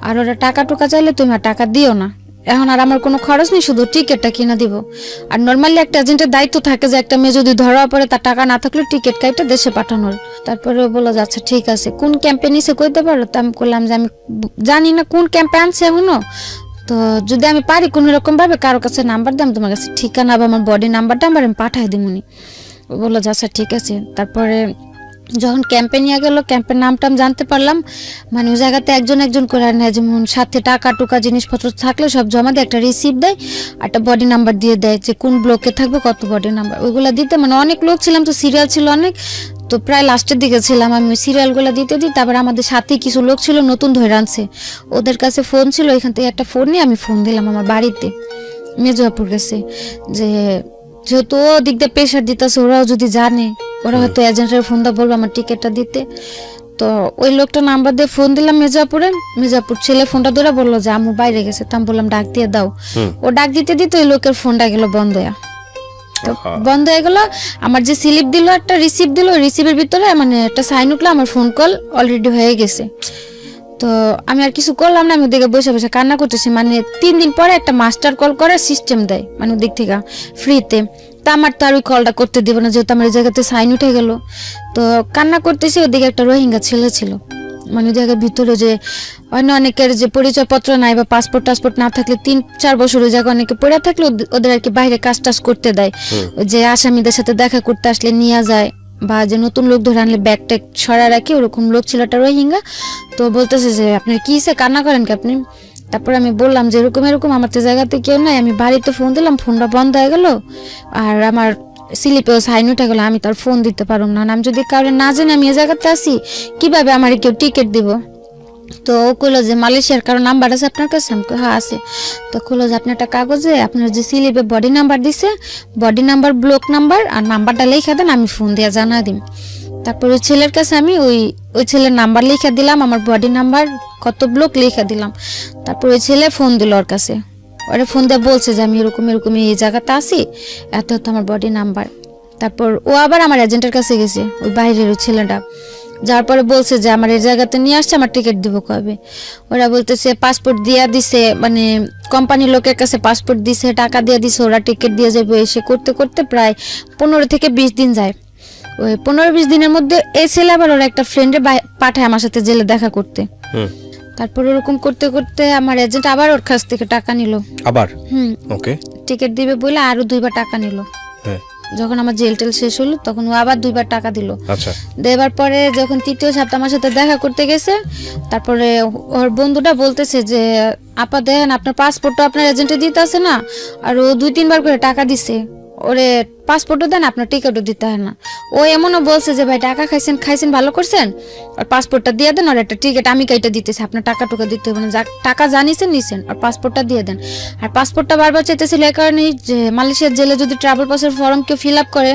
আর ওরা টাকা টুকা চাইলে তুমি আর টাকা দিও না, এখন আর আমার কোনো খরচ নেই, শুধু টিকিটটা কিনে দিব। আর নর্মালি একটা এজেন্টের দায়িত্ব থাকে যে একটা মেয়ে যদি ধরা পড়ে তার টাকা না থাকলে টিকিট কাইটা দেশে পাঠানোর। তারপরে ও বললো যে আচ্ছা ঠিক আছে, কোন ক্যাম্পে নিছে কইতে পারো? তো আমি বললাম যে আমি জানি না কোন ক্যাম্পে আনছে এখনো, তো যদি আমি পারি কোনো রকম ভাবে কারো কাছে নাম্বার দাম, তোমার কাছে ঠিকানা বা আমার বডি নাম্বারটা আমার আমি পাঠাই দিমুনি। ও বললো যে আচ্ছা ঠিক আছে। তারপরে যখন ক্যাম্পে নিয়ে গেল, ক্যাম্পের নামটাম জানতে পারলাম, মানে ওই জায়গাতে একজন একজন করে নেয়, যেমন সাথে টাকা টুকা জিনিসপত্র থাকলে সব জমা দিয়ে একটা রিসিপ্ট দেয়, একটা বডি নাম্বার দিয়ে দেয় যে কোন ব্লকে থাকবে, কত বডি নাম্বার, ওইগুলো দিতে। মানে অনেক লোক ছিলাম তো, সিরিয়াল ছিল অনেক, তো প্রায় লাস্টের দিকে ছিলাম আমি, ওই সিরিয়ালগুলো দিতে দিই। তারপর আমাদের সাথে কিছু লোক ছিল নতুন ধরে আনছে, ওদের কাছে ফোন ছিল, এখান থেকে একটা ফোন নিয়ে আমি ফোন দিলাম আমার বাড়িতে মেজোয়াপুর গেছে, যে যেহেতু ও দিক দিয়ে প্রেশার দিতেছে, ওরাও যদি জানে, ওরা হয়তো এজেন্টের ফোনটা বলবো আমার টিকিটটা দিতে। তো ওই লোকটা নাম্বার দিয়ে ফোন দিলাম মির্জাপুর ছেলে ফোনটা ধরে বললো যে আম্মু বাইরে গেছে। তো আমি বললাম ডাক দিয়ে দাও। ও ডাক দিতে দিতে ওই লোকের ফোনটা গেল বন্ধ হয়ে, তো বন্ধ হয়ে গেল। আমার যে স্লিপ দিল, একটা রিসিপ্ট দিল, রিসিপ্টের ভিতরে মানে একটা সাইন উঠলো, আমার ফোন কল অলরেডি হয়ে গেছে। তো আমি আর কিছু করলাম না, আমি ওদিকে বসে বসে কান্না করতেছি। মানে 3 দিন পরে একটা মাস্টার কল করার সিস্টেম দেয়, মানে ওদিক থেকে ফ্রিতে। তা আমার তো আর ওই কলটা করতে দিব না, যেহেতু আমার এই জায়গাতে সাইন উঠে গেল। তো কান্না করতেছি, ওদিকে একটা রোহিঙ্গা ছেলে ছিল, মানে ওই জায়গার ভিতরে যে অনেকের যে পরিচয়পত্র নাই বা পাসপোর্ট টাসপোর্ট না থাকলে 3-4 বছর ওই জায়গায় অনেকে পড়ে থাকলে ওদের আর কি বাইরে কাজ টাজ করতে দেয়, যে আসামিদের সাথে দেখা করতে আসলে নিয়ে যায়, বা যে নতুন লোক ধরে আনলে ব্যাগ ট্যাগ সরা রাখে, ওরকম লোক ছিল একটা রোহিঙ্গা। তো বলতেছে যে আপনার কি সে কান্না করেন কি আপনি? তারপর আমি বললাম যে এরকম এরকম আমার তো জায়গাতে কেউ নাই, আমি বাড়িতে ফোন দিলাম, ফোনটা বন্ধ হয়ে গেল, আর আমার স্লিপেও সাইন উঠে গেল, আমি তার ফোন দিতে পারবো না, আমি যদি কারণে না জানি আমি এই জায়গাতে আসি, কিভাবে আমার কেউ টিকিট দিব? তো ও কইলো যে মালয়েশিয়ার কারো নাম্বার আছে আপনার কাছে? আমি হ্যাঁ আছে। তো কইলো যে আপনি একটা কাগজে আপনার যে স্লিপে বডি নাম্বার দিছে, বডি নাম্বার, ব্লক নাম্বার আর নাম্বারটা লিখে দেন, আমি ফোন দিয়ে জানা দিম। তারপর ওই ছেলের কাছে আমি ওই ছেলের নাম্বার লিখে দিলাম, আমার বডি নাম্বার, কত ব্লক লিখে দিলাম। তারপর ওই ছেলে ফোন দিল ওর কাছে, ওরা ফোন দিয়ে বলছে যে আমি এরকম এরকম এই জায়গাতে আসি, এত আমার বডি নাম্বার। তারপর ও আবার আমার এজেন্টের কাছে গেছে, ওই বাইরের ওই ছেলেটা, যার পরে বলছে যে আমার এই জায়গাতে নিয়ে আসছে, আমার টিকিট দিব কবে। ওরা বলতেছে পাসপোর্ট দিয়া দিছে, মানে কোম্পানির লোকের কাছে পাসপোর্ট দিছে, টাকা দিয়ে দিছে, ওরা টিকিট দিয়ে যাবে। এসে করতে করতে প্রায় 15 থেকে 20 দিন যায়। ওই 15-20 দিনের মধ্যে এই ছেলে আবার ওরা একটা ফ্রেন্ডে পাঠায় আমার সাথে জেলে দেখা করতে। তারপর ওরকম করতে করতে আমার এজেন্ট আবার ওর কাছ থেকে টাকা নিল আবার। ওকে। টিকিট দিবে বলে আরো 2বার টাকা নিল। যখন আমার জেল টেল শেষ হলো তখন ও আবার 2বার টাকা দিল। আচ্ছা। দেবার পরে যখন 3য় সপ্তাহ আমার সাথে দেখা করতে গেছে, তারপরে ওর বন্ধুটা বলতেছে যে আপা দেখেন আপনার পাসপোর্টটা আপনার এজেন্টে দিতে আছে না, আর ও 2-3বার করে টাকা দিছে, ওরে পাসপোর্টও দেন, আপনার টিকিটও দিতে হয় না। ও এমনও বলছে যে ভাই টাকা খাইছেন ভালো করছেন, আর পাসপোর্টটা দিয়ে দেন, আর একটা টিকিট আমি কাইটা দিতেছি, আপনার টাকা দিতে হবে না, টাকা জানিছেন নিছেন, আর পাসপোর্টটা দিয়ে দেন। আর পাসপোর্টটা বারবার চাইতেছিল এই কারণেই যে মালয়েশিয়ার জেলে যদি ট্রাভেল পাসের ফর্ম কেউ ফিল আপ করে,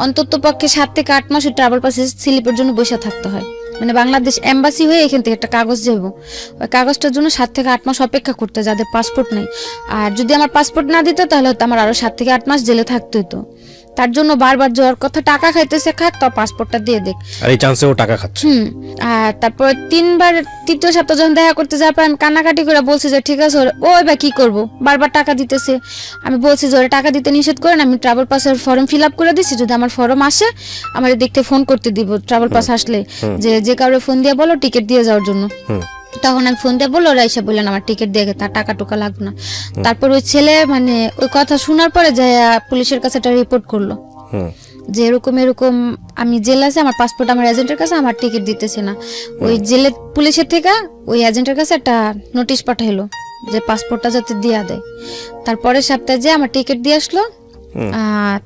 অন্তত পক্ষে 7 থেকে 8 মাস ওই ট্রাভেল পাসের স্লিপের জন্য বসে থাকতে হয়। মানে বাংলাদেশ এম্বাসি হয়ে এখান থেকে একটা কাগজ যাবো, ওই কাগজটার জন্য 7 থেকে 8 মাস অপেক্ষা করতে, যাদের পাসপোর্ট নেই। আর যদি আমার পাসপোর্ট না দিত তাহলে হয়তো আমার আরো 7 থেকে 8 মাস জেলে থাকতে হতো। তার জন্য বারবার যাওয়ার কথা, টাকা খাইতেছে খাক, তাও পাসপোর্টটা দিয়ে দেখ। আর এই চান্সে ও টাকা খাচ্ছে। আর তারপর 3বার 3য় সপ্তাহ যখন দেখা করতে যাওয়ার পর আমি কান্নাকাটি করে বলছি যে ঠিক আছে ও এবার কি করবো, বারবার টাকা দিতেছে। আমি বলছি যে ওরা টাকা দিতে নিষেধ করেন, আমি ট্রাভেল পাসের ফর্ম ফিল আপ করে দিচ্ছি, যদি আমার ফর্ম আসে আমার দেখতে ফোন করতে দিব, ট্রাভেল পাস আসলে যে কাউরে ফোন দিয়ে বলো টিকিট দিয়ে যাওয়ার জন্য। তখন আমি ফোন দিয়ে বললো, ওরা এসে বললেন আমার টিকিট দিয়ে তার টাকা টুকা লাগবে না। তারপর ওই ছেলে মানে ওই কথা শোনার পরে যে পুলিশের কাছে একটা রিপোর্ট করলো যে এরকম এরকম আমি জেল আছে, আমার পাসপোর্ট আমার এজেন্টের কাছে, আমার টিকিট দিতেছে না। ওই জেলে পুলিশের থেকে ওই এজেন্টের কাছে একটা নোটিশ পাঠাইলো যে পাসপোর্টটা যাতে দিয়া দেয়। তারপরের সপ্তাহে যে আমার টিকিট দিয়ে আসলো,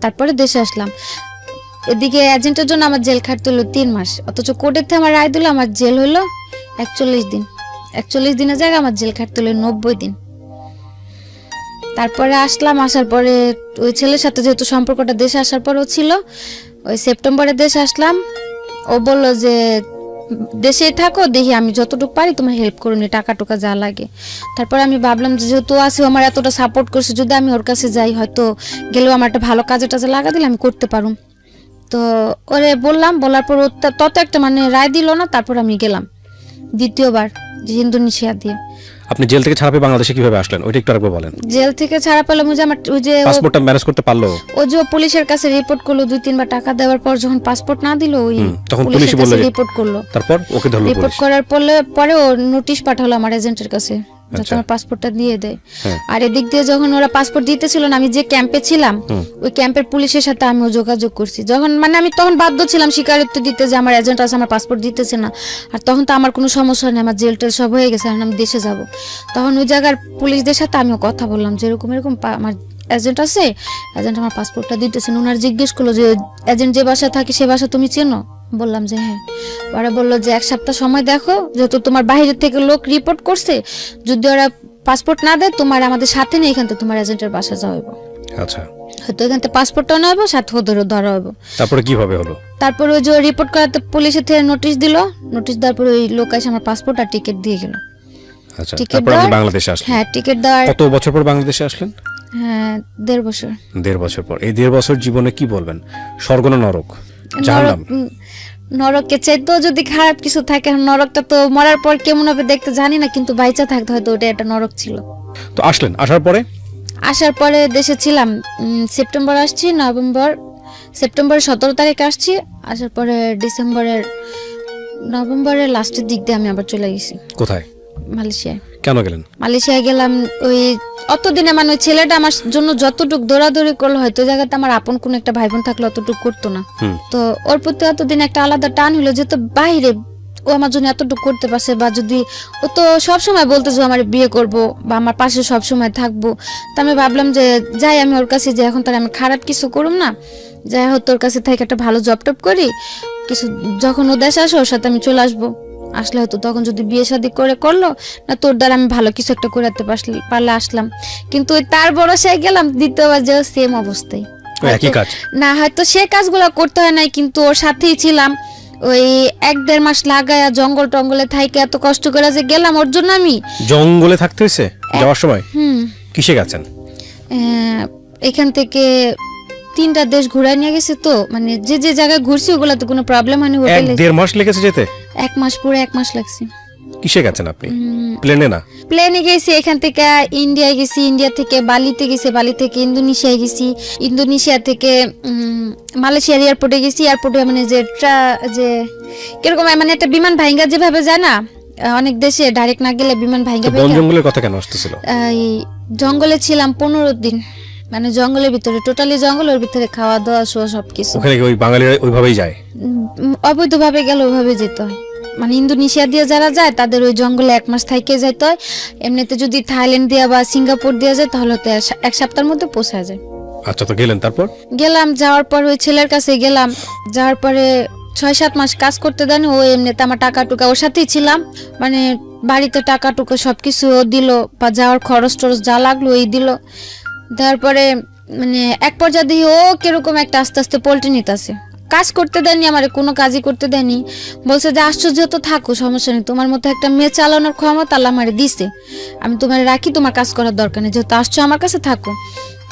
তারপরে দেশে আসলাম। এদিকে এজেন্টের জন্য আমার জেল খাটতে হলো 3 মাস, অথচ কোর্টের থেকে আমার রায় দিল আমার জেল হলো 41 দিন। 41 দিনের জায়গায় আমার জেল খাটতে হলো 90 দিন। তারপরে আসলাম, আসার পরে ওই ছেলের সাথে যেহেতু সম্পর্কটা দেশে আসার পরেও ছিল, ওই সেপ্টেম্বরে দেশে আসলাম। ও বললো যে দেশেই থাকো, দেখি আমি যতটুকু পারি তোমার হেল্প করুন, টাকা টুকা যা লাগে। তারপরে আমি ভাবলাম যে যেহেতু আছে আমার এতটা সাপোর্ট করছে, যদি আমি ওর কাছে যাই হয়তো গেলেও আমার একটা ভালো কাজে টাজে লাগা দিলে আমি করতে পারুম। তো ওরে বললাম, বলার পর তত একটা মানে রায় দিল না। তারপর আমি গেলাম 2য়বার ইন্দোনেশিয়া দিয়ে। আপনি জেল থেকে ছাড়া পেয়ে বাংলাদেশে কিভাবে আসলেন ওইটা একটু আরেকবার বলেন। জেল থেকে ছাড়া পেলাম ওই যে আমার ওই যে পাসপোর্টটা ম্যানেজ করতে পারলো, ও যে পুলিশের কাছে রিপোর্ট করলো 2-3বার টাকা দেওয়ার পর যখন পাসপোর্ট না দিল, ওই তখন পুলিশ বলল রিপোর্ট করলো। তারপর ওকে ধরলো রিপোর্ট পুলিশ। করার পরে ও নোটিশ পাঠালো আমার এজেন্টের কাছে যাতে আমার পাসপোর্টটা দিয়ে দেয়। আর এদিক দিয়ে যখন ওরা পাসপোর্ট দিতেছিল না, আমি যে ক্যাম্পে ছিলাম ওই ক্যাম্পের পুলিশের সাথে আমিও যোগাযোগ করছি। যখন মানে আমি তখন বাধ্য ছিলাম স্বীকারোক্তি দিতে যে আমার এজেন্ট আছে, আমার পাসপোর্ট দিতেছে না। আর তখন তো আমার কোনো সমস্যা নেই, আমার জেল টেল সব হয়ে গেছে, আর আমি দেশে যাব। তখন ওই জায়গার পুলিশদের সাথে আমিও কথা বললাম যে এরকম এরকম আমার এজেন্ট আছে, এজেন্ট আমার পাসপোর্টটা দিতেছেন। ওনার জিজ্ঞেস করলো যে এজেন্ট যে বাসায় থাকে সে বাসা তুমি চেনো? বললাম যে হ্যাঁ। ওরা বললো যে 1 সপ্তাহ সময় দেখো, যেহেতু তোমার বাইরে থেকে লোক রিপোর্ট করছে, যদি ওরা পাসপোর্ট না দেয় তোমার আমাদের সাথে নেই, এখান থেকে তোমার এজেন্টের বাসা যাওয়া হইব। আচ্ছা, হয়তো এখান থেকে পাসপোর্টটাও নেওয়া হইব, সাথে ওদেরও ধরা হইব। তারপরে কিভাবে হলো? তারপরে ওই যে রিপোর্ট করাতে পুলিশের থেকে নোটিশ দিল, নোটিশ দেওয়ার পরে ওই লোক এসে আমার পাসপোর্ট আর টিকিট দিয়ে গেল। আচ্ছা, তারপর আপনি বাংলাদেশে আসলেন? হ্যাঁ, টিকিট দেওয়ার কত বছর পর বাংলাদেশে আসলেন? হ্যাঁ, 1.5 বছর। 1.5 বছর পর। এই 1.5 বছর জীবনে কি বলবেন? স্বর্গ না নরক? জাহান্নাম? নরককে চাইতো যদি খারাপ কিছু থাকে, নরকটা তো মরার পর কেমন হবে দেখতে জানি না, কিন্তু বাইচা থাকতে হয়তো ওটা একটা নরক ছিল। তো আসলেন, আসার পরে দেশে ছিলাম। সেপ্টেম্বর আসছি, সেপ্টেম্বরের 17 তারিখে আসছি। আসার পরে নভেম্বরের লাস্টের দিক দিয়ে আমি আবার চলে গেছি। কোথায়? মালয়েশিয়ায়। কেন গেলেন? মালয়েশিয়ায় গেলাম ওই অতদিনে মানে ওই ছেলেটা আমার জন্য যতটুকু দৌড়াদৌড়ি করলো, হয়তো জায়গাতে আমার আপন কোন একটা ভাই বোন থাকলে অতটুকু করতো না। তো ওর প্রতি অতদিন একটা আলাদা টান হলো, যেহেতু বাইরে ও আমার জন্য এতটুকু করতে পারছে, বা যদি ও তো সবসময় বলতো যে আমার বিয়ে করব বা আমার পাশে সবসময় থাকবো। তো আমি ভাবলাম যে যাই আমি ওর কাছে, যে এখন তার আমি খারাপ কিছু করুম না, যাই হোক তোর কাছে থেকে একটা ভালো জব টপ করি, কিছু যখন ও দেশে আসে ওর সাথে আমি চলে আসবো। আসলে হয়তো তখন যদি বিয়ে শাদী করলো না, তোর দ্বারা আমি ভালো কিছু একটা করাতে পারলে আসলাম। কিন্তু তার ভরসায় গেলাম, দ্বিতীয়বার যে সেম অবস্থায়, একই কাজ না হয়তো সে কাজগুলো করতে হয় নাই, কিন্তু ওর সাথেই ছিলাম। ওই 1-1.5 মাস লাগায়া জঙ্গলে থাইকে এত কষ্ট করে যে গেলাম ওর জন্য। আমি জঙ্গলে থাকতে হয়েছে যাওয়ার সময়? কিসে গেছেন? এখান থেকে 3টা দেশ ঘুরাই নিয়ে গেছে, তো মানে যে যে জায়গায় ঘুরছি ওগুলাতে কোনো প্রবলেম হয়নি। হোটেলে 1.5 মাস লেগেছে যেতে? 1 মাস, পুরো 1 মাস লাগছে। কিসে গেছেন আপনি? প্লেনে না? প্লেনে গেছি, এখান থেকে ইন্ডিয়া গেছি, ইন্ডিয়া থেকে বালিতে গেছি, বালি থেকে ইন্দোনেশিয়া গেছি, ইন্দোনেশিয়া থেকে মালয়েশিয়ার এয়ারপোর্টে গেছি। এয়ারপোর্টে মানে যে কিরকম মানে একটা বিমান ভাঙ্গা যেভাবে যায় না, অনেক দেশে ডাইরেক্ট না গেলে বিমান ভাঙ্গা বন জঙ্গলের কথা কেন আসতেছিল? এই জঙ্গলে ছিলাম 15 দিন, মানে জঙ্গলের ভিতরে, টোটালি জঙ্গলের ভিতরে, খাওয়া দাওয়া সবকিছু। ওখানে ওই বাঙালিরা ওইভাবেই যায়? অবৈধভাবে গেলে ওইভাবে যেতে হয়, মানে ইন্দোনেশিয়া দিয়ে যারা যায় তাদের ওই জঙ্গলে 1 মাস থেকে যেতে হয়। এমনিতে যদি থাইল্যান্ড দিয়ে বা সিঙ্গাপুর দিয়ে যায় তাহলে তো 1 সপ্তাহের মধ্যে পৌঁছা যায়। আচ্ছা, তো গেলেন, তারপর? গেলাম, যাওয়ার পর ওই ছেলের কাছে গেলাম, যাওয়ার পরে 6-7 মাস কাজ করতে দেন। ও এমনিতে আমার টাকা টুকা ওর সাথেই ছিলাম, মানে বাড়িতে টাকা টুকা সবকিছু ও দিল, বা যাওয়ার খরচ টরচ যা লাগলো ওই দিল। দেওয়ার পরে মানে এক পর্যায়ে দিয়ে ও কিরকম একটা আস্তে আস্তে পল্টি নিতেছে। কাজ করতে দেয়নি, আমার কোনো কাজই করতে দেয়নি। বলছে যে আশ্চর্য, তো থাকো, সমস্যা নেই, তোমার মতো একটা মেয়ে চালানোর ক্ষমতা আল্লাহ আমারে দিছে, আমি তোমার রাখি, তোমার কাজ করার দরকার নেই, যেহেতু আসছো আমার কাছে থাকো।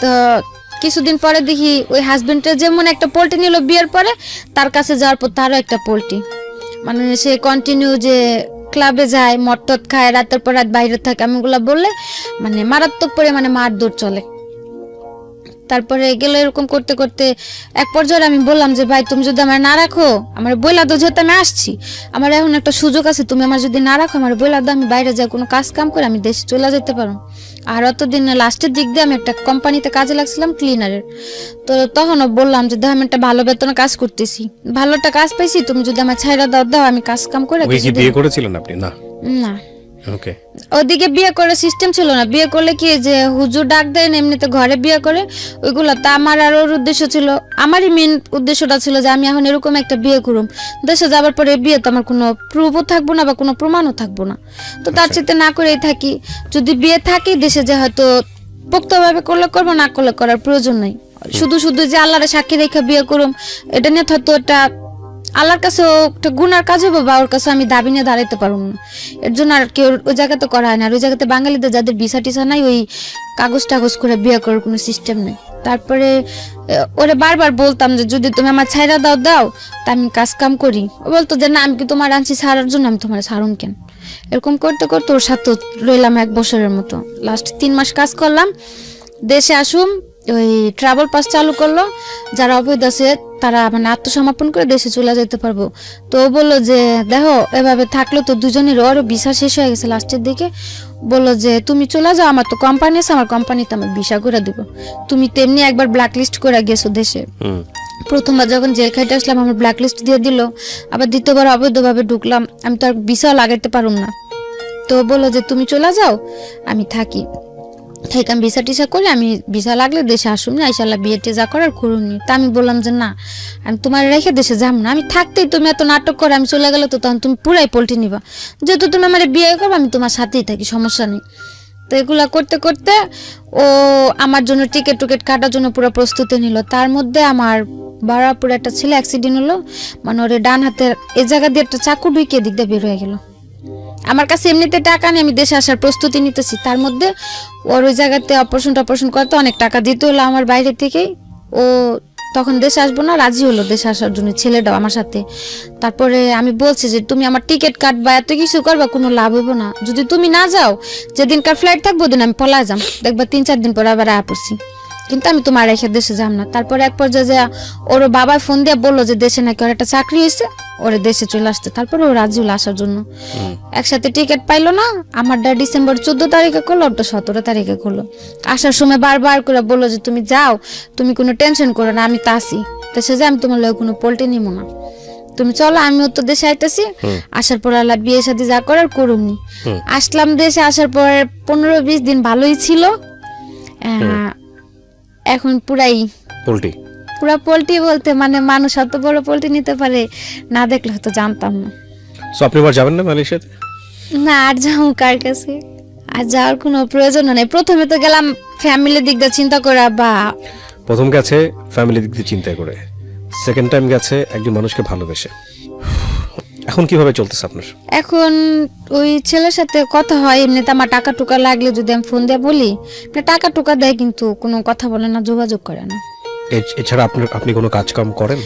তো কিছুদিন পরে দেখি ওই হাজবেন্ডের যেমন একটা পোল্ট্রি নিল বিয়ের পরে, তার কাছে যাওয়ার পর তারও একটা পোল্ট্রি, মানে সে কন্টিনিউ যে ক্লাবে যায়, মদ টদ খায়, রাতের পর রাত বাইরে থাকে, আমি ওগুলা বললে মানে মারাত্মক পরিমাণে মারধর চলে। তারপরে গেল এরকম করতে করতে এক পর্যায়ে আমি বললাম যে ভাই তুমি যদি আমার না রাখো, আমার বইলা দো, যেহেতু আমি আসছি, আমার এখন একটা সুযোগ আছে, তুমি আমার যদি না রাখো, আমার বইলা দো, আমি বাইরে যাই, কোনো কাজ কাম করে আমি দেশে চলে যেতে পারো। আর অতদিন লাস্টের দিক দিয়ে আমি একটা কোম্পানিতে কাজে লাগছিলাম ক্লিনারের। তো তখনও বললাম যে দেখো আমি একটা ভালো বেতনে কাজ করতেছি, ভালো একটা কাজ পাইছি, তুমি যদি আমার ছাইরা দাও, আমি কাজ কাম করে। বিয়ে করেছিলেন আপনি? না না, ওকে। ওদিকে বিয়ে করার সিস্টেম ছিল না। বিয়ে করলে কি যে হুজুর ডাক দেন, এমনিতে ঘরে বিয়ে করে, ওইগুলো তা আমার আর ওর উদ্দেশ্য ছিল, আমারই মেন উদ্দেশ্যটা ছিল যে আমি এখন এরকম একটা বিয়ে করুম, দেশে যাবার পরে বিয়ে তো আমার কোনো প্রুফও থাকবো না বা কোনো প্রমাণও থাকবো না, তো তার চেয়ে না করেই থাকি। যদি বিয়ে থাকে দেশে যে হয়তো পোক্তভাবে করলে করবো, না করলে করার প্রয়োজন নেই। শুধু শুধু যে আল্লাহরে সাক্ষী রেখে বিয়ে করুম, এটা নিয়ে হয়তো একটা আল্লাহর কাছে একটা গুনার কাজ হবে, বা ওর কাছে আমি দাবি নিয়ে দাঁড়াইতে পারবো না। এর জন্য আর কেউ ওই জায়গাতে করা হয় না। আর ওই জায়গাতে বাঙালিদের যাদের ভিসা টিসা নাই, ওই কাগজ টাগজ করে বিয়ে করার কোনো সিস্টেম নেই। তারপরে ওরে বারবার বলতাম যে যদি তুমি আমার ছাইরা দাও তা আমি কাজ কাম করি। ও বলতো যে না, আমি কি তোমার আনছি ছাড়ার জন্য, আমি তোমার ছাড়ুন কেন। এরকম করতে করতে ওর সাথে রইলাম 1 বছরের মতো। লাস্ট 3 মাস কাজ করলাম, দেশে আসুম, ওই ট্রাভেল পাস চালু করলো, যারা অবৈধ আছে তারা মানে আত্মসমর্পণ করে দেশে চলে যেতে পারবো। তো ও বললো যে দেখো এভাবে থাকলো তো দুজনের, ওরও ভিসা শেষ হয়ে গেছে লাস্টের দিকে, বললো যে তুমি চলে যাও, আমার তো কোম্পানি আছে, আমার কোম্পানিতে আমার ভিসা করে দিব, তুমি তেমনি একবার ব্ল্যাক লিস্ট করে গেছো দেশে। প্রথমবার যখন জেল খাইতে আসলাম আমার ব্ল্যাক লিস্ট দিয়ে দিল, আবার দ্বিতীয়বার অবৈধভাবে ঢুকলাম, আমি তো আর ভিসাও লাগাইতে পারুম না। তো বললো যে তুমি চলে যাও, আমি থাকি, ঠিক আমি ভিসা টিসা করি, আমি ভিসা লাগলে দেশে আসুন না, ইনশাল্লাহ বিয়ে টিয়ে যা করার করুনি। তা আমি বললাম যে না, আমি তোমার রেখে দেশে যাবো না, আমি থাকতেই তুমি এত নাটক করে আমি চলে গেলে তো তখন তুমি পুরাই পল্টি নিবা, যেহেতু তুমি আমার বিয়ে করবো আমি তোমার সাথেই থাকি, সমস্যা নেই। তো এগুলা করতে করতে ও আমার জন্য টিকিট টুকেট কাটার জন্য পুরো প্রস্তুতি নিল। তার মধ্যে আমার বারাপুর একটা ছেলে অ্যাক্সিডেন্ট হলো, মানে ওর ডান হাতের এই জায়গা দিয়ে একটা চাকু ঢুকিয়ে দিক দিয়ে বের হয়ে গেল। আমার কাছে এমনিতে টাকা নেই, আমি দেশে আসার প্রস্তুতি নিতেছি, তার মধ্যে ওর ওই জায়গাতে অপারেশন করতে অনেক টাকা দিতে হলো আমার বাইরে থেকেই। ও তখন দেশে আসবো না, রাজি হলো দেশে আসার জন্য, ছেলেটাও আমার সাথে। তারপরে আমি বলছি যে তুমি আমার টিকিট কাটবা, এত কিছু করবা, কোনো লাভ হইব না, যদি তুমি না যাও, যেদিনকার ফ্লাইট থাকবো ওদিন আমি পলা যাম, দেখবা 3-4 দিন পর আবার আয়া পড়ছি, কিন্তু আমি তোমার রেখে দেশে যাম না। তারপরে এক পর্যায়ে যে ওর বাবা ফোন দিয়ে বললো যে দেশে নাকি ওর একটা চাকরি হয়েছে, ওরে দেশে চলে আসতে। তারপরে ও রাজি হলো আসার জন্য। একসাথে টিকিট পাইলো না, আমারটা ডিসেম্বর 14 তারিখে করলো, ওটা 17 তারিখে করলো। আসার সময় বারবার করে বললো যে তুমি যাও, তুমি কোনো টেনশন করো না, আমি তা আসি দেশে, যে আমি তোমার লগে কোনো পোল্টে নিবো না, তুমি চলো, আমিও তো দেশে আইতেছি। আসার পর আল্লাহ বিয়ে সাথে যা করার করুমনি। আসলাম দেশে, আসার পর 15-20 দিন ভালোই ছিল, এখন পুরাই পোল্ট্রি। পুরা পোল্ট্রি বলতে মানে মানুষ এত বড় পোল্ট্রি নিতে পারে না দেখলে হয়তো জানতাম না। সো আপনি এবার যাবেন না মালয়েশিয়াতে? না, আর যাও কার কাছে, আর যাওয়ার কোনো প্রয়োজন নেই। প্রথমে তো গেলাম ফ্যামিলির দিক দিয়ে চিন্তা করা, বা প্রথম গেছে ফ্যামিলি দিক দিয়ে চিন্তা করে, সেকেন্ড টাইম গেছে একজন মানুষকে ভালোবেসে। এখন কিভাবে চলতেছে আপনার? এখন ওই ছেলের সাথে কথা হয়, এমনিতে আমার টাকা টুকা লাগলে যদি আমি ফোন দিয়ে বলি, টাকা টুকা দেয়, কিন্তু কোনো কথা বলে না, যোগাযোগ করে না। এছাড়া আপনি কোনো কাজকাম করেন?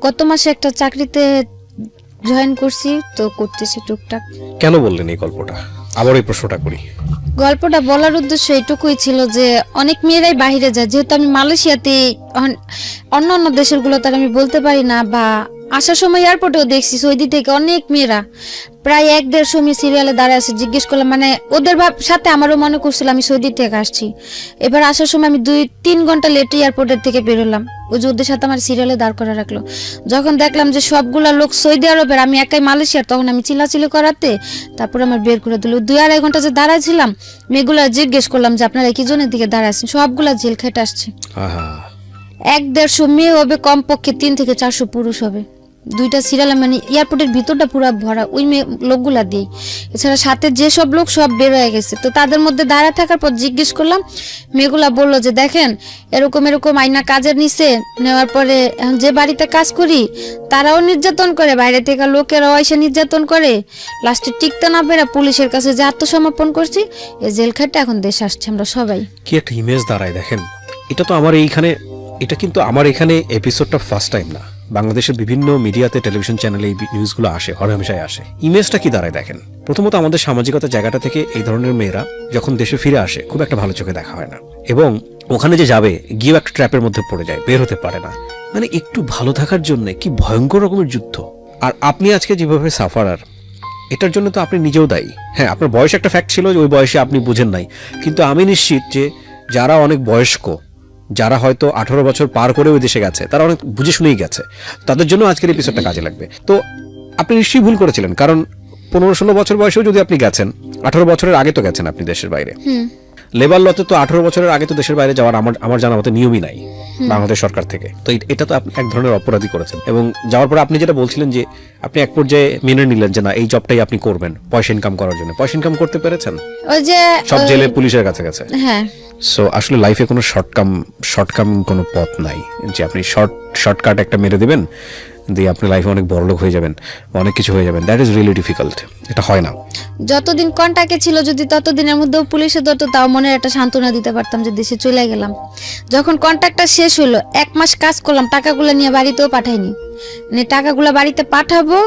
গত মাসে একটা চাকরিতে জয়েন করছি, তো করতেছি টুকটাক। কেন বললেন এই গল্পটা? আবার এই প্রশ্নটা করি। গল্পটা বলার উদ্দেশ্য এইটুকুই ছিল যে অনেক মেয়েরাই বাইরে যায়, যেহেতু আমি মালয়েশিয়াতে অন্য অন্য দেশের গুলো তার আমি বলতে পারি না, বা আসার সময় এয়ারপোর্টেও দেখছি সৌদি থেকে অনেক মেয়েরা প্রায় 1-1.5 মেয়ে সিরিয়ালে দাঁড়ায় আছে। জিজ্ঞেস করলাম, মানে ওদের সাথে আমারও মনে করছিল আমি সৌদি থেকে আসছি। এবার আসার সময় আমি 2-3 ঘন্টা লেটে এয়ারপোর্টের থেকে বেরোলাম, ওই যে ওদের সাথে আমার সিরিয়ালে দাঁড় করা রাখলো। যখন দেখলাম যে সবগুলা লোক সৌদি আরবের, আমি একাই মালয়েশিয়ার, তখন আমি চিল্লাচিল্লি করাতে তারপর আমার বের করে দিল। 2-2.5 ঘন্টা যে দাঁড়াইছিলাম, মেয়েগুলা জিজ্ঞেস করলাম যে আপনারা কি জনের দিকে দাঁড়াচ্ছেন, সবগুলা জেল খেটে আসছে। 1-1.5 মেয়ে হবে, কমপক্ষে 3 থেকে 400 পুরুষ হবে। 2টা সিরিয়ালে, মানে এয়ারপোর্টের ভিতরটা পুরো ভরা ওই মেয়ে লোকগুলা দিয়ে। এছাড়া সাথে যেসব লোক সব বের হয়ে গেছে। তো তাদের মধ্যে দাঁড়ায় থাকার পর জিজ্ঞেস করলাম, মেয়েগুলা বললো যে দেখেন এরকম এরকম আইনা কাজের নিচে নেওয়ার পরে এখন যে বাড়িতে কাজ করি তারাও নির্যাতন করে, বাইরে থেকে লোকেরাও এসে নির্যাতন করে, লাস্টে টিকতে না পেরে পুলিশের কাছে যে আত্মসমর্পণ করছি, এই জেল খাটে এখন দেশে আসছে আমরা সবাই। কি একটা ইমেজ দাঁড়ায় দেখেন। এটা তো আমার এইখানে, এটা কিন্তু আমার এখানে এপিসোডটা ফার্স্ট টাইম না। বাংলাদেশের বিভিন্ন মিডিয়াতে, টেলিভিশন চ্যানেলে এই নিউজগুলো আসে, হরহামেশাই আসে। ইমেজটা কি দাঁড়ায় দেখেন। প্রথমত আমাদের সামাজিকতা জায়গাটা থেকে এই ধরনের মেয়েরা যখন দেশে ফিরে আসে খুব একটা ভালো চোখে দেখা হয় না, এবং ওখানে যে যাবে গিয়েও একটা ট্র্যাপের মধ্যে পড়ে যায়, বের হতে পারে না। মানে একটু ভালো থাকার জন্য কি ভয়ঙ্কর রকমের যুদ্ধ। আর আপনি আজকে যেভাবে সাফারার, এটার জন্য তো আপনি নিজেও দায়ী। হ্যাঁ, আপনার বয়স একটা ফ্যাক্ট ছিল, ওই বয়সে আপনি বুঝেন নাই, কিন্তু আমি নিশ্চিত যে যারা অনেক বয়স্ক, যারা হয়তো 18 বছর পার করে ওই দেশে গেছে, তারা অনেক বুঝে শুনেই গেছে, তাদের জন্য আজকের এপিসোডটা কাজে লাগবে। তো আপনি নিশ্চয়ই ভুল করেছিলেন, কারণ 15-16 বছর বয়সেও যদি আপনি গেছেন, 18 বছরের আগে তো গেছেন আপনি দেশের বাইরে। লেবার লতে তো 18 বছরের আগে তো দেশের বাইরে যাওয়ার আমার জানা মতে নিয়মই নাই বাংলাদেশ সরকার থেকে। তো এটা তো আপনি এক ধরনের অপরাধী করেছেন। এবং যাওয়ার পরে আপনি যেটা বলছিলেন যে আপনি এক পর্যায়ে মেনে নিলেন যে না, এই জবটাই আপনি করবেন পয়সা ইনকাম করার জন্য। পয়সা ইনকাম করতে পেরেছেন? ওই যে সব জেলে পুলিশের কাছে গেছে। হ্যাঁ। সো আসলে লাইফে কোনো শর্টকাম কোনো পথ নাই যে আপনি শর্টকাট একটা মেরে দিবেন দিয়ে আপনি লাইফে অনেক বড়লোক হয়ে যাবেন, অনেক কিছু হয়ে যাবেন। That is really difficult. এটা হয় না। যতদিন কন্টাক্টে ছিল, যদি ততদিনের মধ্যেও পুলিশে ধরতো, তাও মনের একটা সান্ত্বনা দিতে পারতাম যে দেশে চলে গেলাম। যখন কন্ট্রাক্টটা শেষ হলো, 1 মাস কাজ করলাম, টাকাগুলো নিয়ে বাড়িতেও পাঠাইনি। মানে টাকাগুলো বাড়িতে পাঠাবো,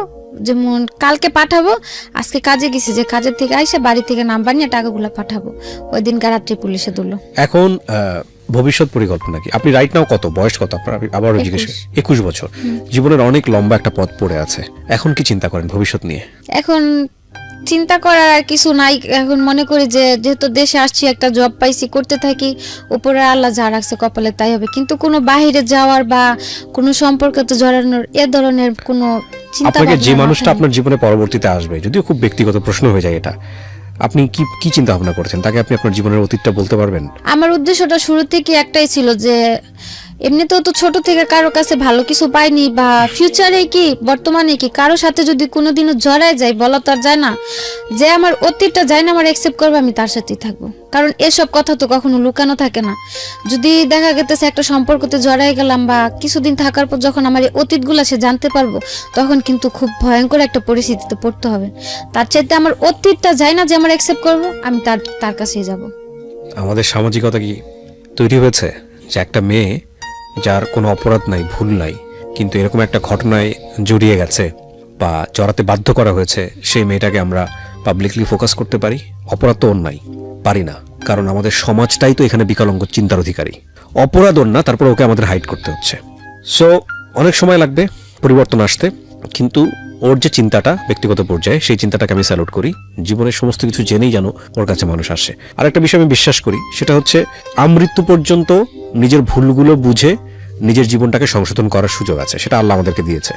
যেমন কালকে পাঠাবো, আজকে কাজে গেছি, যে কাজের থেকে আইসে বাড়ি থেকে নাম্বার নিয়ে টাকাগুলো পাঠাবো, ওই দিন রাত্রে পুলিশে ধরলো। এখন ভবিষ্যৎ পরিকল্পনা কি? আপনি রাইট নাও কত বয়স, কত আপনার? আবারও জিজ্ঞেস। 21 বছর। জীবনের অনেক লম্বা একটা পথ পড়ে আছে। এখন কি চিন্তা করেন ভবিষ্যৎ নিয়ে? এখন চিন্তা করার আর কিছু নাই। এখন মনে করি যে যেহেতু দেশে আসছি, একটা জব পাইছি, করতে থাকি, উপরে আল্লাহ যা রাখছে কপালে তাই হবে। কিন্তু কোনো বাইরে যাওয়ার বা কোনো সম্পর্কতে জড়ানোর এ ধরনের কোনো চিন্তা। আপনাকে যে মানুষটা আপনার জীবনে পরবর্তীতে আসবে, যদিও খুব ব্যক্তিগত প্রশ্ন হয়ে যায় এটা, আপনি কি চিন্তা ভাবনা করেছেন? তাকে আপনি আপনার জীবনের অতীতটা বলতে পারবেন? আমার উদ্দেশ্যটা শুরু থেকে একটাই ছিল যে এমনিতেও তো ছোট থেকে কারো কাছে ভালো কিছু পাইনি, বা ফিউচারে কি বর্তমানে কি কারো সাথে যদি কোনোদিনও জড়ায় যাই, বলা তো আর যায় না। যে আমার অতীতটা যায় না আমার অ্যাকসেপ্ট করবে, আমি তার সাথেই থাকবো। কারণ এসব কথা তো কখনো লুকানো থাকে না। যদি দেখা গেছে একটা সম্পর্কতে জড়াই গেলাম, বা কিছুদিন থাকার পর যখন আমার এই অতীতগুলো সে জানতে পারবো, তখন কিন্তু খুব ভয়ঙ্কর একটা পরিস্থিতিতে পড়তে হবে। তার চাইতে আমার অতীতটা যায় না যে আমার অ্যাকসেপ্ট করবো, আমি তার কাছেই যাব। আমাদের সামাজিকতা কি তৈরি হয়েছে যে একটা মেয়ে যার কোনো অপরাধ নাই, ভুল নাই, কিন্তু এরকম একটা ঘটনায় জড়িয়ে গেছে বা জড়াতে বাধ্য করা হয়েছে, সেই মেয়েটাকে আমরা পাবলিকলি ফোকাস করতে পারি? অপরাধ তো ওর নাই, পারি না, কারণ আমাদের সমাজটাই তো এখানে বিকলাঙ্গ চিন্তার অধিকারী। অপরাধ ওর না, তারপর ওকে আমাদের হাইড করতে হচ্ছে। সো অনেক সময় লাগবে পরিবর্তন আসতে, কিন্তু ওর যে চিন্তাটা ব্যক্তিগত পর্যায়ে, সেই চিন্তাটাকে আমি স্যালুট করি। জীবনের সমস্ত কিছু জেনেই যেন ওর কাছে মানুষ আসে। আর একটা বিষয় আমি বিশ্বাস করি, সেটা হচ্ছে আমৃত্যু পর্যন্ত নিজের ভুলগুলো বুঝে নিজের জীবনটাকে সংশোধন করার সুযোগ আছে, সেটা আল্লাহ আমাদেরকে দিয়েছে।